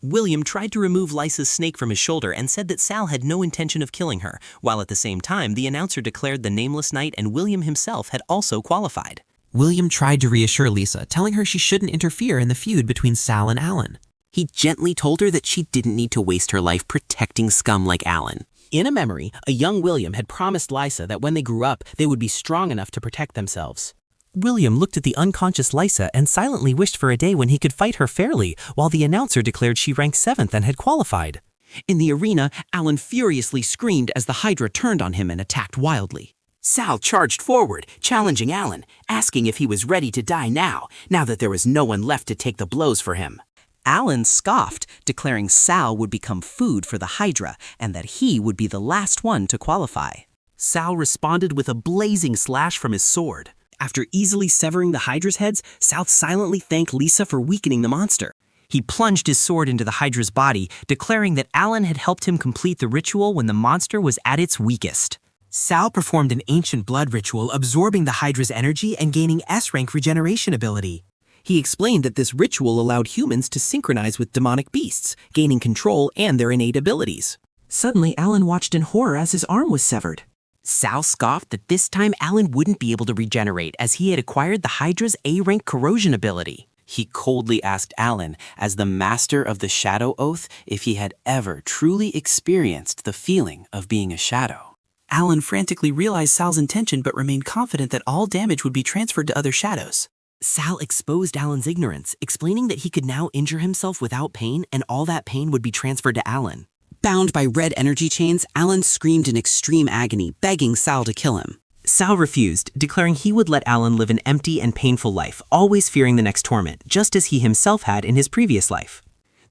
William tried to remove Lisa's snake from his shoulder and said that Sal had no intention of killing her, while at the same time the announcer declared the Nameless Knight and William himself had also qualified. William tried to reassure Lisa, telling her she shouldn't interfere in the feud between Sal and Alan. He gently told her that she didn't need to waste her life protecting scum like Alan. In a memory, a young William had promised Lisa that when they grew up, they would be strong enough to protect themselves. William looked at the unconscious Lisa and silently wished for a day when he could fight her fairly, while the announcer declared she ranked 7th and had qualified. In the arena, Alan furiously screamed as the Hydra turned on him and attacked wildly. Sal charged forward, challenging Alan, asking if he was ready to die now that there was no one left to take the blows for him. Alan scoffed, declaring Sal would become food for the Hydra and that he would be the last one to qualify. Sal responded with a blazing slash from his sword. After easily severing the Hydra's heads, Sal silently thanked Lisa for weakening the monster. He plunged his sword into the Hydra's body, declaring that Alan had helped him complete the ritual when the monster was at its weakest. Sal performed an ancient blood ritual, absorbing the Hydra's energy and gaining S-rank regeneration ability. He explained that this ritual allowed humans to synchronize with demonic beasts, gaining control and their innate abilities. Suddenly, Alan watched in horror as his arm was severed. Sal scoffed that this time Alan wouldn't be able to regenerate as he had acquired the Hydra's A-rank corrosion ability. He coldly asked Alan, as the master of the Shadow Oath, if he had ever truly experienced the feeling of being a shadow. Alan frantically realized Sal's intention but remained confident that all damage would be transferred to other shadows. Sal exposed Alan's ignorance, explaining that he could now injure himself without pain and all that pain would be transferred to Alan. Bound by red energy chains, Alan screamed in extreme agony, begging Sal to kill him. Sal refused, declaring he would let Alan live an empty and painful life, always fearing the next torment, just as he himself had in his previous life.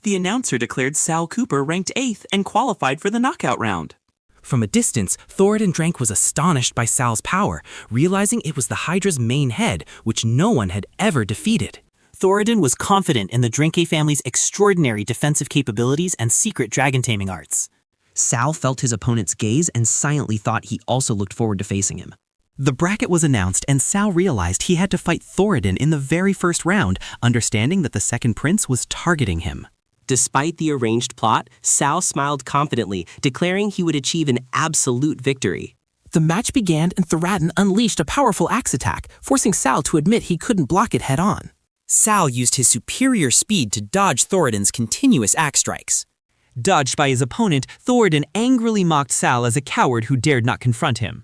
The announcer declared Sal Cooper ranked 8th and qualified for the knockout round. From a distance, Thoradin Drank was astonished by Sal's power, realizing it was the Hydra's main head, which no one had ever defeated. Thoradin was confident in the Dranke family's extraordinary defensive capabilities and secret dragon taming arts. Sal felt his opponent's gaze and silently thought he also looked forward to facing him. The bracket was announced and Sal realized he had to fight Thoradin in the very first round, understanding that the second prince was targeting him. Despite the arranged plot, Sal smiled confidently, declaring he would achieve an absolute victory. The match began and Thoradin unleashed a powerful axe attack, forcing Sal to admit he couldn't block it head-on. Sal used his superior speed to dodge Thoradin's continuous axe strikes. Dodged by his opponent, Thoradin angrily mocked Sal as a coward who dared not confront him.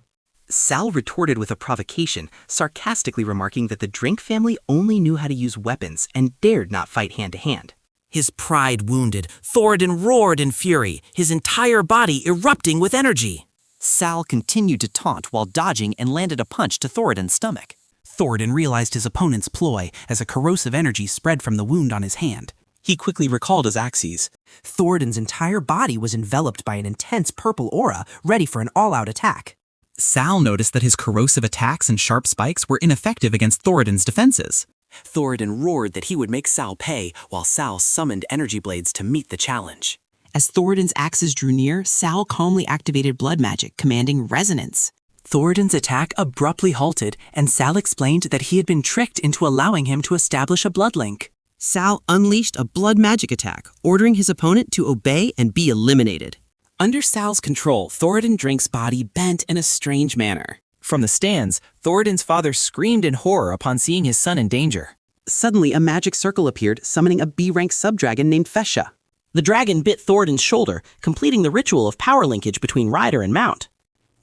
Sal retorted with a provocation, sarcastically remarking that the Drink family only knew how to use weapons and dared not fight hand-to-hand. His pride wounded, Thoradin roared in fury, his entire body erupting with energy. Sal continued to taunt while dodging and landed a punch to Thoradin's stomach. Thoradin realized his opponent's ploy as a corrosive energy spread from the wound on his hand. He quickly recalled his axes. Thoradin's entire body was enveloped by an intense purple aura, ready for an all-out attack. Sal noticed that his corrosive attacks and sharp spikes were ineffective against Thoradin's defenses. Thoradin roared that he would make Sal pay, while Sal summoned energy blades to meet the challenge. As Thoradin's axes drew near, Sal calmly activated blood magic, commanding resonance. Thoradin's attack abruptly halted, and Sal explained that he had been tricked into allowing him to establish a blood link. Sal unleashed a blood magic attack, ordering his opponent to obey and be eliminated. Under Sal's control, Thoradin Drink's body bent in a strange manner. From the stands, Thoradin's father screamed in horror upon seeing his son in danger. Suddenly, a magic circle appeared, summoning a B-rank subdragon named Fesha. The dragon bit Thoradin's shoulder, completing the ritual of power linkage between rider and mount.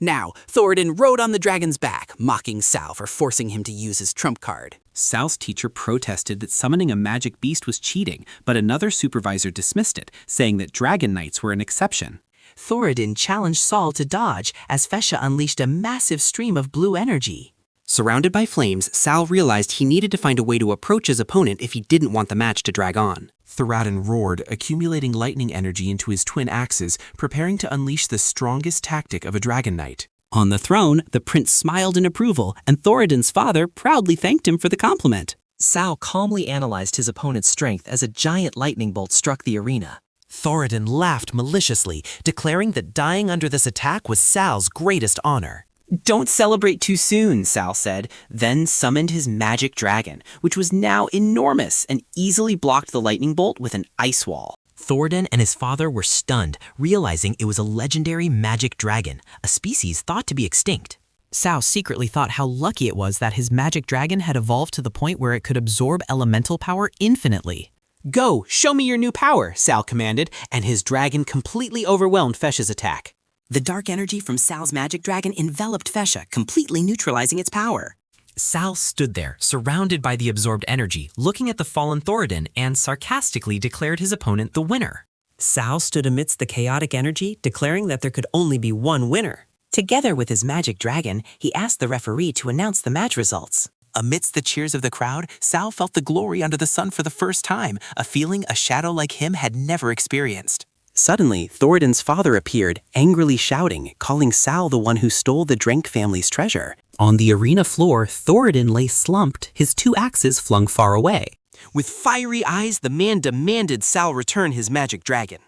Now, Thoradin rode on the dragon's back, mocking Sal for forcing him to use his trump card. Sal's teacher protested that summoning a magic beast was cheating, but another supervisor dismissed it, saying that dragon knights were an exception. Thoradin challenged Sal to dodge as Fesha unleashed a massive stream of blue energy. Surrounded by flames, Sal realized he needed to find a way to approach his opponent if he didn't want the match to drag on. Thoradin roared, accumulating lightning energy into his twin axes, preparing to unleash the strongest tactic of a dragon knight. On the throne, the prince smiled in approval, and Thoradin's father proudly thanked him for the compliment. Sal calmly analyzed his opponent's strength as a giant lightning bolt struck the arena. Thoradin laughed maliciously, declaring that dying under this attack was Sal's greatest honor. Don't celebrate too soon, Sal said, then summoned his magic dragon, which was now enormous and easily blocked the lightning bolt with an ice wall. Thoradin and his father were stunned, realizing it was a legendary magic dragon, a species thought to be extinct. Sal secretly thought how lucky it was that his magic dragon had evolved to the point where it could absorb elemental power infinitely. Go, show me your new power, Sal commanded, and his dragon completely overwhelmed Fesha's attack. The dark energy from Sal's magic dragon enveloped Fesha, completely neutralizing its power. Sal stood there, surrounded by the absorbed energy, looking at the fallen Thoradin and sarcastically declared his opponent the winner. Sal stood amidst the chaotic energy, declaring that there could only be one winner. Together with his magic dragon, he asked the referee to announce the match results. Amidst the cheers of the crowd, Sal felt the glory under the sun for the first time, a feeling a shadow like him had never experienced. Suddenly, Thoradin's father appeared, angrily shouting, calling Sal the one who stole the Drank family's treasure. On the arena floor, Thoradin lay slumped, his two axes flung far away. With fiery eyes, the man demanded Sal return his magic dragon.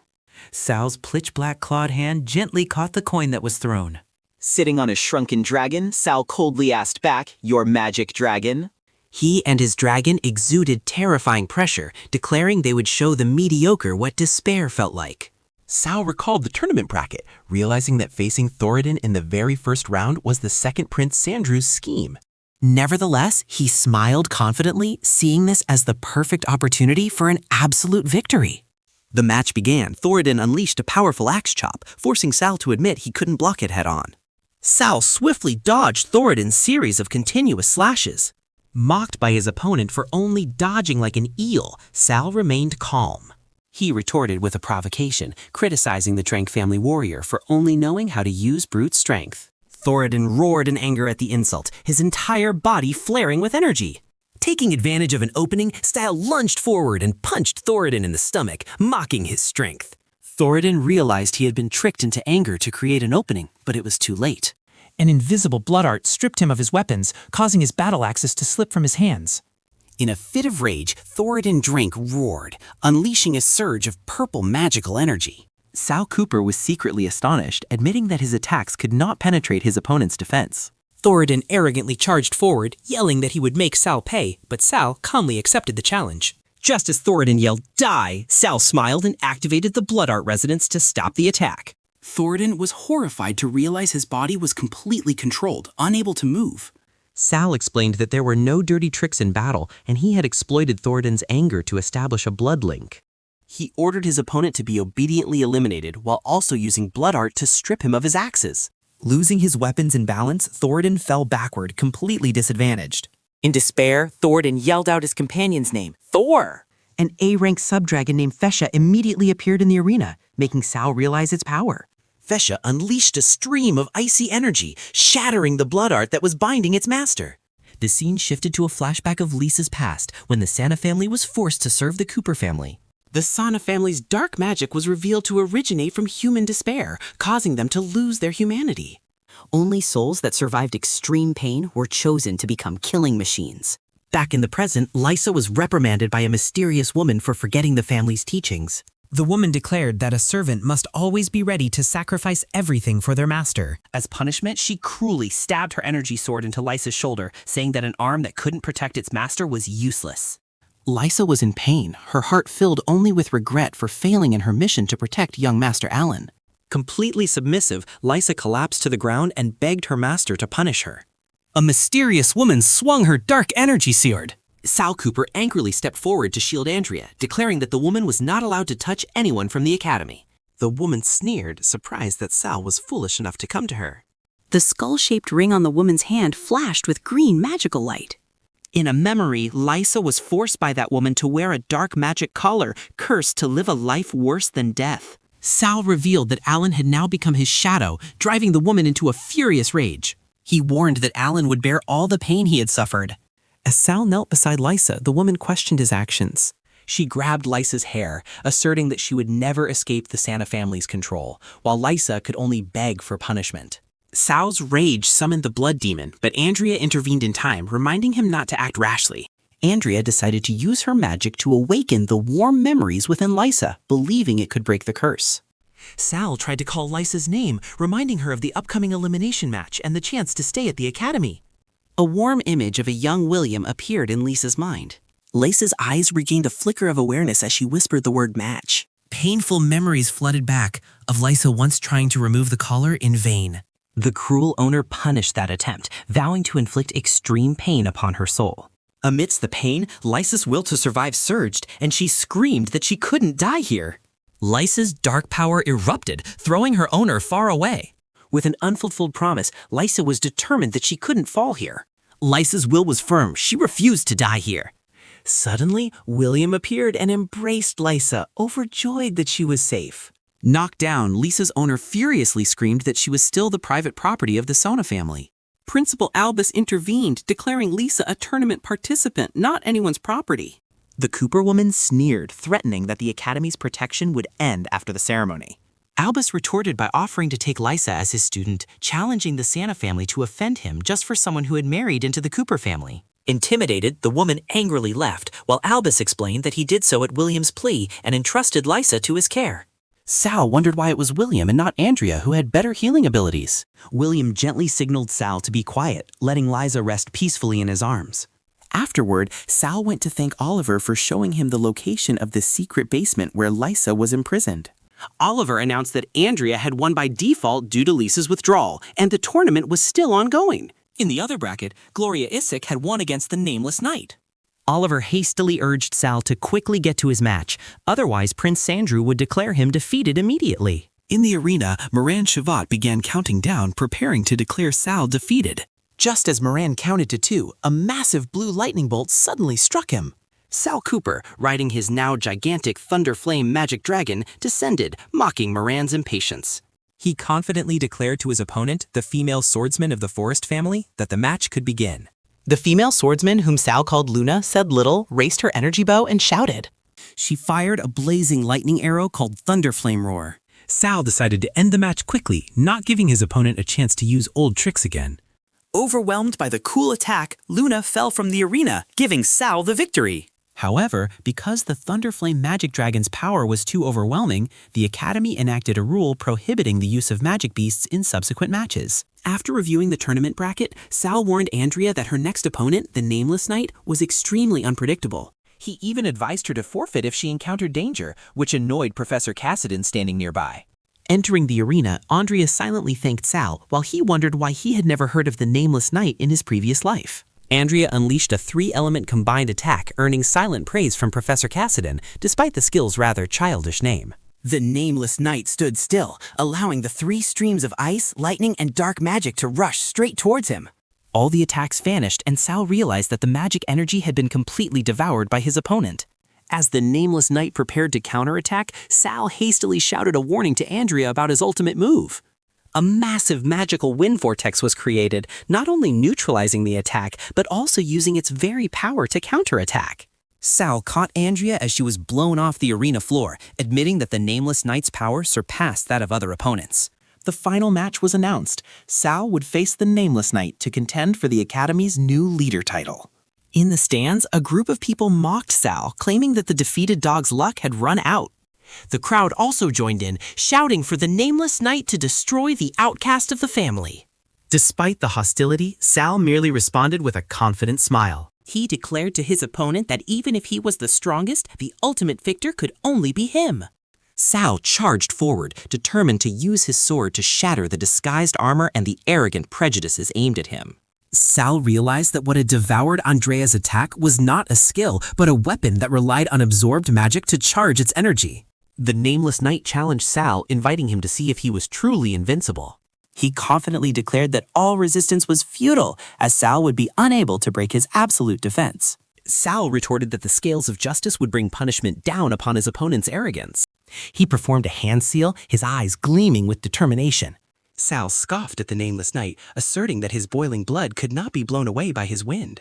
Sal's pitch-black clawed hand gently caught the coin that was thrown. Sitting on a shrunken dragon, Sal coldly asked back, "Your magic dragon?" He and his dragon exuded terrifying pressure, declaring they would show the mediocre what despair felt like. Sal recalled the tournament bracket, realizing that facing Thoradin in the very first round was the second Prince Sandrew's scheme. Nevertheless, he smiled confidently, seeing this as the perfect opportunity for an absolute victory. The match began. Thoradin unleashed a powerful axe chop, forcing Sal to admit he couldn't block it head-on. Sal swiftly dodged Thoradin's series of continuous slashes. Mocked by his opponent for only dodging like an eel, Sal remained calm. He retorted with a provocation, criticizing the Drank family warrior for only knowing how to use brute strength. Thoradin roared in anger at the insult, his entire body flaring with energy. Taking advantage of an opening, Sal lunged forward and punched Thoradin in the stomach, mocking his strength. Thoradin realized he had been tricked into anger to create an opening, but it was too late. An invisible blood art stripped him of his weapons, causing his battle axes to slip from his hands. In a fit of rage, Thoradin Drink roared, unleashing a surge of purple magical energy. Sal Cooper was secretly astonished, admitting that his attacks could not penetrate his opponent's defense. Thoradin arrogantly charged forward, yelling that he would make Sal pay, but Sal calmly accepted the challenge. Just as Thoradin yelled, "Die!" Sal smiled and activated the blood art resonance to stop the attack. Thoradin was horrified to realize his body was completely controlled, unable to move. Sal explained that there were no dirty tricks in battle, and he had exploited Thoradin's anger to establish a blood link. He ordered his opponent to be obediently eliminated while also using blood art to strip him of his axes. Losing his weapons and balance, Thoradin fell backward, completely disadvantaged. In despair, Thoradin yelled out his companion's name, Thor! An A-rank subdragon named Fesha immediately appeared in the arena, making Sal realize its power. Fesha unleashed a stream of icy energy, shattering the blood art that was binding its master. The scene shifted to a flashback of Lisa's past when the Sana family was forced to serve the Cooper family. The Sana family's dark magic was revealed to originate from human despair, causing them to lose their humanity. Only souls that survived extreme pain were chosen to become killing machines. Back in the present, Lysa was reprimanded by a mysterious woman for forgetting the family's teachings. The woman declared that a servant must always be ready to sacrifice everything for their master. As punishment, she cruelly stabbed her energy sword into Lysa's shoulder, saying that an arm that couldn't protect its master was useless. Lysa was in pain, her heart filled only with regret for failing in her mission to protect young Master Alan. Completely submissive, Lysa collapsed to the ground and begged her master to punish her. A mysterious woman swung her dark energy sword. Sal Cooper angrily stepped forward to shield Andrea, declaring that the woman was not allowed to touch anyone from the academy. The woman sneered, surprised that Sal was foolish enough to come to her. The skull-shaped ring on the woman's hand flashed with green magical light. In a memory, Lysa was forced by that woman to wear a dark magic collar, cursed to live a life worse than death. Sal revealed that Alan had now become his shadow, driving the woman into a furious rage. He warned that Alan would bear all the pain he had suffered. As Sal knelt beside Lysa, the woman questioned his actions. She grabbed Lysa's hair, asserting that she would never escape the Sana family's control, while Lysa could only beg for punishment. Sal's rage summoned the blood demon, but Andrea intervened in time, reminding him not to act rashly. Andrea decided to use her magic to awaken the warm memories within Lysa, believing it could break the curse. Sal tried to call Lysa's name, reminding her of the upcoming elimination match and the chance to stay at the academy. A warm image of a young William appeared in Lisa's mind. Lysa's eyes regained a flicker of awareness as she whispered the word match. Painful memories flooded back of Lysa once trying to remove the collar in vain. The cruel owner punished that attempt, vowing to inflict extreme pain upon her soul. Amidst the pain, Lysa's will to survive surged, and she screamed that she couldn't die here. Lysa's dark power erupted, throwing her owner far away. With an unfulfilled promise, Lysa was determined that she couldn't fall here. Lysa's will was firm. She refused to die here. Suddenly, William appeared and embraced Lysa, overjoyed that she was safe. Knocked down, Lisa's owner furiously screamed that she was still the private property of the Sona family. Principal Albus intervened, declaring Lisa a tournament participant, not anyone's property. The Cooper woman sneered, threatening that the Academy's protection would end after the ceremony. Albus retorted by offering to take Lysa as his student, challenging the Sana family to offend him just for someone who had married into the Cooper family. Intimidated, the woman angrily left, while Albus explained that he did so at William's plea and entrusted Lysa to his care. Sal wondered why it was William and not Andrea who had better healing abilities. William gently signaled Sal to be quiet, letting Lysa rest peacefully in his arms. Afterward, Sal went to thank Oliver for showing him the location of the secret basement where Lysa was imprisoned. Oliver announced that Andrea had won by default due to Lisa's withdrawal, and the tournament was still ongoing. In the other bracket, Gloria Isaac had won against the Nameless Knight. Oliver hastily urged Sal to quickly get to his match, otherwise Prince Sandrew would declare him defeated immediately. In the arena, Moran Shavat began counting down, preparing to declare Sal defeated. Just as Moran counted to 2, a massive blue lightning bolt suddenly struck him. Sal Cooper, riding his now gigantic Thunder Flame magic dragon, descended, mocking Moran's impatience. He confidently declared to his opponent, the female swordsman of the Forest family, that the match could begin. The female swordsman, whom Sal called Luna, said little, raised her energy bow, and shouted. She fired a blazing lightning arrow called Thunder Flame Roar. Sal decided to end the match quickly, not giving his opponent a chance to use old tricks again. Overwhelmed by the cool attack, Luna fell from the arena, giving Sal the victory. However, because the Thunderflame Magic Dragon's power was too overwhelming, the Academy enacted a rule prohibiting the use of magic beasts in subsequent matches. After reviewing the tournament bracket, Sal warned Andrea that her next opponent, the Nameless Knight, was extremely unpredictable. He even advised her to forfeit if she encountered danger, which annoyed Professor Cassidon standing nearby. Entering the arena, Andrea silently thanked Sal while he wondered why he had never heard of the Nameless Knight in his previous life. Andrea unleashed a 3-element combined attack, earning silent praise from Professor Cassidon, despite the skill's rather childish name. The Nameless Knight stood still, allowing the 3 streams of ice, lightning, and dark magic to rush straight towards him. All the attacks vanished, and Sal realized that the magic energy had been completely devoured by his opponent. As the Nameless Knight prepared to counterattack, Sal hastily shouted a warning to Andrea about his ultimate move. A massive magical wind vortex was created, not only neutralizing the attack, but also using its very power to counterattack. Sal caught Andrea as she was blown off the arena floor, admitting that the Nameless Knight's power surpassed that of other opponents. The final match was announced. Sal would face the Nameless Knight to contend for the Academy's new leader title. In the stands, a group of people mocked Sal, claiming that the defeated dog's luck had run out. The crowd also joined in, shouting for the Nameless Knight to destroy the outcast of the family. Despite the hostility, Sal merely responded with a confident smile. He declared to his opponent that even if he was the strongest, the ultimate victor could only be him. Sal charged forward, determined to use his sword to shatter the disguised armor and the arrogant prejudices aimed at him. Sal realized that what had devoured Andrea's attack was not a skill, but a weapon that relied on absorbed magic to charge its energy. The Nameless Knight challenged Sal, inviting him to see if he was truly invincible. He confidently declared that all resistance was futile, as Sal would be unable to break his absolute defense. Sal retorted that the scales of justice would bring punishment down upon his opponent's arrogance. He performed a hand seal, his eyes gleaming with determination. Sal scoffed at the Nameless Knight, asserting that his boiling blood could not be blown away by his wind.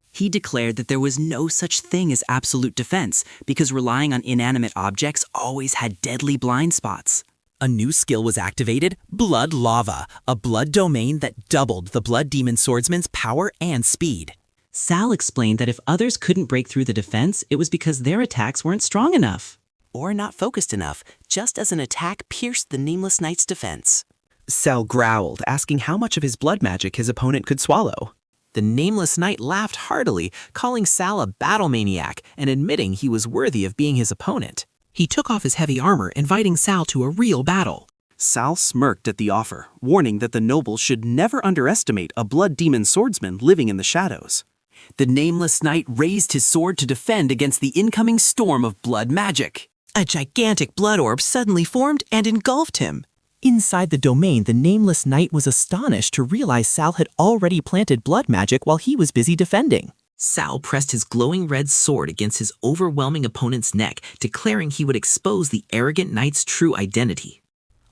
He declared that there was no such thing as absolute defense, because relying on inanimate objects always had deadly blind spots. A new skill was activated, Blood Lava, a blood domain that doubled the Blood Demon Swordsman's power and speed. Sal explained that if others couldn't break through the defense, it was because their attacks weren't strong enough. Or not focused enough, just as an attack pierced the Nameless Knight's defense. Sal growled, asking how much of his blood magic his opponent could swallow. The Nameless Knight laughed heartily, calling Sal a battle maniac and admitting he was worthy of being his opponent. He took off his heavy armor, inviting Sal to a real battle. Sal smirked at the offer, warning that the nobles should never underestimate a blood demon swordsman living in the shadows. The Nameless Knight raised his sword to defend against the incoming storm of blood magic. A gigantic blood orb suddenly formed and engulfed him. Inside the domain, the Nameless Knight was astonished to realize Sal had already planted blood magic while he was busy defending. Sal pressed his glowing red sword against his overwhelming opponent's neck, declaring he would expose the arrogant knight's true identity.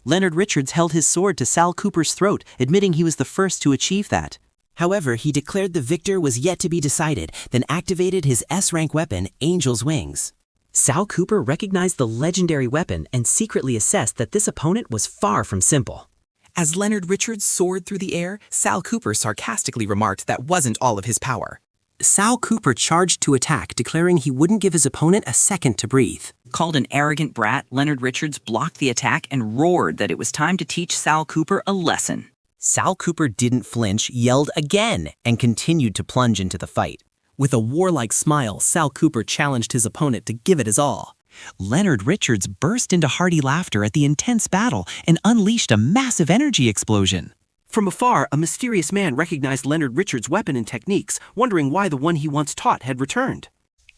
Leonard Richards held his sword to Sal Cooper's throat, admitting he was the first to achieve that. However, he declared the victor was yet to be decided, then activated his S-rank weapon, Angel's Wings. Sal Cooper recognized the legendary weapon and secretly assessed that this opponent was far from simple. As Leonard Richards soared through the air, Sal Cooper sarcastically remarked that wasn't all of his power. Sal Cooper charged to attack, declaring he wouldn't give his opponent a second to breathe. Called an arrogant brat, Leonard Richards blocked the attack and roared that it was time to teach Sal Cooper a lesson. Sal Cooper didn't flinch, yelled again, and continued to plunge into the fight. With a warlike smile, Sal Cooper challenged his opponent to give it his all. Leonard Richards burst into hearty laughter at the intense battle and unleashed a massive energy explosion. From afar, a mysterious man recognized Leonard Richards' weapon and techniques, wondering why the one he once taught had returned.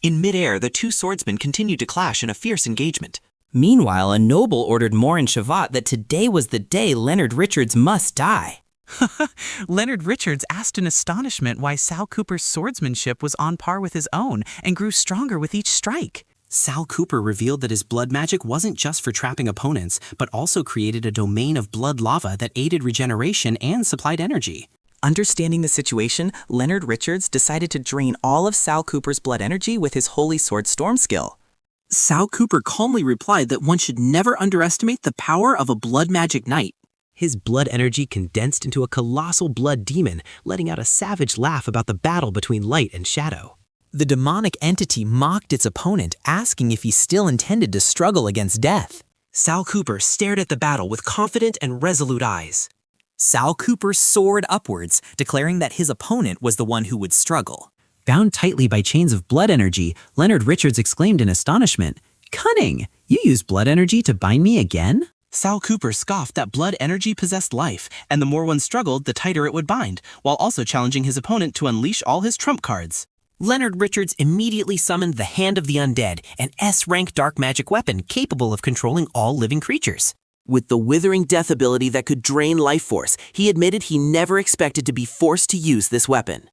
In midair, the two swordsmen continued to clash in a fierce engagement. Meanwhile, a noble ordered Morin Shavat that today was the day Leonard Richards must die. Leonard Richards asked in astonishment why Sal Cooper's swordsmanship was on par with his own and grew stronger with each strike. Sal Cooper revealed that his blood magic wasn't just for trapping opponents, but also created a domain of blood lava that aided regeneration and supplied energy. Understanding the situation, Leonard Richards decided to drain all of Sal Cooper's blood energy with his Holy Sword Storm skill. Sal Cooper calmly replied that one should never underestimate the power of a blood magic knight. His blood energy condensed into a colossal blood demon, letting out a savage laugh about the battle between light and shadow. The demonic entity mocked its opponent, asking if he still intended to struggle against death. Sal Cooper stared at the battle with confident and resolute eyes. Sal Cooper soared upwards, declaring that his opponent was the one who would struggle. Bound tightly by chains of blood energy, Leonard Richards exclaimed in astonishment, "Cunning! You use blood energy to bind me again?" Sal Cooper scoffed that blood energy possessed life, and the more one struggled, the tighter it would bind, while also challenging his opponent to unleash all his trump cards. Leonard Richards immediately summoned the Hand of the Undead, an S-rank dark magic weapon capable of controlling all living creatures. With the withering death ability that could drain life force, he admitted he never expected to be forced to use this weapon.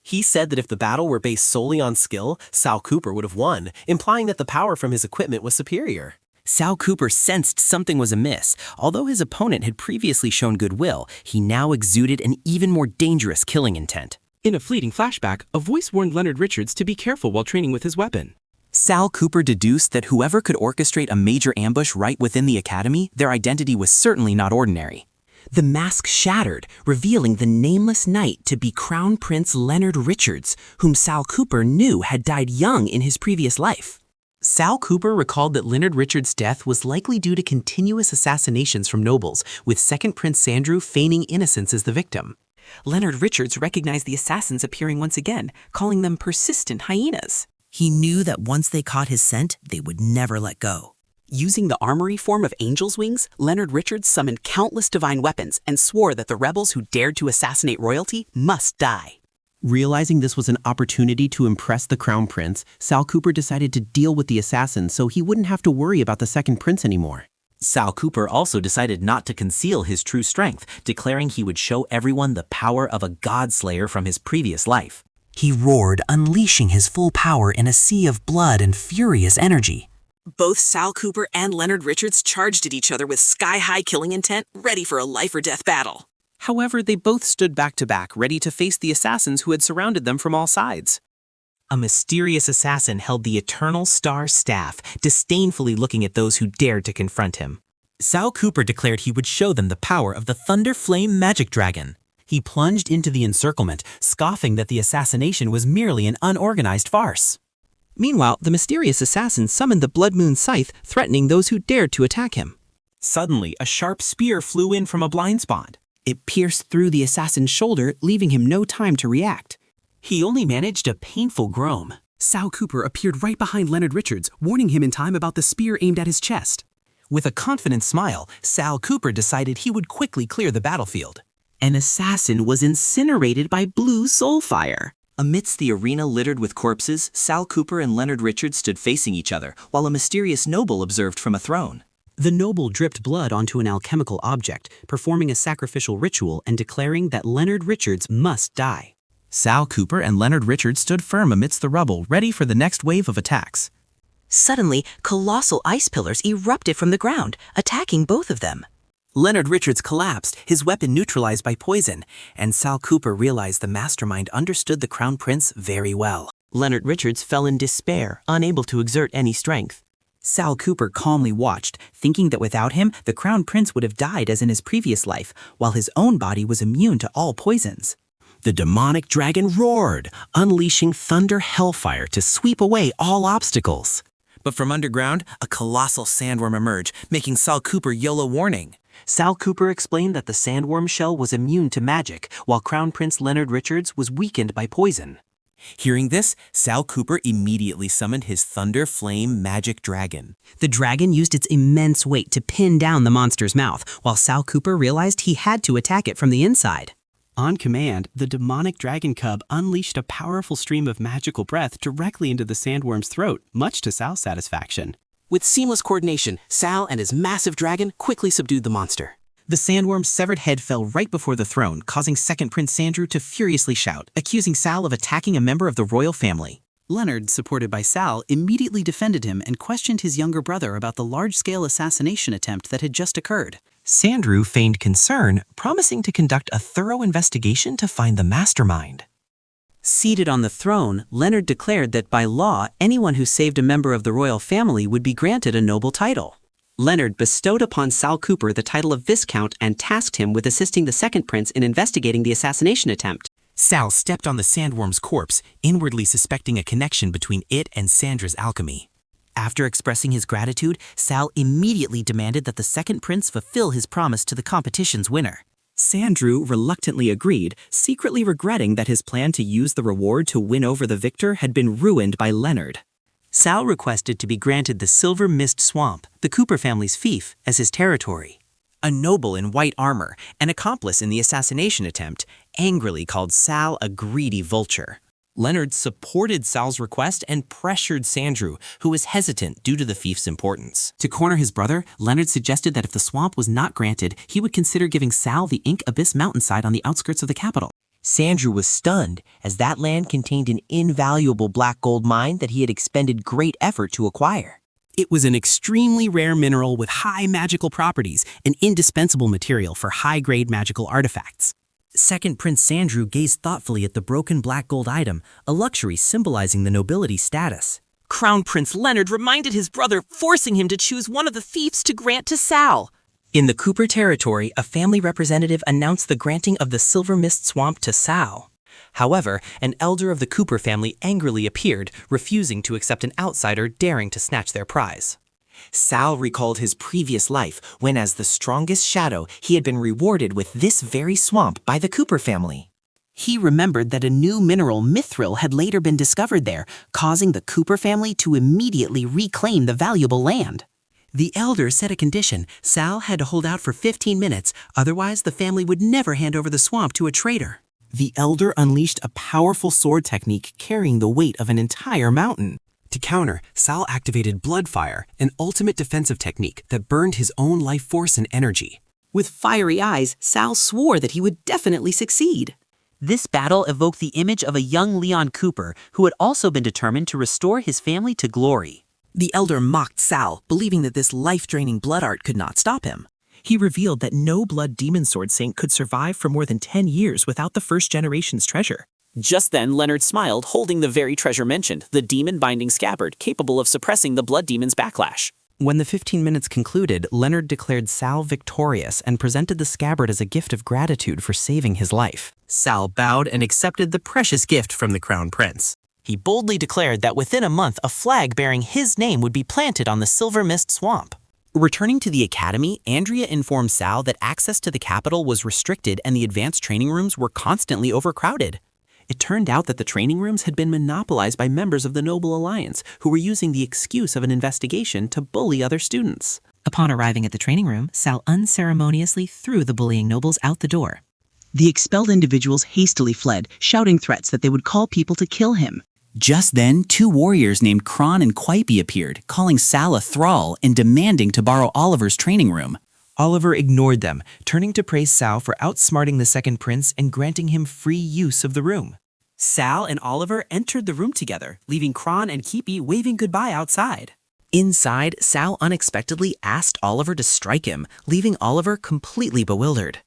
He said that if the battle were based solely on skill, Sal Cooper would have won, implying that the power from his equipment was superior. Sal Cooper sensed something was amiss. Although his opponent had previously shown goodwill, he now exuded an even more dangerous killing intent. In a fleeting flashback, a voice warned Leonard Richards to be careful while training with his weapon. Sal Cooper deduced that whoever could orchestrate a major ambush right within the academy, their identity was certainly not ordinary. The mask shattered, revealing the nameless knight to be Crown Prince Leonard Richards, whom Sal Cooper knew had died young in his previous life. Sal Cooper recalled that Leonard Richards' death was likely due to continuous assassinations from nobles, with Second Prince Sandrew feigning innocence as the victim. Leonard Richards recognized the assassins appearing once again, calling them persistent hyenas. He knew that once they caught his scent, they would never let go. Using the armory form of angel's wings, Leonard Richards summoned countless divine weapons and swore that the rebels who dared to assassinate royalty must die. Realizing this was an opportunity to impress the Crown Prince, Sal Cooper decided to deal with the assassins so he wouldn't have to worry about the Second Prince anymore. Sal Cooper also decided not to conceal his true strength, declaring he would show everyone the power of a godslayer from his previous life. He roared, unleashing his full power in a sea of blood and furious energy. Both Sal Cooper and Leonard Richards charged at each other with sky-high killing intent, ready for a life-or-death battle. However, they both stood back to back, ready to face the assassins who had surrounded them from all sides. A mysterious assassin held the Eternal Star Staff, disdainfully looking at those who dared to confront him. Sal Cooper declared he would show them the power of the Thunder Flame Magic Dragon. He plunged into the encirclement, scoffing that the assassination was merely an unorganized farce. Meanwhile, the mysterious assassin summoned the Blood Moon Scythe, threatening those who dared to attack him. Suddenly, a sharp spear flew in from a blind spot. It pierced through the assassin's shoulder, leaving him no time to react. He only managed a painful groan. Sal Cooper appeared right behind Leonard Richards, warning him in time about the spear aimed at his chest. With a confident smile, Sal Cooper decided he would quickly clear the battlefield. An assassin was incinerated by blue soul fire. Amidst the arena littered with corpses, Sal Cooper and Leonard Richards stood facing each other, while a mysterious noble observed from a throne. The noble dripped blood onto an alchemical object, performing a sacrificial ritual and declaring that Leonard Richards must die. Sal Cooper and Leonard Richards stood firm amidst the rubble, ready for the next wave of attacks. Suddenly, colossal ice pillars erupted from the ground, attacking both of them. Leonard Richards collapsed, his weapon neutralized by poison, and Sal Cooper realized the mastermind understood the Crown Prince very well. Leonard Richards fell in despair, unable to exert any strength. Sal Cooper calmly watched, thinking that without him, the Crown Prince would have died as in his previous life, while his own body was immune to all poisons. The demonic dragon roared, unleashing thunder hellfire to sweep away all obstacles. But from underground, a colossal sandworm emerged, making Sal Cooper YOLO warning. Sal Cooper explained that the sandworm shell was immune to magic, while Crown Prince Leonard Richards was weakened by poison. Hearing this, Sal Cooper immediately summoned his Thunder Flame Magic Dragon. The dragon used its immense weight to pin down the monster's mouth, while Sal Cooper realized he had to attack it from the inside. On command, the demonic dragon cub unleashed a powerful stream of magical breath directly into the sandworm's throat, much to Sal's satisfaction. With seamless coordination, Sal and his massive dragon quickly subdued the monster. The sandworm's severed head fell right before the throne, causing Second Prince Sandrew to furiously shout, accusing Sal of attacking a member of the royal family. Leonard, supported by Sal, immediately defended him and questioned his younger brother about the large-scale assassination attempt that had just occurred. Sandrew feigned concern, promising to conduct a thorough investigation to find the mastermind. Seated on the throne, Leonard declared that by law, anyone who saved a member of the royal family would be granted a noble title. Leonard bestowed upon Sal Cooper the title of Viscount and tasked him with assisting the Second Prince in investigating the assassination attempt. Sal stepped on the sandworm's corpse, inwardly suspecting a connection between it and Sandra's alchemy. After expressing his gratitude, Sal immediately demanded that the Second Prince fulfill his promise to the competition's winner. Sandrew reluctantly agreed, secretly regretting that his plan to use the reward to win over the victor had been ruined by Leonard. Sal requested to be granted the Silver Mist Swamp, the Cooper family's fief, as his territory. A noble in white armor, an accomplice in the assassination attempt, angrily called Sal a greedy vulture. Leonard supported Sal's request and pressured Sandrew, who was hesitant due to the fief's importance. To corner his brother, Leonard suggested that if the swamp was not granted, he would consider giving Sal the Ink Abyss mountainside on the outskirts of the capital. Sandrew was stunned, as that land contained an invaluable black gold mine that he had expended great effort to acquire. It was an extremely rare mineral with high magical properties, an indispensable material for high-grade magical artifacts. Second Prince Sandrew gazed thoughtfully at the broken black gold item, a luxury symbolizing the nobility status. Crown Prince Leonard reminded his brother, forcing him to choose one of the fiefs to grant to Sal. In the Cooper territory, a family representative announced the granting of the Silver Mist Swamp to Sal. However, an elder of the Cooper family angrily appeared, refusing to accept an outsider daring to snatch their prize. Sal recalled his previous life when, as the strongest shadow, he had been rewarded with this very swamp by the Cooper family. He remembered that a new mineral, mithril, had later been discovered there, causing the Cooper family to immediately reclaim the valuable land. The elder set a condition. Sal had to hold out for 15 minutes, otherwise the family would never hand over the swamp to a traitor. The elder unleashed a powerful sword technique carrying the weight of an entire mountain. To counter, Sal activated Bloodfire, an ultimate defensive technique that burned his own life force and energy. With fiery eyes, Sal swore that he would definitely succeed. This battle evoked the image of a young Leon Cooper who had also been determined to restore his family to glory. The elder mocked Sal, believing that this life-draining blood art could not stop him. He revealed that no blood demon sword saint could survive for more than 10 years without the first generation's treasure. Just then, Leonard smiled, holding the very treasure mentioned, the demon-binding scabbard, capable of suppressing the blood demon's backlash. When the 15 minutes concluded, Leonard declared Sal victorious and presented the scabbard as a gift of gratitude for saving his life. Sal bowed and accepted the precious gift from the Crown Prince. He boldly declared that within a month a flag bearing his name would be planted on the Silver Mist Swamp. Returning to the academy, Andrea informed Sal that access to the capital was restricted and the advanced training rooms were constantly overcrowded. It turned out that the training rooms had been monopolized by members of the Noble Alliance, who were using the excuse of an investigation to bully other students. Upon arriving at the training room, Sal unceremoniously threw the bullying nobles out the door. The expelled individuals hastily fled, shouting threats that they would call people to kill him. Just then, two warriors named Kron and Quipey appeared, calling Sal a thrall and demanding to borrow Oliver's training room. Oliver ignored them, turning to praise Sal for outsmarting the second prince and granting him free use of the room. Sal and Oliver entered the room together, leaving Kron and Quipey waving goodbye outside. Inside, Sal unexpectedly asked Oliver to strike him, leaving Oliver completely bewildered.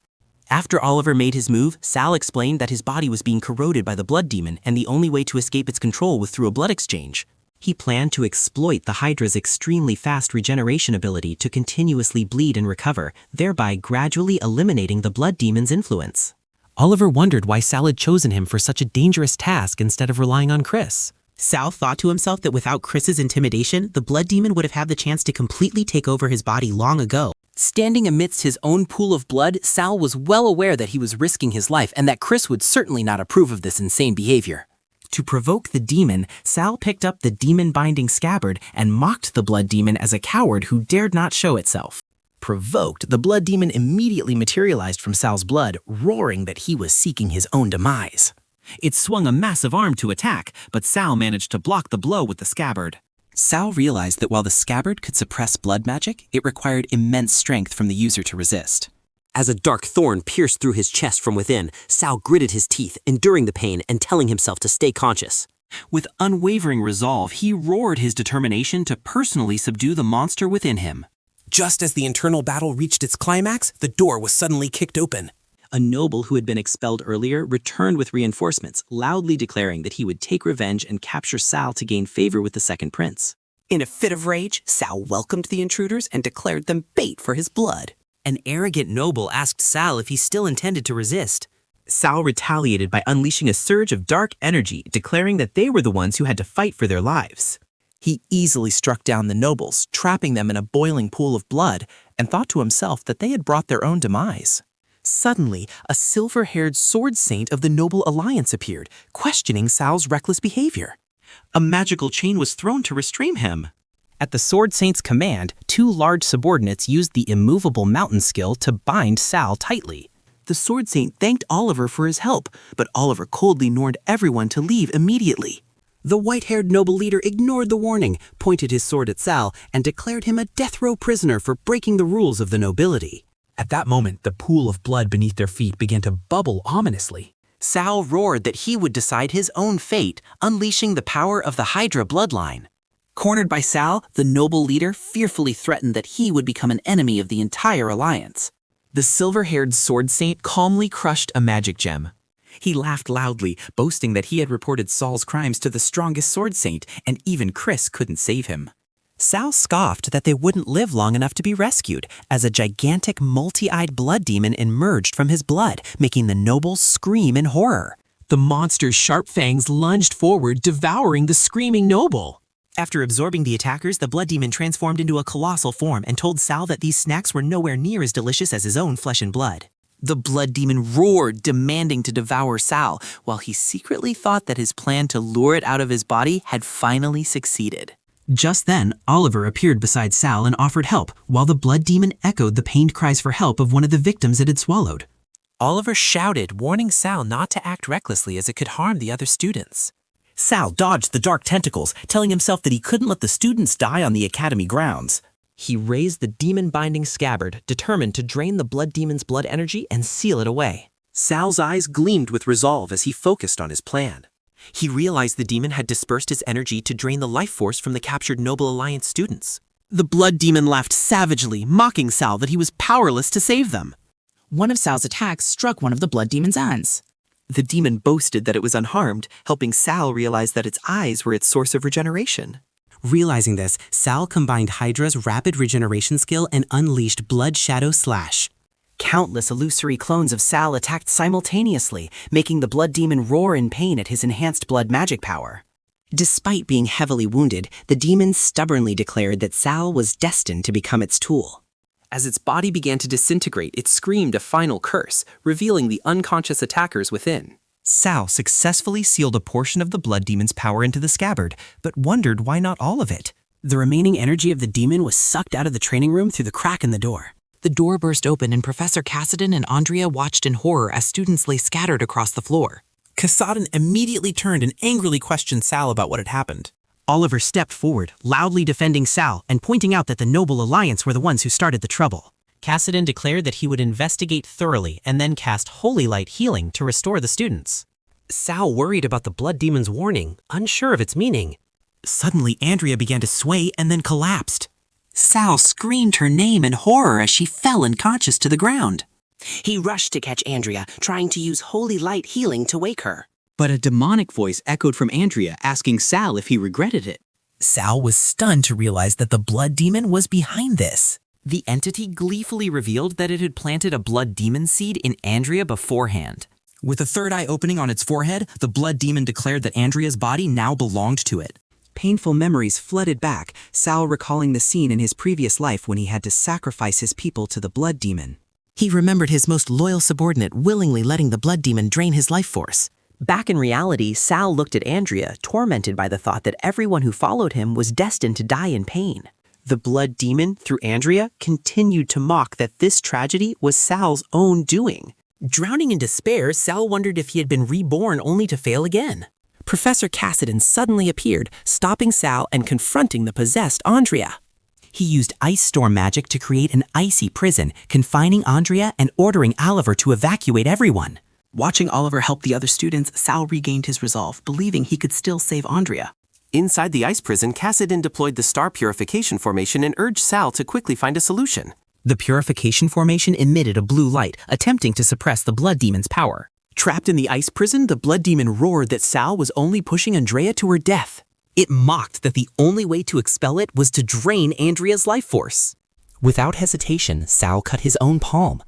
After Oliver made his move, Sal explained that his body was being corroded by the blood demon and the only way to escape its control was through a blood exchange. He planned to exploit the Hydra's extremely fast regeneration ability to continuously bleed and recover, thereby gradually eliminating the blood demon's influence. Oliver wondered why Sal had chosen him for such a dangerous task instead of relying on Chris. Sal thought to himself that without Chris's intimidation, the blood demon would have had the chance to completely take over his body long ago. Standing amidst his own pool of blood, Sal was well aware that he was risking his life and that Chris would certainly not approve of this insane behavior. To provoke the demon, Sal picked up the demon-binding scabbard and mocked the blood demon as a coward who dared not show itself. Provoked, the blood demon immediately materialized from Sal's blood, roaring that he was seeking his own demise. It swung a massive arm to attack, but Sal managed to block the blow with the scabbard. Sal realized that while the scabbard could suppress blood magic, it required immense strength from the user to resist. As a dark thorn pierced through his chest from within, Sal gritted his teeth, enduring the pain and telling himself to stay conscious. With unwavering resolve, he roared his determination to personally subdue the monster within him. Just as the internal battle reached its climax, the door was suddenly kicked open. A noble who had been expelled earlier returned with reinforcements, loudly declaring that he would take revenge and capture Sal to gain favor with the second prince. In a fit of rage, Sal welcomed the intruders and declared them bait for his blood. An arrogant noble asked Sal if he still intended to resist. Sal retaliated by unleashing a surge of dark energy, declaring that they were the ones who had to fight for their lives. He easily struck down the nobles, trapping them in a boiling pool of blood, and thought to himself that they had brought their own demise. Suddenly, a silver-haired sword saint of the Noble Alliance appeared, questioning Sal's reckless behavior. A magical chain was thrown to restrain him. At the sword saint's command, two large subordinates used the immovable mountain skill to bind Sal tightly. The sword saint thanked Oliver for his help, but Oliver coldly warned everyone to leave immediately. The white-haired noble leader ignored the warning, pointed his sword at Sal, and declared him a death row prisoner for breaking the rules of the nobility. At that moment, the pool of blood beneath their feet began to bubble ominously. Sal roared that he would decide his own fate, unleashing the power of the Hydra bloodline. Cornered by Sal, the noble leader fearfully threatened that he would become an enemy of the entire alliance. The silver-haired sword saint calmly crushed a magic gem. He laughed loudly, boasting that he had reported Saul's crimes to the strongest sword saint, and even Chris couldn't save him. Sal scoffed that they wouldn't live long enough to be rescued, as a gigantic multi-eyed blood demon emerged from his blood, making the nobles scream in horror. The monster's sharp fangs lunged forward, devouring the screaming noble. After absorbing the attackers, the blood demon transformed into a colossal form and told Sal that these snacks were nowhere near as delicious as his own flesh and blood. The blood demon roared, demanding to devour Sal, while he secretly thought that his plan to lure it out of his body had finally succeeded. Just then, Oliver appeared beside Sal and offered help, while the blood demon echoed the pained cries for help of one of the victims it had swallowed. Oliver shouted, warning Sal not to act recklessly as it could harm the other students. Sal dodged the dark tentacles, telling himself that he couldn't let the students die on the academy grounds. He raised the demon-binding scabbard, determined to drain the blood demon's blood energy and seal it away. Sal's eyes gleamed with resolve as he focused on his plan. He realized the demon had dispersed his energy to drain the life force from the captured Noble Alliance students. The blood demon laughed savagely, mocking Sal that he was powerless to save them. One of Sal's attacks struck one of the blood demon's eyes. The demon boasted that it was unharmed, helping Sal realize that its eyes were its source of regeneration. Realizing this, Sal combined Hydra's rapid regeneration skill and unleashed Blood Shadow Slash. Countless illusory clones of Sal attacked simultaneously, making the blood demon roar in pain at his enhanced blood magic power. Despite being heavily wounded, the demon stubbornly declared that Sal was destined to become its tool. As its body began to disintegrate, it screamed a final curse, revealing the unconscious attackers within. Sal successfully sealed a portion of the blood demon's power into the scabbard, but wondered why not all of it. The remaining energy of the demon was sucked out of the training room through the crack in the door. The door burst open and Professor Cassidon and Andrea watched in horror as students lay scattered across the floor. Cassidon immediately turned and angrily questioned Sal about what had happened. Oliver stepped forward, loudly defending Sal and pointing out that the Noble Alliance were the ones who started the trouble. Cassidon declared that he would investigate thoroughly and then cast Holy Light Healing to restore the students. Sal worried about the blood demon's warning, unsure of its meaning. Suddenly, Andrea began to sway and then collapsed. Sal screamed her name in horror as she fell unconscious to the ground. He rushed to catch Andrea, trying to use Holy Light Healing to wake her. But a demonic voice echoed from Andrea, asking Sal if he regretted it. Sal was stunned to realize that the blood demon was behind this. The entity gleefully revealed that it had planted a blood demon seed in Andrea beforehand. With a third eye opening on its forehead, the blood demon declared that Andrea's body now belonged to it. Painful memories flooded back, Sal recalling the scene in his previous life when he had to sacrifice his people to the blood demon. He remembered his most loyal subordinate willingly letting the blood demon drain his life force. Back in reality, Sal looked at Andrea, tormented by the thought that everyone who followed him was destined to die in pain. The blood demon, through Andrea, continued to mock that this tragedy was Sal's own doing. Drowning in despair, Sal wondered if he had been reborn only to fail again. Professor Cassidon suddenly appeared, stopping Sal and confronting the possessed Andrea. He used ice storm magic to create an icy prison, confining Andrea and ordering Oliver to evacuate everyone. Watching Oliver help the other students, Sal regained his resolve, believing he could still save Andrea. Inside the ice prison, Cassidon deployed the Star Purification Formation and urged Sal to quickly find a solution. The Purification Formation emitted a blue light, attempting to suppress the blood demon's power. Trapped in the ice prison, the blood demon roared that Sal was only pushing Andrea to her death. It mocked that the only way to expel it was to drain Andrea's life force. Without hesitation, Sal cut his own palm.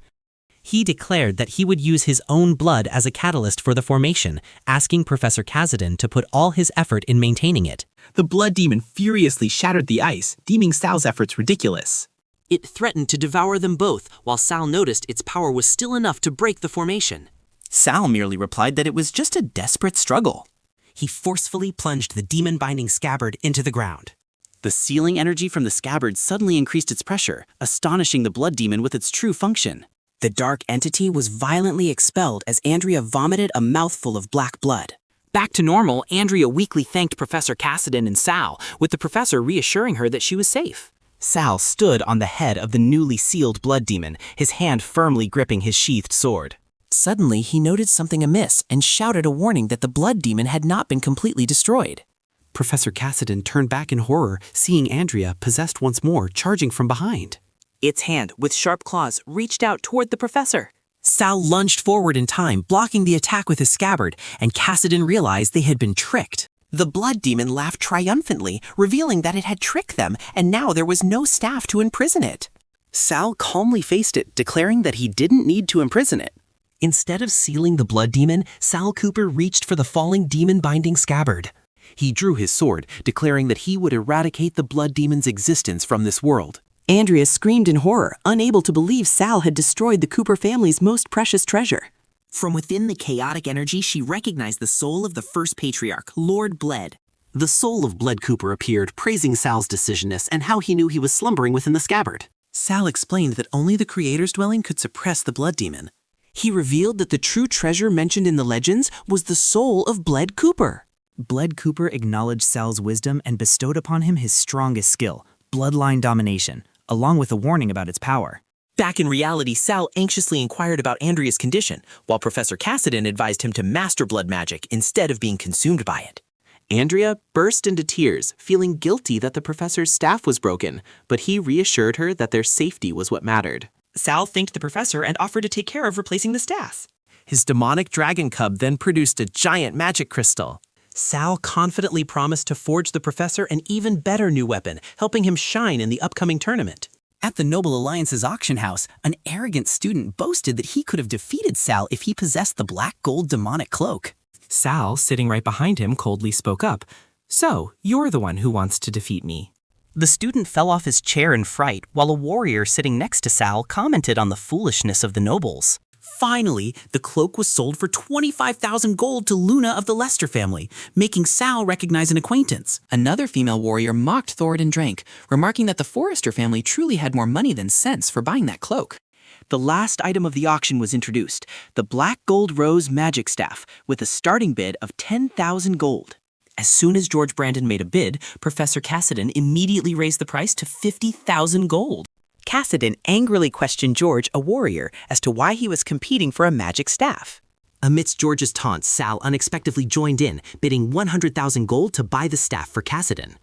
He declared that he would use his own blood as a catalyst for the formation, asking Professor Cassidon to put all his effort in maintaining it. The blood demon furiously shattered the ice, deeming Sal's efforts ridiculous. It threatened to devour them both, while Sal noticed its power was still enough to break the formation. Sal merely replied that it was just a desperate struggle. He forcefully plunged the demon-binding scabbard into the ground. The sealing energy from the scabbard suddenly increased its pressure, astonishing the blood demon with its true function. The dark entity was violently expelled as Andrea vomited a mouthful of black blood. Back to normal, Andrea weakly thanked Professor Cassidon and Sal, with the professor reassuring her that she was safe. Sal stood on the head of the newly sealed blood demon, his hand firmly gripping his sheathed sword. Suddenly, he noted something amiss and shouted a warning that the blood demon had not been completely destroyed. Professor Cassidon turned back in horror, seeing Andrea possessed once more, charging from behind. Its hand, with sharp claws, reached out toward the professor. Sal lunged forward in time, blocking the attack with his scabbard, and Cassidon realized they had been tricked. The blood demon laughed triumphantly, revealing that it had tricked them, and now there was no staff to imprison it. Sal calmly faced it, declaring that he didn't need to imprison it. Instead of sealing the blood demon, Sal Cooper reached for the falling demon-binding scabbard. He drew his sword, declaring that he would eradicate the blood demon's existence from this world. Andrea screamed in horror, unable to believe Sal had destroyed the Cooper family's most precious treasure. From within the chaotic energy, she recognized the soul of the first patriarch, Lord Bled. The soul of Bled Cooper appeared, praising Sal's decisiveness and how he knew he was slumbering within the scabbard. Sal explained that only the Creator's dwelling could suppress the blood demon. He revealed that the true treasure mentioned in the legends was the soul of Bled Cooper. Bled Cooper acknowledged Sal's wisdom and bestowed upon him his strongest skill, bloodline domination, along with a warning about its power. Back in reality, Sal anxiously inquired about Andrea's condition, while Professor Cassidon advised him to master blood magic instead of being consumed by it. Andrea burst into tears, feeling guilty that the professor's staff was broken, but he reassured her that their safety was what mattered. Sal thanked the professor and offered to take care of replacing the staff. His demonic dragon cub then produced a giant magic crystal. Sal confidently promised to forge the professor an even better new weapon, helping him shine in the upcoming tournament. At the Noble Alliance's auction house, an arrogant student boasted that he could have defeated Sal if he possessed the black gold demonic cloak. Sal, sitting right behind him, coldly spoke up. "So, you're the one who wants to defeat me." The student fell off his chair in fright, while a warrior sitting next to Sal commented on the foolishness of the nobles. Finally, the cloak was sold for 25,000 gold to Luna of the Lester family, making Sal recognize an acquaintance. Another female warrior mocked Thoradin Drank, remarking that the Forrester family truly had more money than sense for buying that cloak. The last item of the auction was introduced, the Black Gold Rose Magic Staff, with a starting bid of 10,000 gold. As soon as George Brandon made a bid, Professor Cassidon immediately raised the price to 50,000 gold. Cassidon angrily questioned George, a warrior, as to why he was competing for a magic staff. Amidst George's taunts, Sal unexpectedly joined in, bidding 100,000 gold to buy the staff for Cassidon.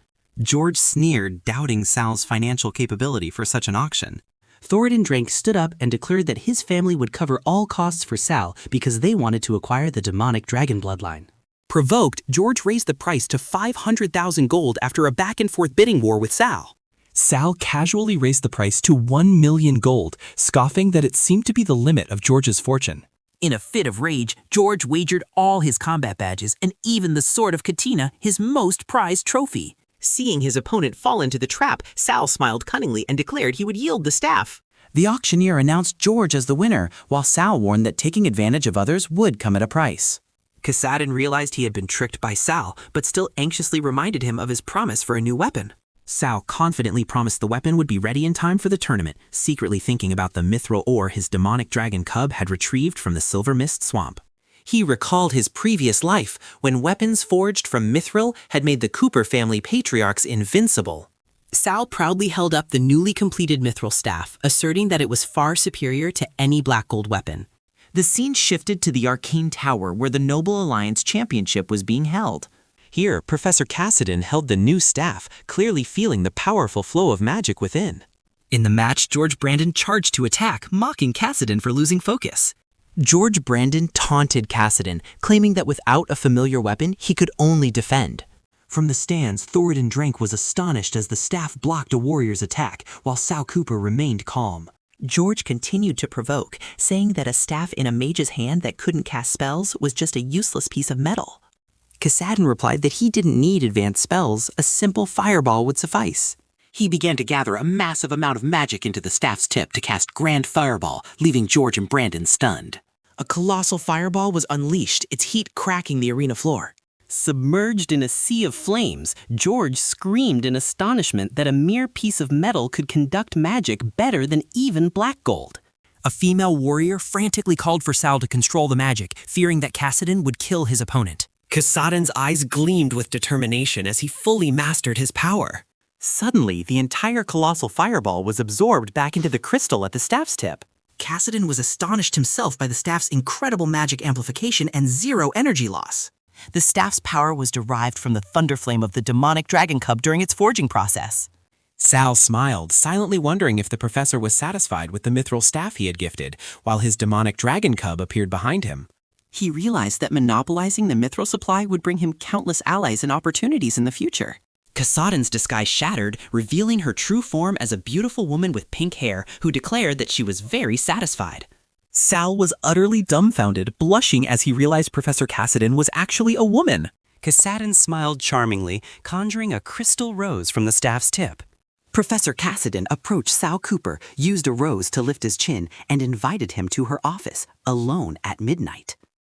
George sneered, doubting Sal's financial capability for such an auction. Thoradin Drank stood up and declared that his family would cover all costs for Sal because they wanted to acquire the demonic dragon bloodline. Provoked, George raised the price to 500,000 gold after a back-and-forth bidding war with Sal. Sal casually raised the price to 1 million gold, scoffing that it seemed to be the limit of George's fortune. In a fit of rage, George wagered all his combat badges and even the sword of Katina, his most prized trophy. Seeing his opponent fall into the trap, Sal smiled cunningly and declared he would yield the staff. The auctioneer announced George as the winner, while Sal warned that taking advantage of others would come at a price. Cassidon realized he had been tricked by Sal, but still anxiously reminded him of his promise for a new weapon. Sal confidently promised the weapon would be ready in time for the tournament, secretly thinking about the mithril ore his demonic dragon cub had retrieved from the Silver Mist Swamp. He recalled his previous life, when weapons forged from mithril had made the Cooper family patriarchs invincible. Sal proudly held up the newly completed mithril staff, asserting that it was far superior to any black gold weapon. The scene shifted to the Arcane Tower, where the Noble Alliance Championship was being held. Here, Professor Cassidon held the new staff, clearly feeling the powerful flow of magic within. In the match, George Brandon charged to attack, mocking Cassidon for losing focus. George Brandon taunted Cassidon, claiming that without a familiar weapon, he could only defend. From the stands, Thoradin Drank was astonished as the staff blocked a warrior's attack, while Sal Cooper remained calm. George continued to provoke, saying that a staff in a mage's hand that couldn't cast spells was just a useless piece of metal. Cassidon replied that he didn't need advanced spells, a simple fireball would suffice. He began to gather a massive amount of magic into the staff's tip to cast Grand Fireball, leaving George and Brandon stunned. A colossal fireball was unleashed, its heat cracking the arena floor. Submerged in a sea of flames, George screamed in astonishment that a mere piece of metal could conduct magic better than even black gold. A female warrior frantically called for Sal to control the magic, fearing that Cassidon would kill his opponent. Cassidon's eyes gleamed with determination as he fully mastered his power. Suddenly, the entire colossal fireball was absorbed back into the crystal at the staff's tip. Cassidon was astonished himself by the staff's incredible magic amplification and 0 energy loss. The staff's power was derived from the thunder flame of the demonic dragon cub during its forging process. Sal smiled, silently wondering if the professor was satisfied with the mithril staff he had gifted, while his demonic dragon cub appeared behind him. He realized that monopolizing the mithril supply would bring him countless allies and opportunities in the future. Cassadon's disguise shattered, revealing her true form as a beautiful woman with pink hair who declared that she was very satisfied. Sal was utterly dumbfounded, blushing as he realized Professor Cassidon was actually a woman. Cassadon smiled charmingly, conjuring a crystal rose from the staff's tip. Professor Cassidon approached Sal Cooper, used a rose to lift his chin, and invited him to her office, alone at midnight.